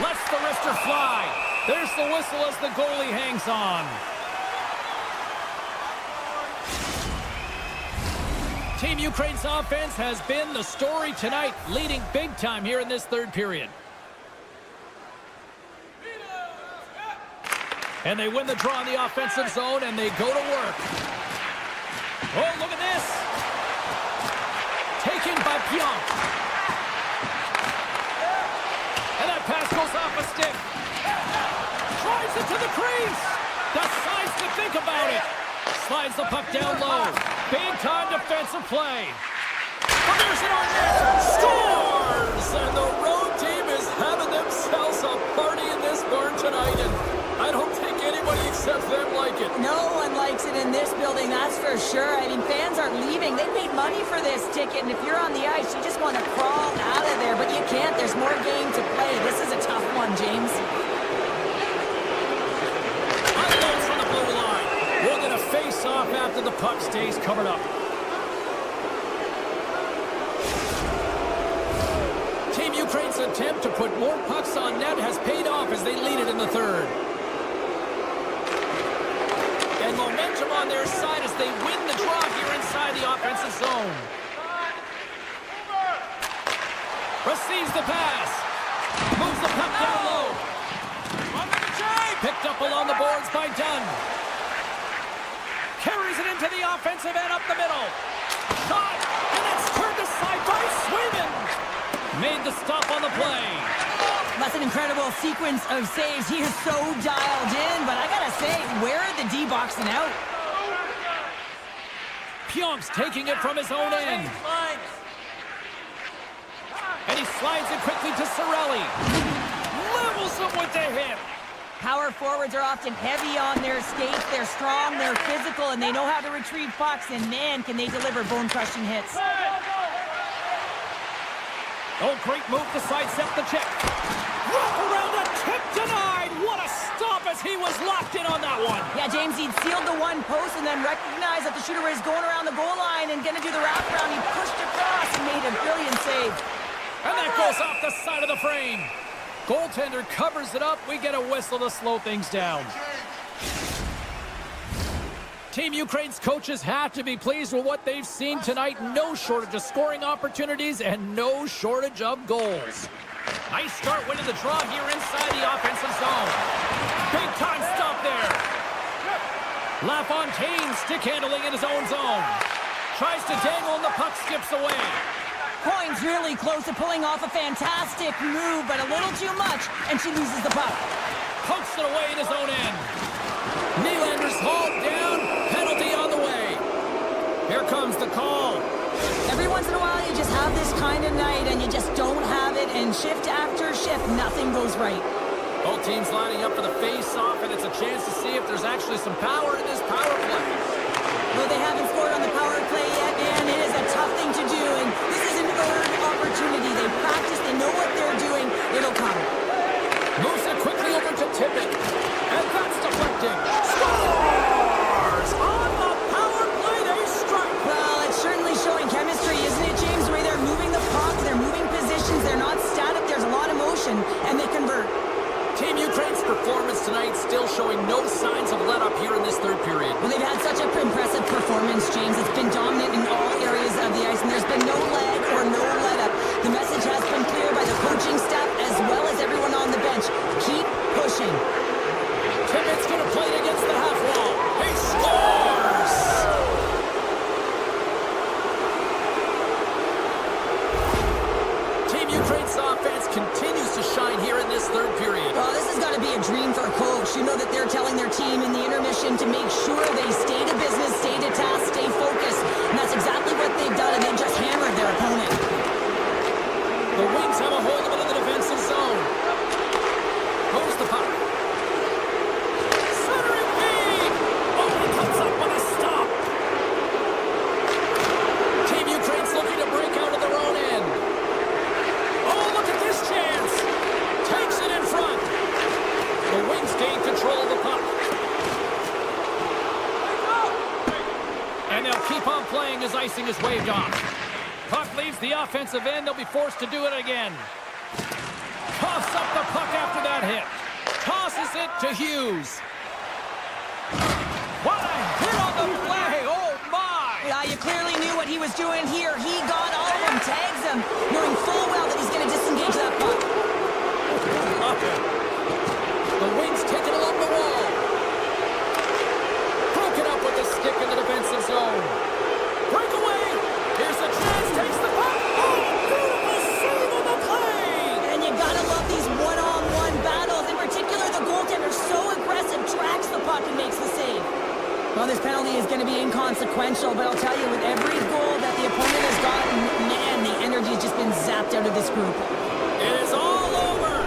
Lets the wrister fly. There's the whistle as the goalie hangs on. Team Ukraine's offense has been the story tonight, leading big time here in this third period. And they win the draw in the offensive zone, and they go to work. Oh, look at this. Taken by Pionk. to the crease. Decides to think about it. Slides the puck down low. Big-time defensive play. Fires it on net. Scores! And the road team is having themselves a party in this barn tonight. And I don't think anybody except them like it. No one likes it in this building, that's for sure. I mean, fans aren't leaving. They paid money for this ticket, and if you're on the ice, you just want to crawl out of there. But you can't. There's more game to play. This is a tough one, James. Unloads from the blue line. We're going to face off after the puck stays covered up. Team Ukraine's attempt to put more pucks on net has paid off as they lead it in the third. And momentum on their side as they win the draw here inside the offensive zone. Receives the pass. Moves the puck down low. Picked up along the boards by Dunn. Carries it into the offensive end up the middle. Shot, and it's turned aside by Swayman. Made the stop on the play. That's an incredible sequence of saves. He is so dialed in, but I gotta say, where are the D boxing out? Pionk's taking it from his own end. And he slides it quickly to Cirelli. Levels him with the hit. Power forwards are often heavy on their skates. They're strong, they're physical, and they know how to retrieve pucks, and man, can they deliver bone-crushing hits. Oh, great move to sidestep the check. Wrap around the tip denied. What a stop as he was locked in on that one. Yeah, James, he'd sealed the one post and then recognized that the shooter was going around the goal line and going to do the wraparound. He pushed across and made a brilliant save. And that goes off the side of the frame. Goaltender covers it up. We get a whistle to slow things down. Team Ukraine's coaches have to be pleased with what they've seen tonight. No shortage of scoring opportunities and no shortage of goals. Nice start winning the draw here inside the offensive zone. Big time stop there. LaFontaine stick handling in his own zone. Tries to dangle and the puck skips away. Coyne's really close to pulling off a fantastic move, but a little too much, and she loses the puck. Pokes it away in his own end. Nylander's hauled down. Penalty on the way. Here comes the call. Every once in a while, you just have this kind of night, and you just don't have it, and shift after shift, nothing goes right. Both teams lining up for the face-off, and it's a chance to see if there's actually some power in this power play. Though they haven't scored on the power play yet, man, it is a tough thing to do, and this is an earned opportunity. They practice, they know what they're doing. It'll come. Moves it quickly over to Tippett, and that's deflecting. Scores! On the power play, they strike. Well, it's certainly showing chemistry, isn't it, James? The way they're moving the puck, they're moving positions, they're not static, there's a lot of motion, and they convert. Team Ukraine's performance tonight still showing no signs of let-up here in this third period. Well, they've had such an impressive performance, James. It's been dominant in all areas of the ice, and there's been no lag or no let-up. The message has been clear by the coaching staff as well as everyone on the bench. Keep pushing. Tippett's going to play it against the half wall. He scores! Team Ukraine's offense continues to shine here in this third period. Well, this has got to be a dream for a coach. You know that they're telling their team in the intermission to make sure they stay to business, stay to task, stay focused. And that's exactly what they've done, and they've just hammered their opponent. The Wings have a hold of it in the defensive zone. Goes the puck. Centering feed! Oh, he comes up with a stop. Team Ukraine's looking to break out of their own end. Oh, look at this chance. Takes it in front. The Wings gain control of the puck. And they'll keep on playing as icing is waved off. Puck leaves the offensive end. They'll be forced to do it again. Coughs up the puck after that hit. Tosses it to Hughes. What a hit on the play. Oh, my. Yeah, you clearly knew what he was doing here. He got all of them, tags them, knowing full well that he's going to disengage that puck. The Wings take it along the wall. Broken up with the stick in the defensive zone. Breakaway. Here's the chance. Takes the puck. Oh, beautiful save on the play. And you got to love these one-on-one battles. In particular, the goaltender's so aggressive. this penalty is going to be inconsequential, but I'll tell you, with every goal that the opponent has gotten, man, the energy has just been zapped out of this group. It is all over.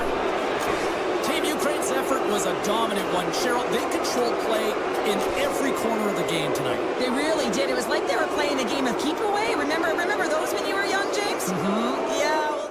Team Ukraine's effort was a dominant one. Cheryl, they controlled play in every corner of the game tonight. They really did. It was like they were playing a game of keep away. Remember those when you were young, James? Mm-hmm. Yeah. Well,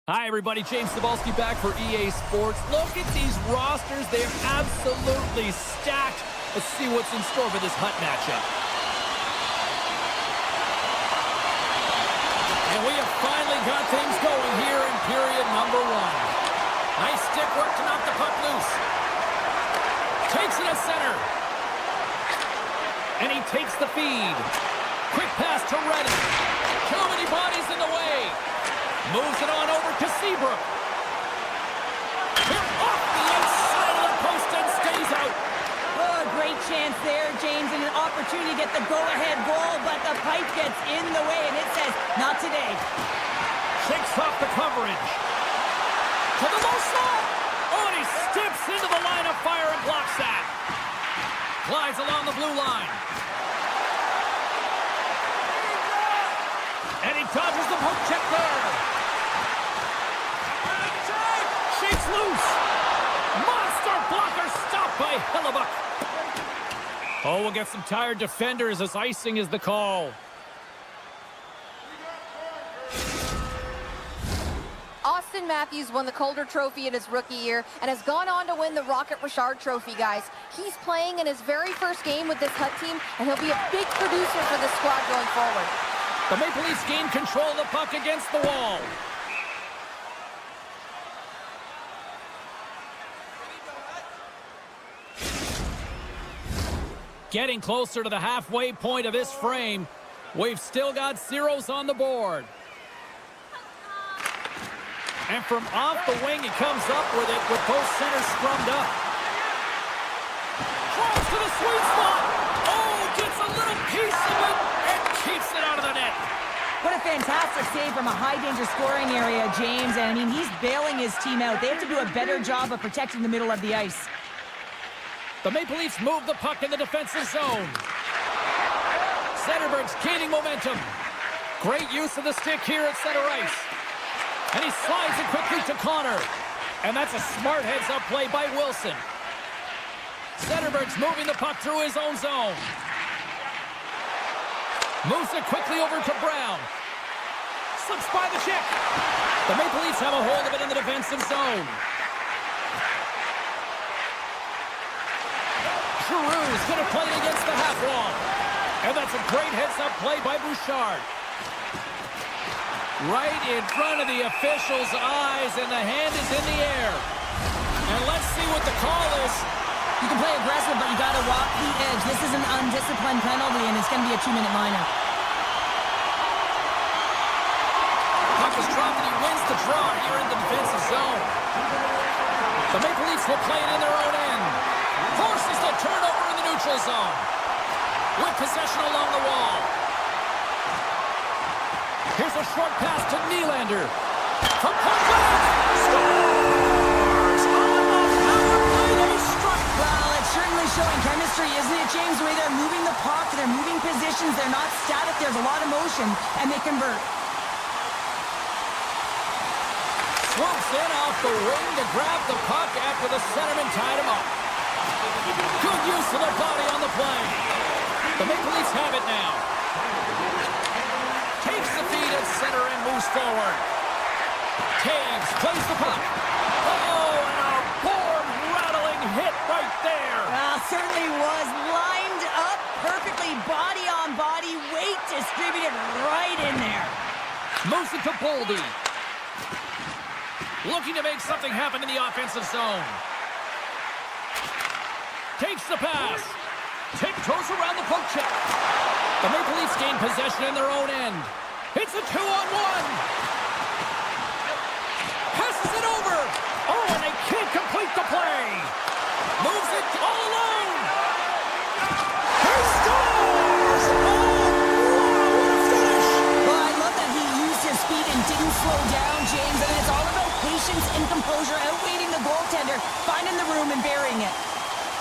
Hi, everybody. James Cebulski back for EA Sports. Look at these rosters. They are absolutely stacked. Let's see what's in store for this Hut matchup. And we have finally got things going here in period number 1. Nice stick work to knock the puck loose. Takes it at center. And he takes the feed. Quick pass to Redden. Too many bodies in the way. Moves it on over to Seabrook. Here off the inside of the post and stays out. Oh, great chance there, James, and an opportunity to get the go-ahead goal, but the pipe gets in the way, and it says, not today. Shakes off the coverage. To the low slot. Oh, and he steps into the line of fire and blocks that. Glides along the blue line. And he dodges the poke check there. Shakes loose. Monster blocker stopped by Hellebuck. Oh, we'll get some tired defenders as icing is the call. Austin Matthews won the Calder Trophy in his rookie year and has gone on to win the Rocket Richard Trophy, guys. He's playing in his very first game with this Hut team, and he'll be a big producer for this squad going forward. The Maple Leafs gain control of the puck against the wall. Getting closer to the halfway point of this frame. We've still got zeros on the board. And from off the wing, he comes up with it with both centers scrummed up. Drives to the sweet spot. Oh, gets a little piece of it and keeps it out of the net. What a fantastic save from a high-danger scoring area, James. And, I mean, he's bailing his team out. They have to do a better job of protecting the middle of the ice. The Maple Leafs move the puck in the defensive zone. Zetterberg's gaining momentum. Great use of the stick here at center ice. And he slides it quickly to Connor. And that's a smart heads-up play by Wilson. Zetterberg's moving the puck through his own zone. Moves it quickly over to Brown. Slips by the check. The Maple Leafs have a hold of it in the defensive zone. Giroux's going to play it against the half wall. And that's a great heads-up play by Bouchard. Right in front of the official's eyes, and the hand is in the air. And let's see what the call is. You can play aggressive, but you got to walk the edge. This is an undisciplined penalty, and it's going to be a 2-minute minor. Puck is dropped, and he wins the draw here in the defensive zone. The Maple Leafs will play it in their own end. Forces the turnover in the neutral zone. With possession along the wall. Here's a short pass to Nylander. From point blank. Scores! On the power play that he struck. Well, it's certainly showing chemistry, isn't it, James? The way they're moving the puck, they're moving positions, they're not static, there's a lot of motion, and they convert. Swoops in off the wing to grab the puck after the centerman tied him up. Good use of the body on the play. The Maple Leafs have it now. Takes the feed at center and moves forward. Taves plays the puck. Oh, and a board-rattling hit right there. Certainly was lined up perfectly, body on body, weight distributed right in there. Moves it to Boldy. Looking to make something happen in the offensive zone. Takes the pass. Tiptoes around the poke check. The Maple Leafs gain possession in their own end. It's a 2-on-1. Passes it over. Oh, and they can't complete the play. Moves it all alone. He scores! Oh, wow, what a finish. Well, I love that he used his speed and didn't slow down, James. I mean, it's all about patience and composure, outweighing the goaltender, finding the room and burying it.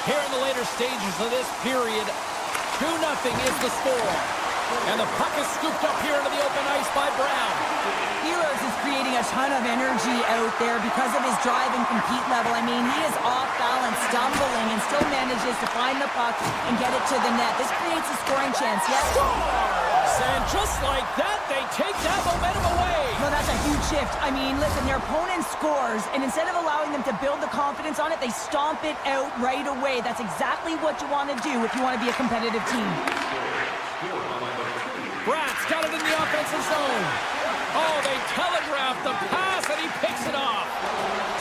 Here in the later stages of this period, 2-0 is the score. And the puck is scooped up here into the open ice by Brown. Ehlers is creating a ton of energy out there because of his drive and compete level. I mean, he is off balance, stumbling, and still manages to find the puck and get it to the net. This creates a scoring chance, yes? And just like that, they take that momentum away. Well, that's a huge shift. I mean, listen, their opponent scores, and instead of allowing them to build the confidence on it, they stomp it out right away. That's exactly what you want to do if you want to be a competitive team. Brat's got it in the offensive zone. Oh, they telegraphed the pass, and he picks it off.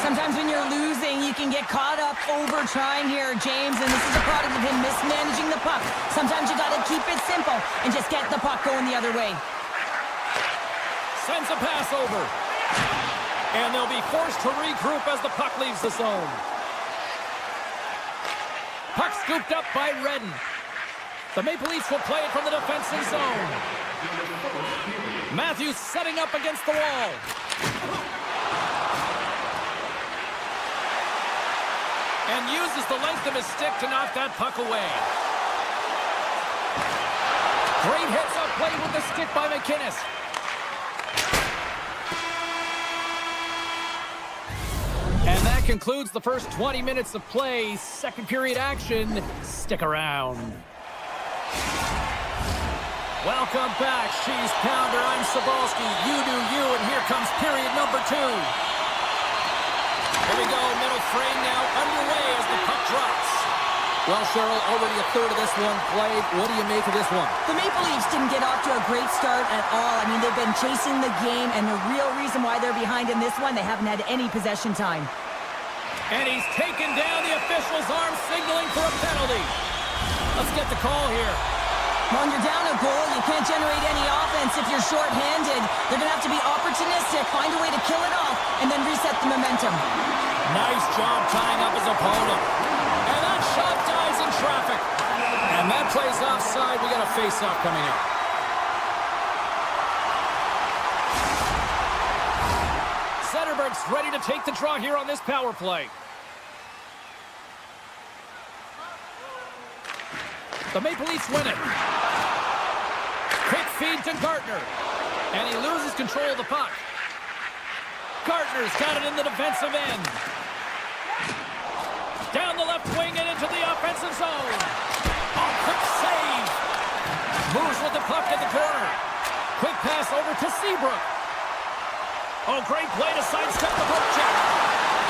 Sometimes when you're losing, you can get caught up over trying here, James, and this is a product of him mismanaging the puck. Sometimes you got to keep it simple and just get the puck going the other way. Sends a pass over. And they'll be forced to regroup as the puck leaves the zone. Puck scooped up by Redden. The Maple Leafs will play it from the defensive zone. Matthews setting up against the wall. And uses the length of his stick to knock that puck away. Great hits up play with the stick by McInnes. And that concludes the first 20 minutes of play. Second period action. Stick around. Welcome back, Cheese Pounder. I'm Sabalski. You do you, and here comes period number 2. Here we go, middle frame now underway as the puck drops. Well, Cheryl, already a third of this one played. What do you make of this one? The Maple Leafs didn't get off to a great start at all. I mean, they've been chasing the game, and the real reason why they're behind in this one, they haven't had any possession time. And he's taken down the official's arm, signaling for a penalty. Let's get the call here. When you're down a goal, you can't generate any offense if you're short-handed. They're going to have to be opportunistic, find a way to kill it off, and then reset the momentum. Nice job tying up his opponent. And that shot dies in traffic. And that plays offside. We got a face-off coming up. Zetterberg's ready to take the draw here on this power play. The Maple Leafs win it. Quick feed to Gardner. And he loses control of the puck. Gardner's got it in the defensive end. Down the left wing and into the offensive zone. Oh, quick save. Moves with the puck in the corner. Quick pass over to Seabrook. Oh, great play to sidestep the poke check.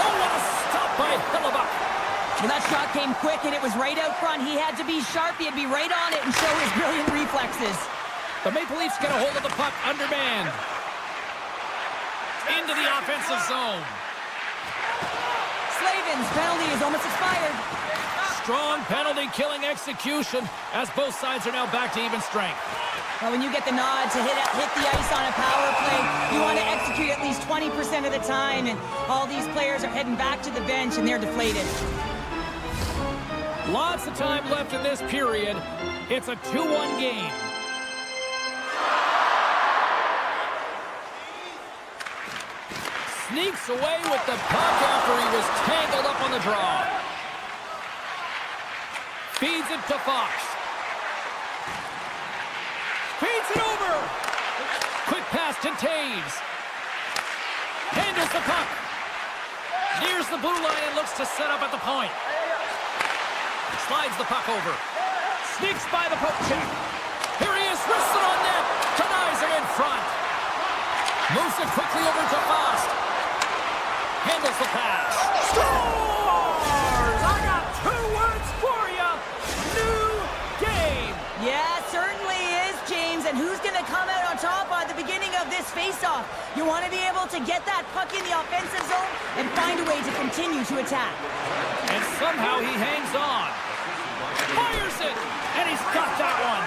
Oh, what a stop by Hillebuck. Well, that shot came quick, and it was right out front. He had to be sharp. He had to be right on it and show his brilliant reflexes. The Maple Leafs get a hold of the puck undermanned. Into the offensive zone. Slavin's penalty is almost expired. Strong penalty-killing execution as both sides are now back to even strength. Well, when you get the nod to hit the ice on a power play, you want to execute at least 20% of the time, and all these players are heading back to the bench, and they're deflated. Lots of time left in this period. It's a 2-1 game. Sneaks away with the puck after he was tangled up on the draw. Feeds it to Fox. Feeds it over. Quick pass to Taves. Handles the puck. Nears the blue line and looks to set up at the point. Slides the puck over. Sneaks by the poke check. Here he is, wristed on net. Denies him in front. Moves it quickly over to Fox. Handles the pass. Scores! I got 2 words for you. New game. Yeah, certainly is, James. And who's going to come out on top at the beginning of this face-off? You want to be able to get that puck in the offensive zone and find a way to continue to attack. And somehow he hangs on. Fires it! And he's got that one.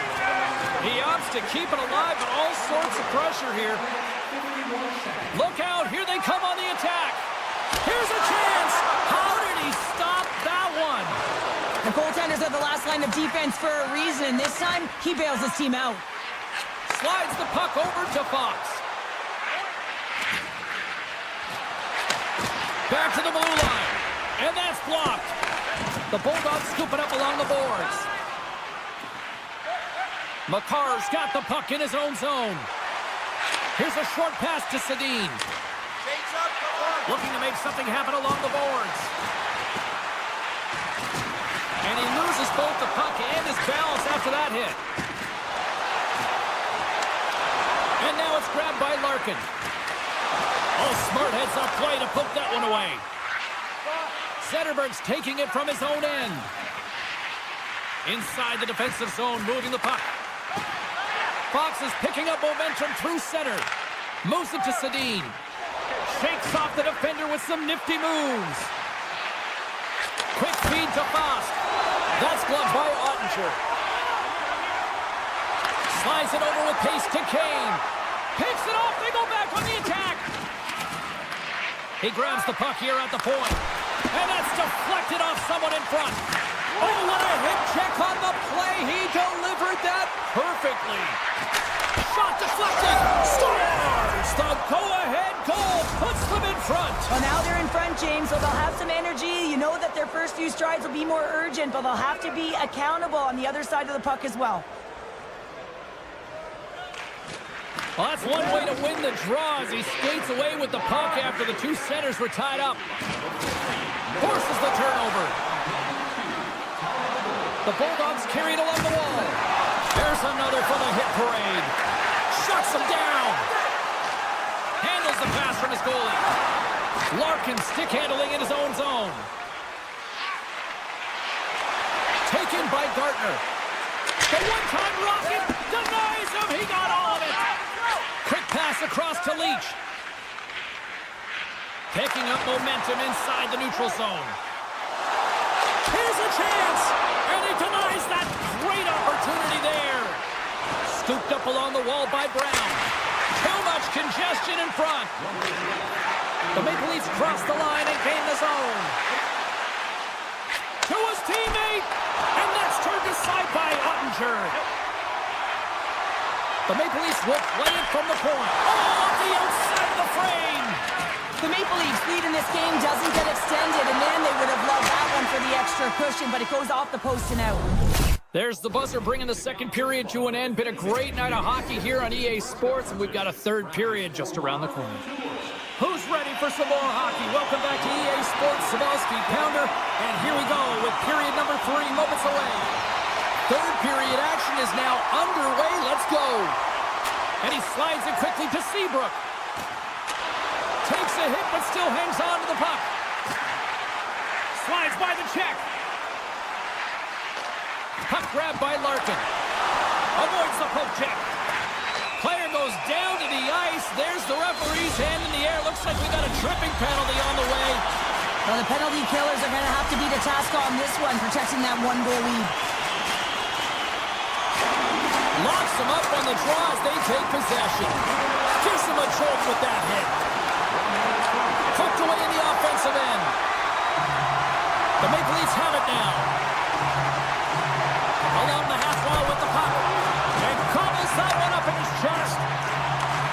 He opts to keep it alive, but all sorts of pressure here. Look out, here they come on the attack. Here's a chance. How did he stop that one? The goaltenders are the last line of defense for a reason. This time, he bails his team out. Slides the puck over to Fox. Back to the blue line. And that's blocked. The Bulldogs scoop it up along the boards. McCarr's got the puck in his own zone. Here's a short pass to Sedin. Jake's up, come on. Looking to make something happen along the boards. And he loses both the puck and his balance after that hit. And now it's grabbed by Larkin. Oh, smart heads-up play to put that one away. Zetterberg's taking it from his own end. Inside the defensive zone, moving the puck. Fox is picking up momentum through center. Moves it to Sedin. Shakes off the defender with some nifty moves. Quick feed to Fox. That's gloved by Ottinger. Slides it over with pace to Kane. Picks it off. They go back on the attack. He grabs the puck here at the point. And that's deflected off someone in front. Oh, what a hip check on the play. He delivered that perfectly. Shot deflected. Scores! The go-ahead goal puts them in front. Well, now they're in front, James, so they'll have some energy. You know that their first few strides will be more urgent, but they'll have to be accountable on the other side of the puck as well. Well, that's one way to win the draw as he skates away with the puck after the two centers were tied up. Forces the turnover. The Bulldogs carry it along the wall. There's another for the hit parade. Shuts him down. Handles the pass from his goalie. Larkin stick handling in his own zone. Taken by Gartner. The one-time rocket denies him. He got all of it. Quick pass across to Leach. Picking up momentum inside the neutral zone. Here's a chance. And he denies that great opportunity there. Scooped up along the wall by Brown. Too much congestion in front. The Maple Leafs cross the line and gain the zone. To his teammate. And that's turned aside by Ottinger. The Maple Leafs will play it from the point. Oh, off the outside of the frame. The Maple Leafs lead in this game doesn't get extended, and man, they would have loved that one for the extra cushion, but it goes off the post and out. There's the buzzer bringing the second period to an end. Been a great night of hockey here on EA Sports, and we've got a third period just around the corner. Who's ready for some more hockey? Welcome back to EA Sports, Sabalski Pounder, and here we go with period number 3 moments away. Third period action is now underway. Let's go. And he slides it quickly to Seabrook. Takes a hit, but still hangs on to the puck. Slides by the check. Puck grabbed by Larkin. Avoids the poke check. Player goes down to the ice. There's the referee's hand in the air. Looks like we got a tripping penalty on the way. Well, the penalty killers are going to have to be the task on this one, protecting that one-goal lead. Locks them up on the draw as they take possession. Gives them a jolt with that hit. Hooked away in the offensive end. The Maple Leafs have it now. Along the half wall with the puck. And cobbles that one up in his chest.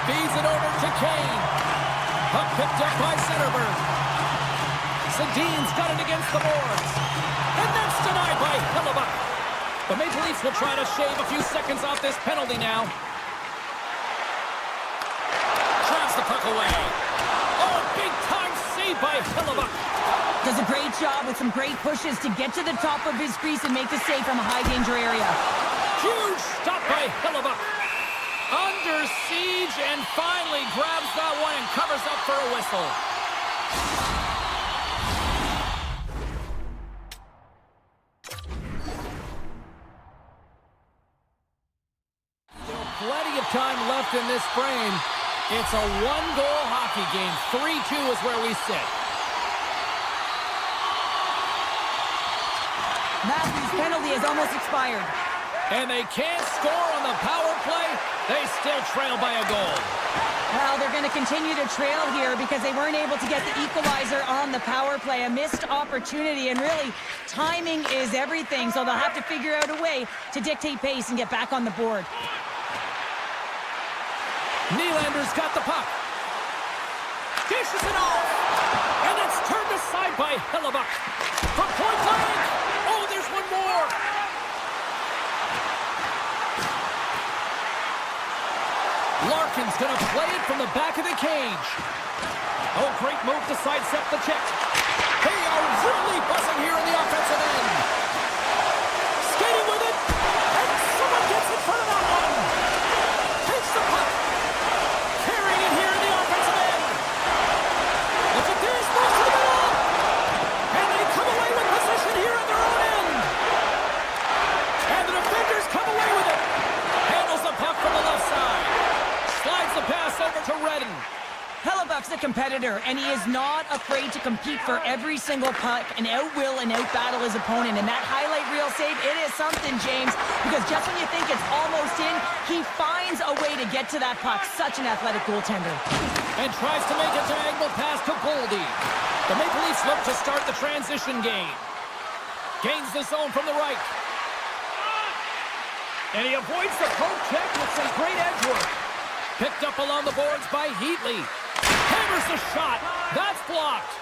Feeds it over to Kane. Puck picked up by Zetterberg. Sedin's got it against the boards. And that's denied by Hellebuyck. The Maple Leafs will try to shave a few seconds off this penalty now. Drives the puck away. Oh, big-time save by Hellebuyck. Does a great job with some great pushes to get to the top of his crease and make the save from a high-danger area. Huge stop by Hellebuyck. Under siege and finally grabs that one and covers up for a whistle. Plenty of time left in this frame. It's a one-goal hockey game. 3-2 is where we sit. Matthews' penalty has almost expired. And they can't score on the power play. They still trail by a goal. Well, they're going to continue to trail here because they weren't able to get the equalizer on the power play. A missed opportunity, and really, timing is everything, so they'll have to figure out a way to dictate pace and get back on the board. Nylander's got the puck. Dishes it off. And it's turned aside by Hellebuyck. From point blank. Oh, there's one more. Larkin's going to play it the back of the cage. Oh, great move to sidestep the check. They are really buzzing here in the offensive end. Skating with it. And someone gets in front of that one. Takes the puck. Carrying it here in the offensive end. Look at this. Moves to the middle. And they come away with possession here at their own end. And the defenders come away with it. Handles the puck from the left side. Slides the pass over to Redden. Hellebuck's a competitor, and he is not afraid to compete for every single puck and out-will and out-battle his opponent. And that highlight reel save, it is something, James, because just when you think it's almost in, he finds a way to get to that puck. Such an athletic goaltender. And tries to make a diagonal pass to Goldie. The Maple Leafs look to start the transition game. Gains the zone from the right. And he avoids the poke check with some great edge work. Picked up along the boards by Heatley. Hammers the shot. That's blocked.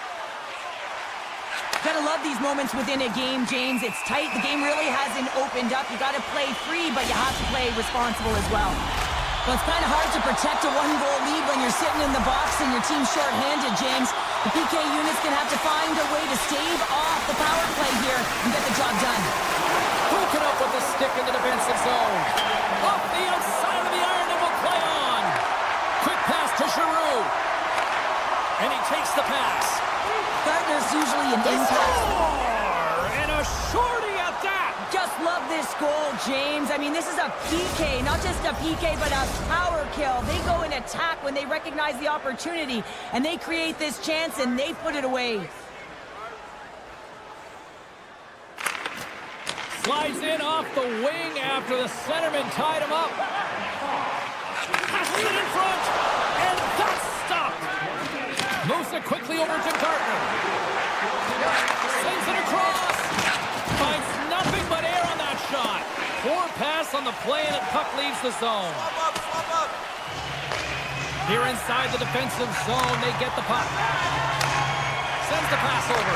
Gotta love these moments within a game, James. It's tight. The game really hasn't opened up. You gotta play free, but you have to play responsible as well. Well, it's kind of hard to protect a one-goal lead when you're sitting in the box and your team's short-handed, James. The PK unit's gonna have to find a way to stave off the power play here and get the job done. Broken up with the stick in the defensive zone. Off the outside of the iron and will play on. Quick pass to Giroux. And he takes the pass. Gardner's usually an impact. And a shorty at that. Just love this goal, James. I mean, this is a PK, not just a PK, but a power kill. They go and attack when they recognize the opportunity, and they create this chance, and they put it away. Slides in off the wing after the centerman tied him up. Passes it in front, and that's stopped. Moves it quickly over to Gardner. Sends it across. Finds nothing but air on that shot. Poor pass on the play, and the puck leaves the zone. Swap up. Here inside the defensive zone, they get the puck. Sends the pass over.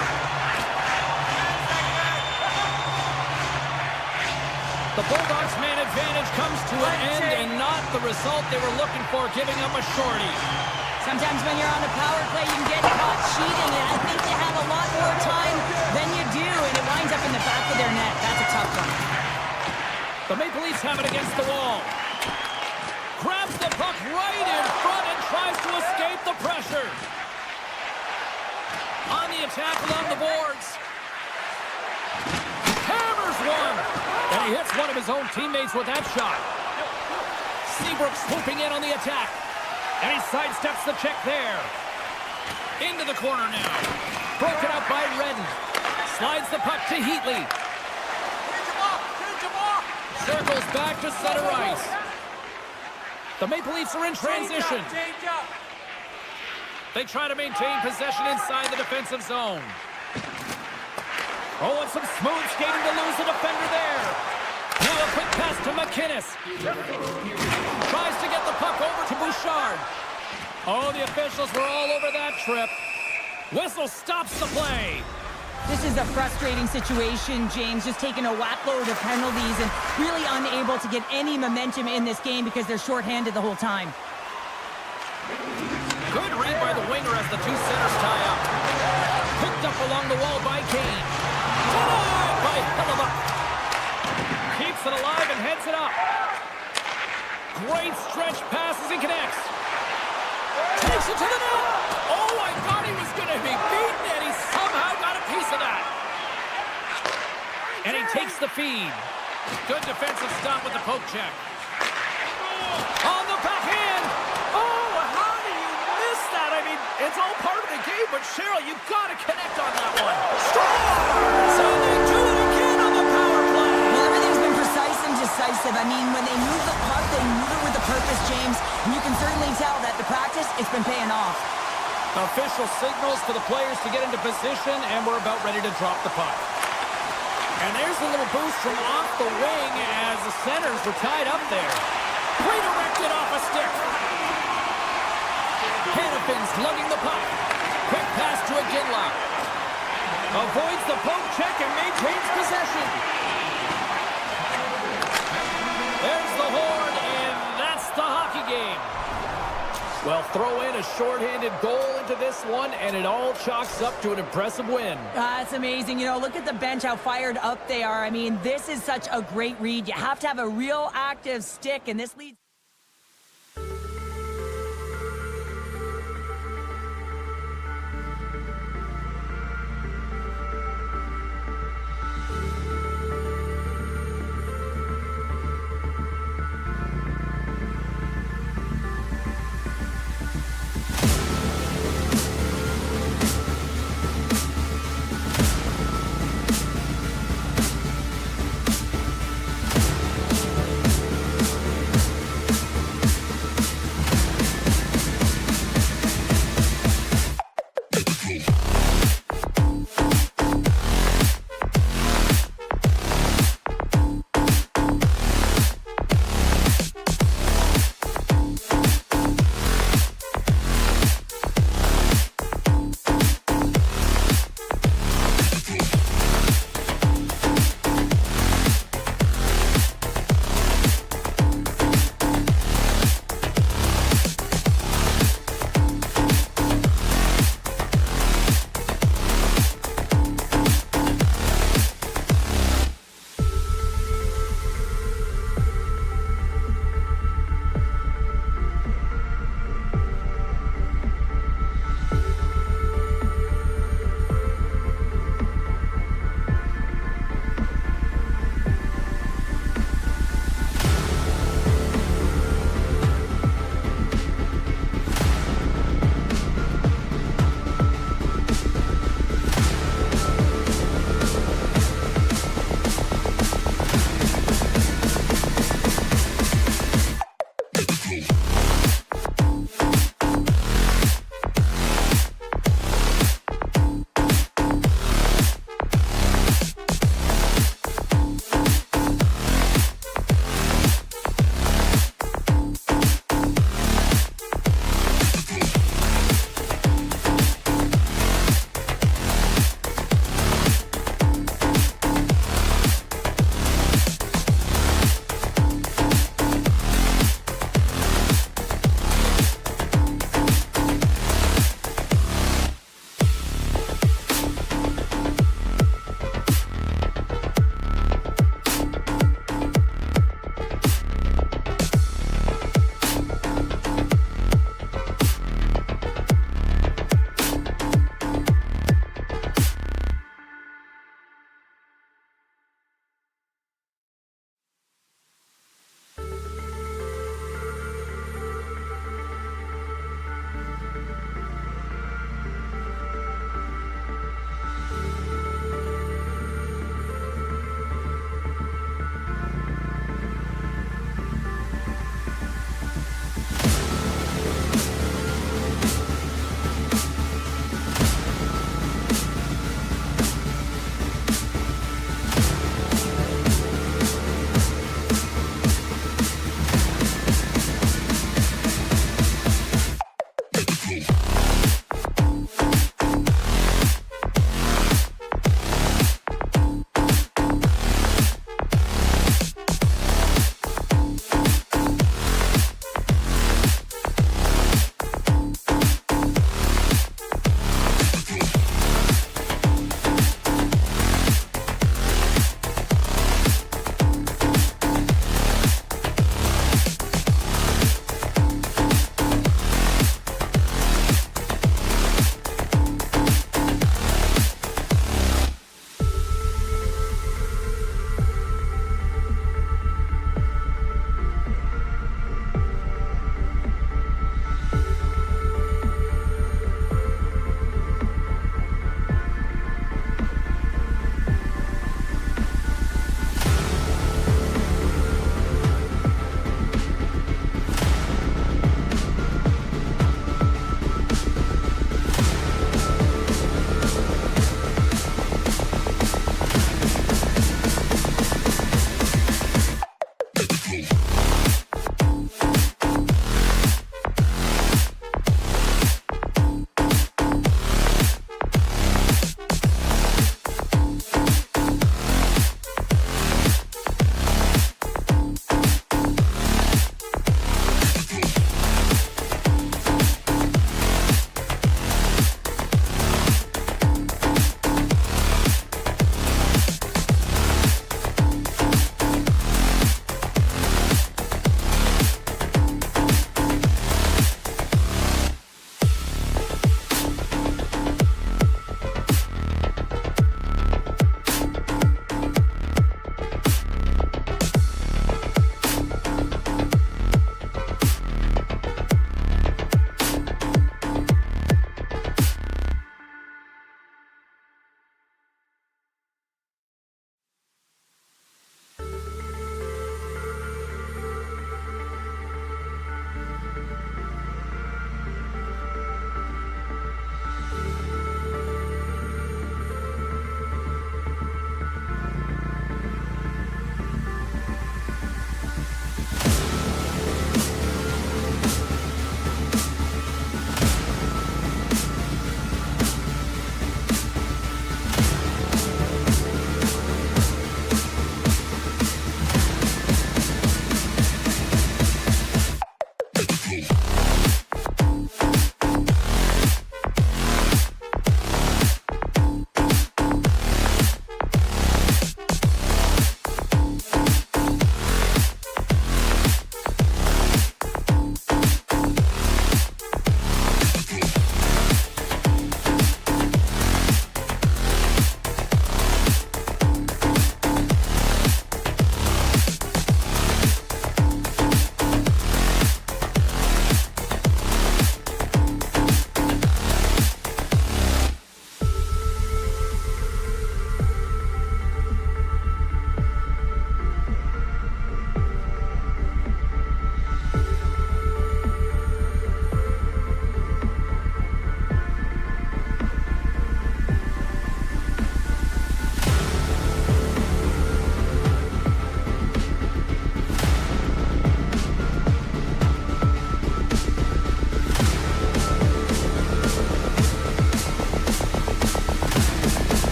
The Bulldogs' man advantage comes to an end, and not the result they were looking for, giving up a shorty. Sometimes when you're on a power play, you can get caught cheating, and I think they have a lot more time than you do, and it winds up in the back of their net. That's a tough one. The Maple Leafs have it against the wall. Grabs the puck right in front and tries to escape the pressure. On the attack along the boards. Hammers one. And he hits one of his own teammates with that shot. Seabrook swooping in on the attack. And he sidesteps the check there. Into the corner now. Broken up by Redden. Slides the puck to Heatley. Circles back to center ice. The Maple Leafs are in transition. They try to maintain possession inside the defensive zone. Oh, and some smooth skating to lose the defender there. Now a quick pass to McInnes. Tries to get the puck over to Bouchard. Oh, the officials were all over that trip. Whistle stops the play. This is a frustrating situation, James, just taking a whackload of penalties and really unable to get any momentum in this game because they're shorthanded the whole time. Good read by the winger as the two centers tie up. Picked up along the wall by Kane. Denied by Hellebuck. Keeps it alive and heads it up. Great stretch passes and connects. Takes it to the net. Oh, I thought he was going to be beaten, and he somehow got a piece of that. And he takes the feed. Good defensive stop with the poke check. On the backhand. Oh, how do you miss that? I mean, it's all part of the game, but Cheryl, you've got to connect on that one. Stars! And they do it again on the power play. Well, everything's been precise and decisive. I mean, when they move the puck, they move it with a purpose, James. And you can certainly tell that the practice, it's been paying off. Official signals for the players to get into position, and we're about ready to drop the puck. And there's a little boost from off the wing as the centers were tied up there. Redirected off a stick. Hannafin's lugging the puck. Quick pass to Iginla. Avoids the poke check and maintains possession. There's the horn, and that's the hockey game. Well, throw in a shorthanded goal into this one, and it all chalks up to an impressive win. It's amazing. You know, look at the bench, how fired up they are. I mean, this is such a great read. You have to have a real active stick, and this leads...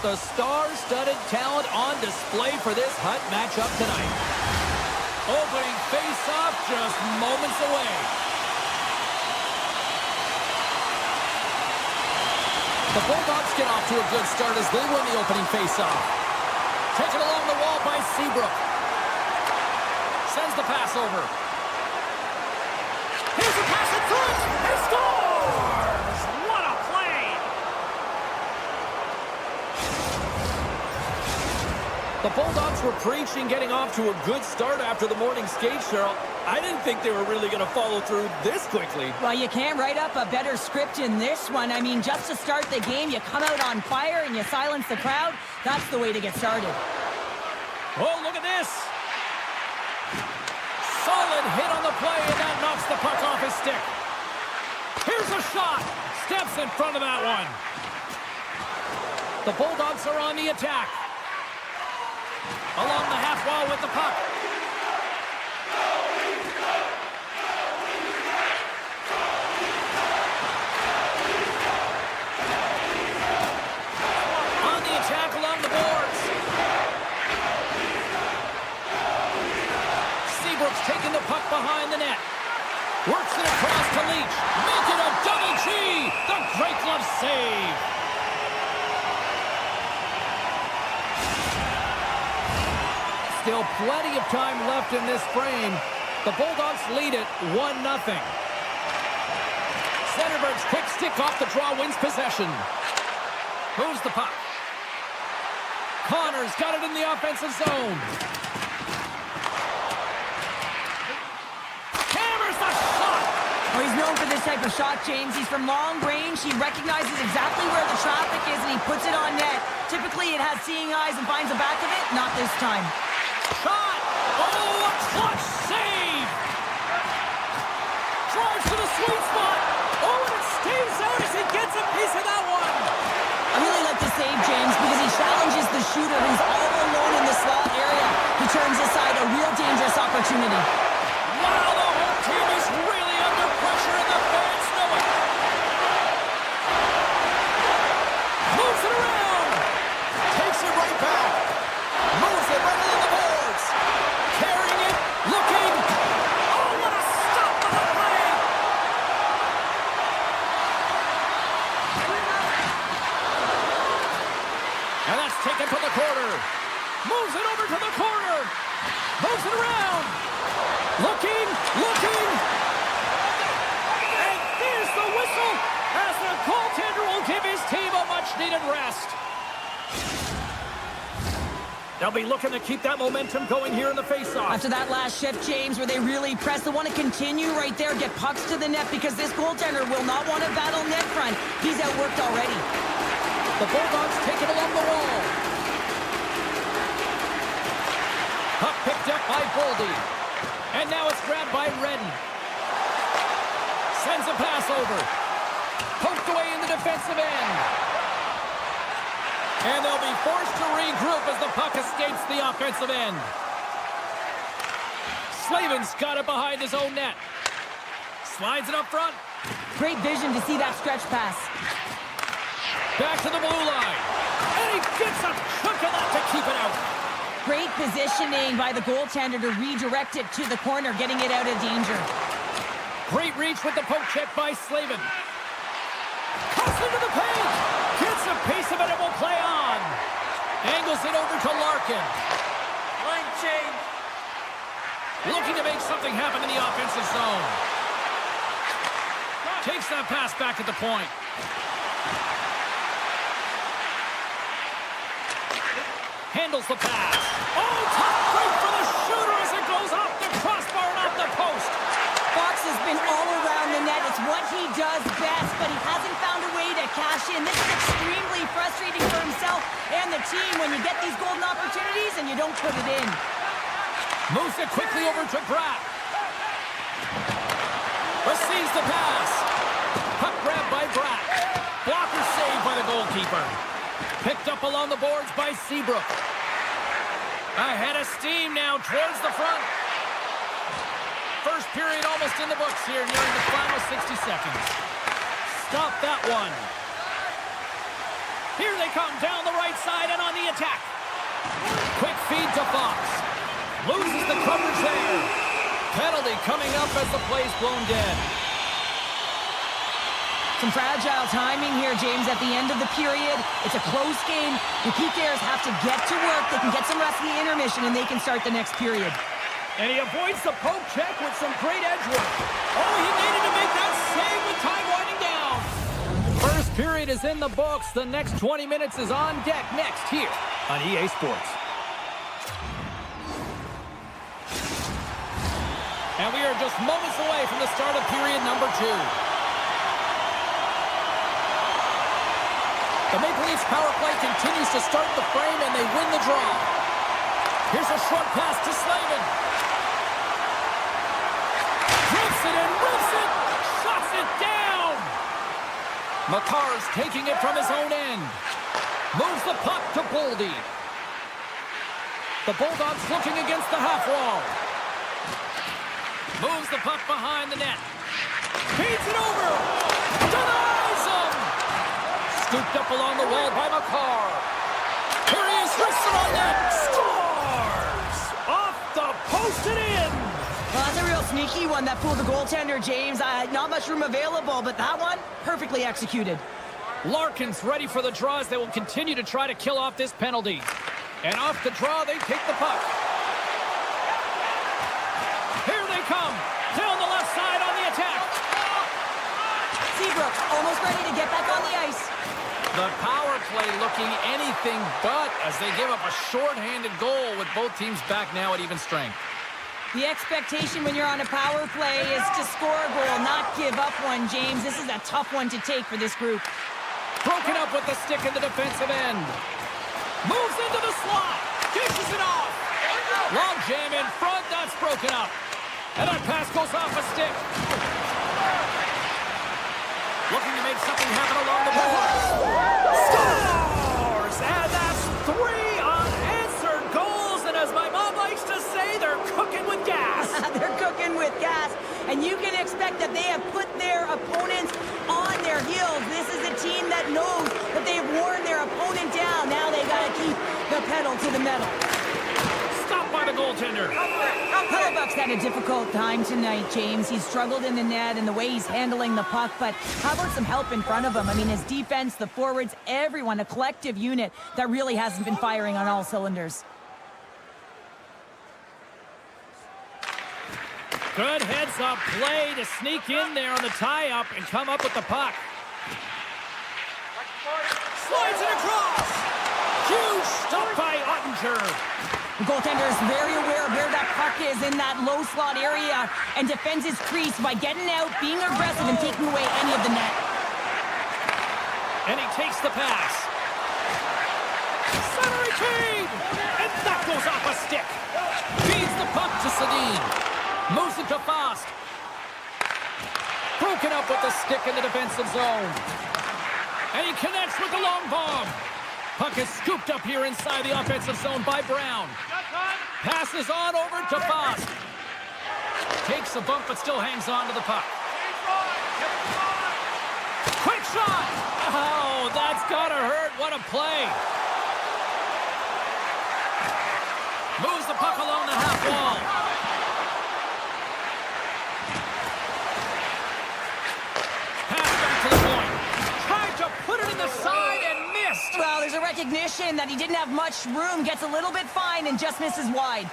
the star-studded talent on display for this Hut matchup tonight. Opening face-off just moments away. The Bulldogs get off to a good start as they win the opening face-off. Taken along the wall by Seabrook. Sends the pass over. Here's a pass in front. He scores! What a play! The Bulldogs were preaching getting off to a good start after the morning skate, Cheryl. I didn't think they were really going to follow through this quickly. Well, you can't write up a better script in this one. I mean, just to start the game, you come out on fire and you silence the crowd. That's the way to get started. Oh, look at this. Solid hit on the play, and that knocks the puck off his stick. Here's a shot. Steps in front of that one. The Bulldogs are on the attack. Along the half wall with the puck. On the attack along the boards. Seabrook's taking the puck behind the net. Works it across to Leach. Make it a double G. The great glove save. Still plenty of time left in this frame. The Bulldogs lead it 1-0. Zetterberg's quick stick off the draw wins possession. Moves the puck. Connor's got it in the offensive zone. Hammers the shot! Oh, he's known for this type of shot, James. He's from long range. He recognizes exactly where the traffic is, and he puts it on net. Typically, it has seeing eyes and finds the back of it. Not this time. Shot! Oh, a clutch save! Drives to the sweet spot. Oh, and it stays out as he gets a piece of that one. I really like the save, James, because he challenges the shooter who's all alone in the slot area. He turns aside a real dangerous opportunity. Wow, the whole team is really under pressure, and the fans know it. Moves it around. Takes it right back. Moves it right into the boards. Carrying it. Looking. Oh, what a stop on the play. And that's taken from the corner. Moves it over to the corner. Moves it around. Looking. And there's the whistle as the goaltender will give his team a much-needed rest. They'll be looking to keep that momentum going here in the faceoff. After that last shift, James, where they really press, they want to continue right there, get pucks to the net, because this goaltender will not want to battle net front. He's outworked already. The Bulldogs take it along the wall. Puck picked up by Boldy. And now it's grabbed by Redden. Sends a pass over. Poked away in the defensive end. And they'll be forced to regroup as the puck escapes the offensive end. Slavin's got it behind his own net. Slides it up front. Great vision to see that stretch pass. Back to the blue line. And he gets a chunk of that to keep it out. Great positioning by the goaltender to redirect it to the corner, getting it out of danger. Great reach with the poke check by Slavin. Cuts into the paint. Gets a piece of it and will play on. Angles it over to Larkin. Line change. Looking to make something happen in the offensive zone. Takes that pass back at the point. Handles the pass. Oh, top break for the shooter as it goes off the crossbar and off the post. Fox has been all around the net. It's what he does best, but he hasn't found a way to cash in. This is extremely frustrating for himself and the team when you get these golden opportunities and you don't put it in. Moves it quickly over to Bratt. Receives the pass. Puck grabbed by Bratt. Blocker saved by the goalkeeper. Picked up along the boards by Seabrook. Ahead of steam now towards the front. First period almost in the books here, nearing the final 60 seconds. Stop that one. Here they come down the right side and on the attack. Quick feed to Fox. Loses the coverage there. Penalty coming up as the play's blown dead. Some fragile timing here, James, at the end of the period. It's a close game. The PKers have to get to work. They can get some rest in the intermission, and they can start the next period. And he avoids the poke check with some great edge work. Oh, he made it to make that save with time winding down. First period is in the books. The next 20 minutes is on deck next here on EA Sports. And we are just moments away from the start of period number 2. The Maple Leafs power play continues to start the frame, and they win the draw. Here's a short pass to Slavin. Rips it and rips it. Shuts it down. Makar's taking it from his own end. Moves the puck to Boldy. The Bulldogs looking against the half wall. Moves the puck behind the net. Feeds it over. Denies him. Scooped up along the wall by Makar. Here he is, wrists it on net. Scores! Off the post and in. Well, that's a real sneaky one that fooled the goaltender, James. Not much room available, but that one, perfectly executed. Larkin's ready for the draw as they will continue to try to kill off this penalty. And off the draw, they take the puck. Here they come. Down the left side on the attack. Seabrook almost ready to get back on the ice. The power play looking anything but as they give up a shorthanded goal with both teams back now at even strength. The expectation when you're on a power play is to score a goal, not give up one, James. This is a tough one to take for this group. Broken up with the stick in the defensive end. Moves into the slot. Dishes it off. Long jam in front. That's broken up. And that pass goes off a stick. Looking to make something happen along the boards. Scores! And that's 3 unanswered goals. And as my mom likes to say, they're cooking with gas. They're cooking with gas. And you can expect that they have put their opponents on their heels. This is a team that knows that they've worn their opponent down. Now they got to keep the pedal to the metal. Stopped by the goaltender. Hellebuck's had a difficult time tonight, James. He's struggled in the net and the way he's handling the puck, but how about some help in front of him? I mean, his defense, the forwards, everyone, a collective unit that really hasn't been firing on all cylinders. Good heads-up play to sneak in there on the tie-up and come up with the puck. Slides it across. Huge stop by Ottinger. The goaltender is very aware of where that puck is in that low slot area and defends his crease by getting out, being aggressive, and taking away any of the net. And he takes the pass. Centering feed! And that goes off a stick. Feeds the puck to Sedin. Moves it to Fast. Broken up with the stick in the defensive zone. And he connects with the long bomb. Puck is scooped up here inside the offensive zone by Brown. Passes on over to Fast. Takes a bump but still hangs on to the puck. Quick shot! Oh, that's gotta hurt. What a play. Moves the puck along the half wall. Put it in the side and missed. Well, there's a recognition that he didn't have much room, gets a little bit fine and just misses wide.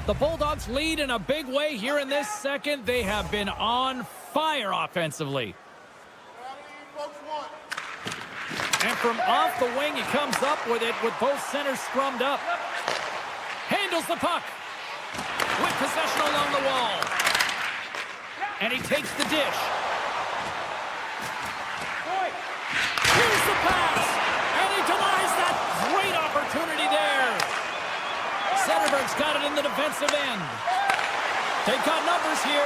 The Bulldogs lead in a big way here in this second. They have been on fire offensively. And from off the wing, he comes up with it with both centers scrummed up. Handles the puck with possession along the wall. And he takes the dish. Here's the pass, and he denies that great opportunity there. Zetterberg's got it in the defensive end. They've got numbers here.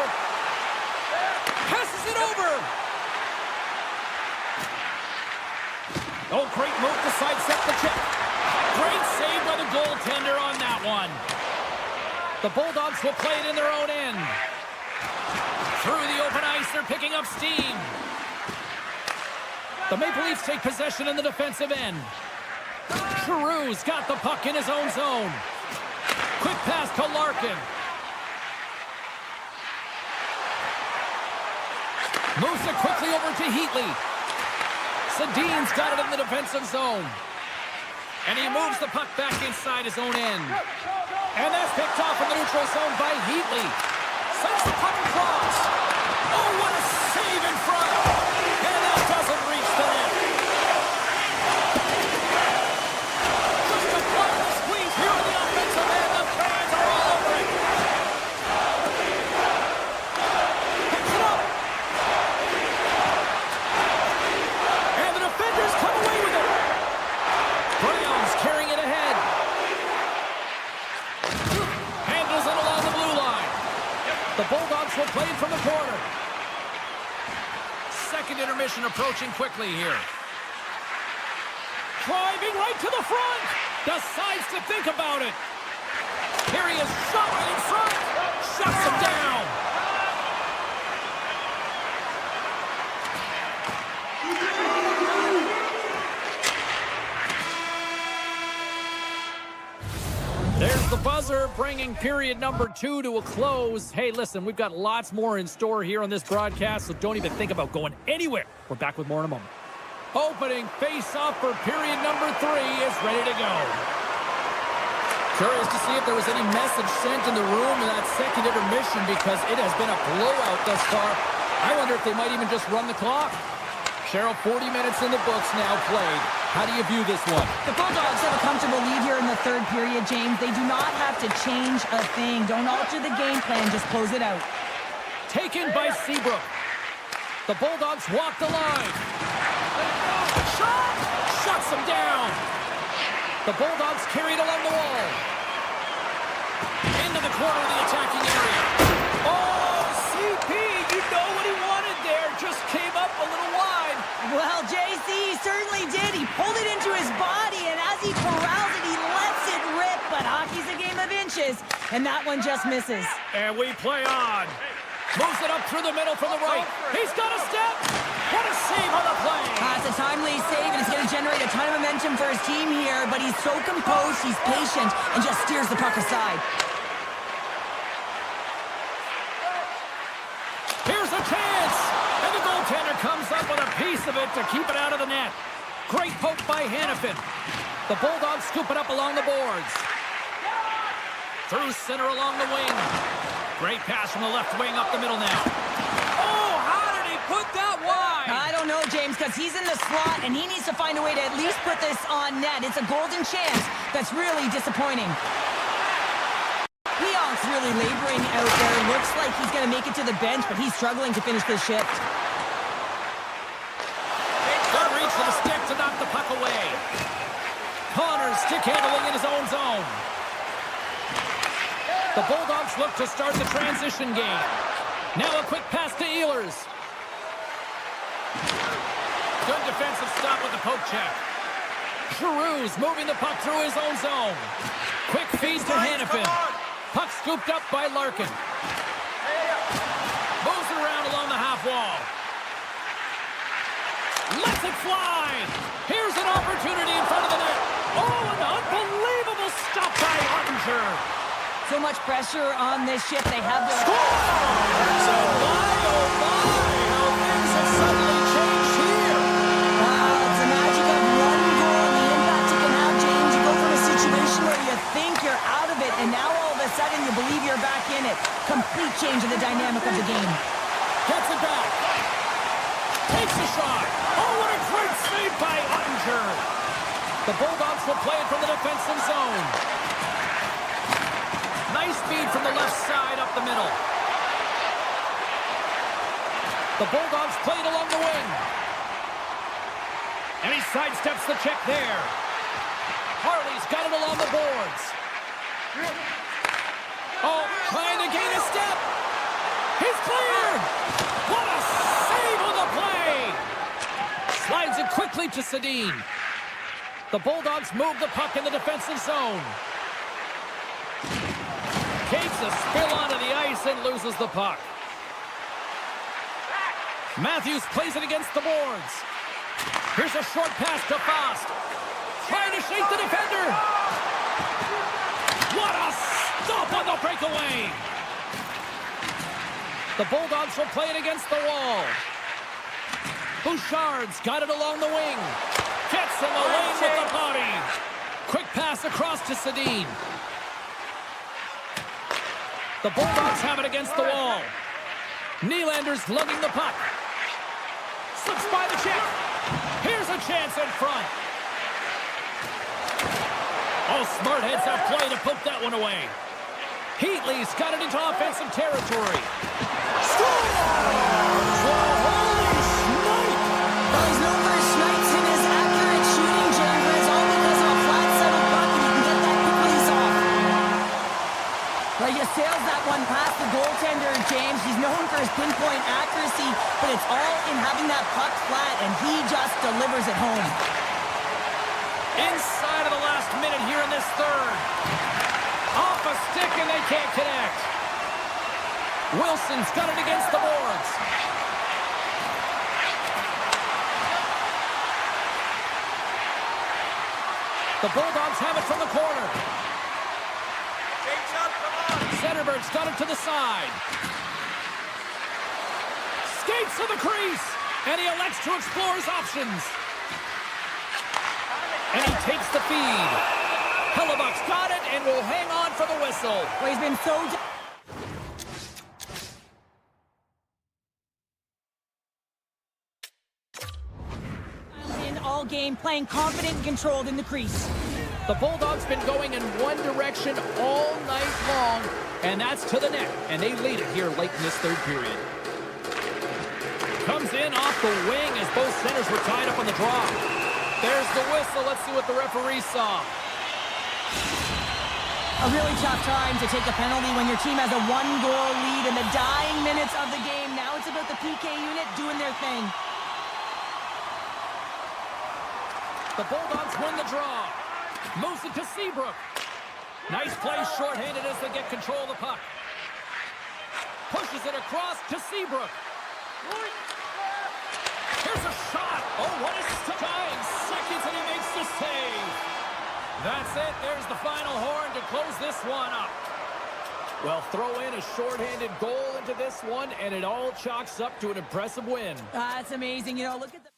Passes it over. Oh, great move to sidestep the check. Great save by the goaltender on that one. The Bulldogs will play it in their own end. Through the open ice, they're picking up steam. The Maple Leafs take possession in the defensive end. Giroux's got the puck in his own zone. Quick pass to Larkin. Moves it quickly over to Heatley. Sedin's got it in the defensive zone. And he moves the puck back inside his own end. And that's picked off in the neutral zone by Heatley. Sends the puck across. Oh, what a save in front. And that doesn't reach the net. Just a blood squeeze here on the offensive end. The fans are all over it. Picks it up. And the defenders come away with it. Browns carrying it ahead. Handles it along the blue line. The Bulldogs will play it from the corner. Second intermission approaching quickly here. Driving right to the front. Decides to think about it. Here he is, shot right in front. Shuts him down. There's the buzzer, bringing period number 2 to a close. Hey, listen, we've got lots more in store here on this broadcast, so don't even think about going anywhere. We're back with more in a moment. Opening face-off for period number 3 is ready to go. Curious to see if there was any message sent in the room in that second intermission, because it has been a blowout thus far. I wonder if they might even just run the clock. Cheryl, 40 minutes in the books now played. How do you view this one? The Bulldogs have a comfortable lead here in the third period, James. They do not have to change a thing. Don't alter the game plan. Just close it out. Taken by Seabrook. The Bulldogs walk the line. Shot! Shuts him down. The Bulldogs carried along the wall. Into the corner of the attacking area. Oh, CP, you know what he wanted there. Just came up a little wide. Well, JC, he certainly did. He pulled it into his body, and as he corrals it, he lets it rip. But hockey's a game of inches, and that one just misses. And we play on. Moves it up through the middle from the right. He's got a step. What a save on the play. It's a timely save, and it's going to generate a ton of momentum for his team here, but he's so composed, he's patient, and just steers the puck aside. Here's a chance. And the goaltender comes up with a piece of it to keep it out of the net. Great poke by Hannafin. The Bulldogs scoop it up along the boards. Through center along the wing. Great pass from the left wing up the middle now. Oh, how did he put that wide? I don't know, James, because he's in the slot, and he needs to find a way to at least put this on net. It's a golden chance. That's really disappointing. Leon's really laboring out there. Looks like he's going to make it to the bench, but he's struggling to finish this shift. Good reach for the stick to knock the puck away. Connor stick handling in his own zone. The Bulldogs look to start the transition game. Now a quick pass to Ehlers. Good defensive stop with the poke check. Giroux's moving the puck through his own zone. Quick feed to Hannafin. Puck scooped up by Larkin. Moves it around along the half wall. Lets it fly. Here's an opportunity in front of the net. Oh, an unbelievable stop by Ottinger. So much pressure on this shift. They have the... Score! So my, oh my, how things have suddenly changed here. Wow, it's the magic of one goal and the impact you can have, James. You go from a situation where you think you're out of it, and now all of a sudden you believe you're back in it. Complete change in the dynamic of the game. Gets it back. Takes a shot. Oh, what a great save by Ottinger. The Bulldogs will play it from the defensive zone. Nice speed from the left side up the middle. The Bulldogs played along the wing. And he sidesteps the check there. Harley's got it along the boards. Oh, trying to gain a step. He's cleared. What a save on the play. Slides it quickly to Sedin. The Bulldogs move the puck in the defensive zone. Takes a spill onto the ice and loses the puck. Matthews plays it against the boards. Here's a short pass to Fast. Trying to shake the defender. What a stop on the breakaway. The Bulldogs will play it against the wall. Bouchard's got it along the wing. Gets in the lane with the body. Quick pass across to Sedin. The Bulldogs have it against the wall. Nylander's lugging the puck. Slips by the check. Here's a chance in front. Oh, smart heads up play to poke that one away. Heatley's got it into offensive territory. Scores! Oh, holy snipe! Well, he's known for his snipes and his accurate shooting, James, but it's all because of a flat-settled puck, and he can get that release off. Well, he sails that one past the goaltender, James. He's known for his pinpoint accuracy, but it's all in having that puck flat, and he just delivers it home. Inside of the last minute here in this third. Off a stick, and they can't connect. Wilson's got it against the boards. The Bulldogs have it from the corner. Zetterberg's got it to the side. Skates to the crease, and he elects to explore his options. And he takes the feed. Hellebuck's got it and will hang on for the whistle. Well, he's been so... in all game, playing confident and controlled in the crease. The Bulldogs been going in one direction all night long, and that's to the net. And they lead it here late in this third period. Comes in off the wing as both centers were tied up on the draw. There's the whistle. Let's see what the referee saw. A really tough time to take a penalty when your team has a one-goal lead in the dying minutes of the game. Now it's about the PK unit doing their thing. The Bulldogs win the draw. Moves it to Seabrook. Nice play shorthanded as they get control of the puck. Pushes it across to Seabrook. Here's a shot. Oh, what a dying seconds, and he makes the save. That's it. There's the final horn to close this one up. Well, throw in a shorthanded goal into this one, and it all chalks up to an impressive win. That's amazing. You know, look at the...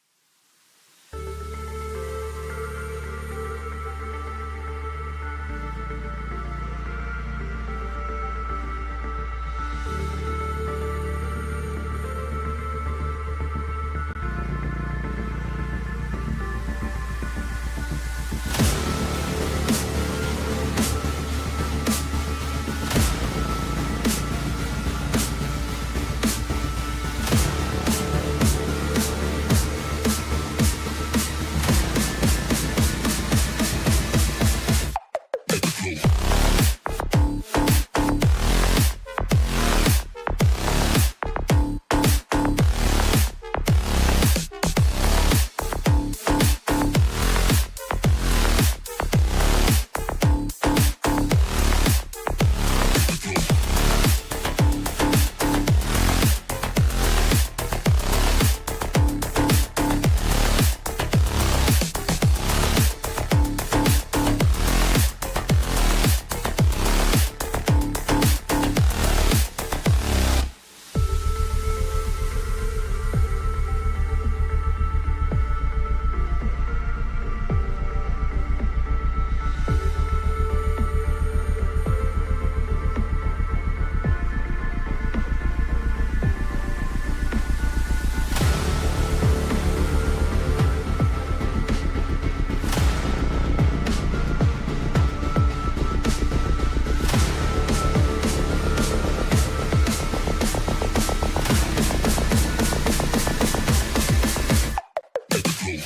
Hey.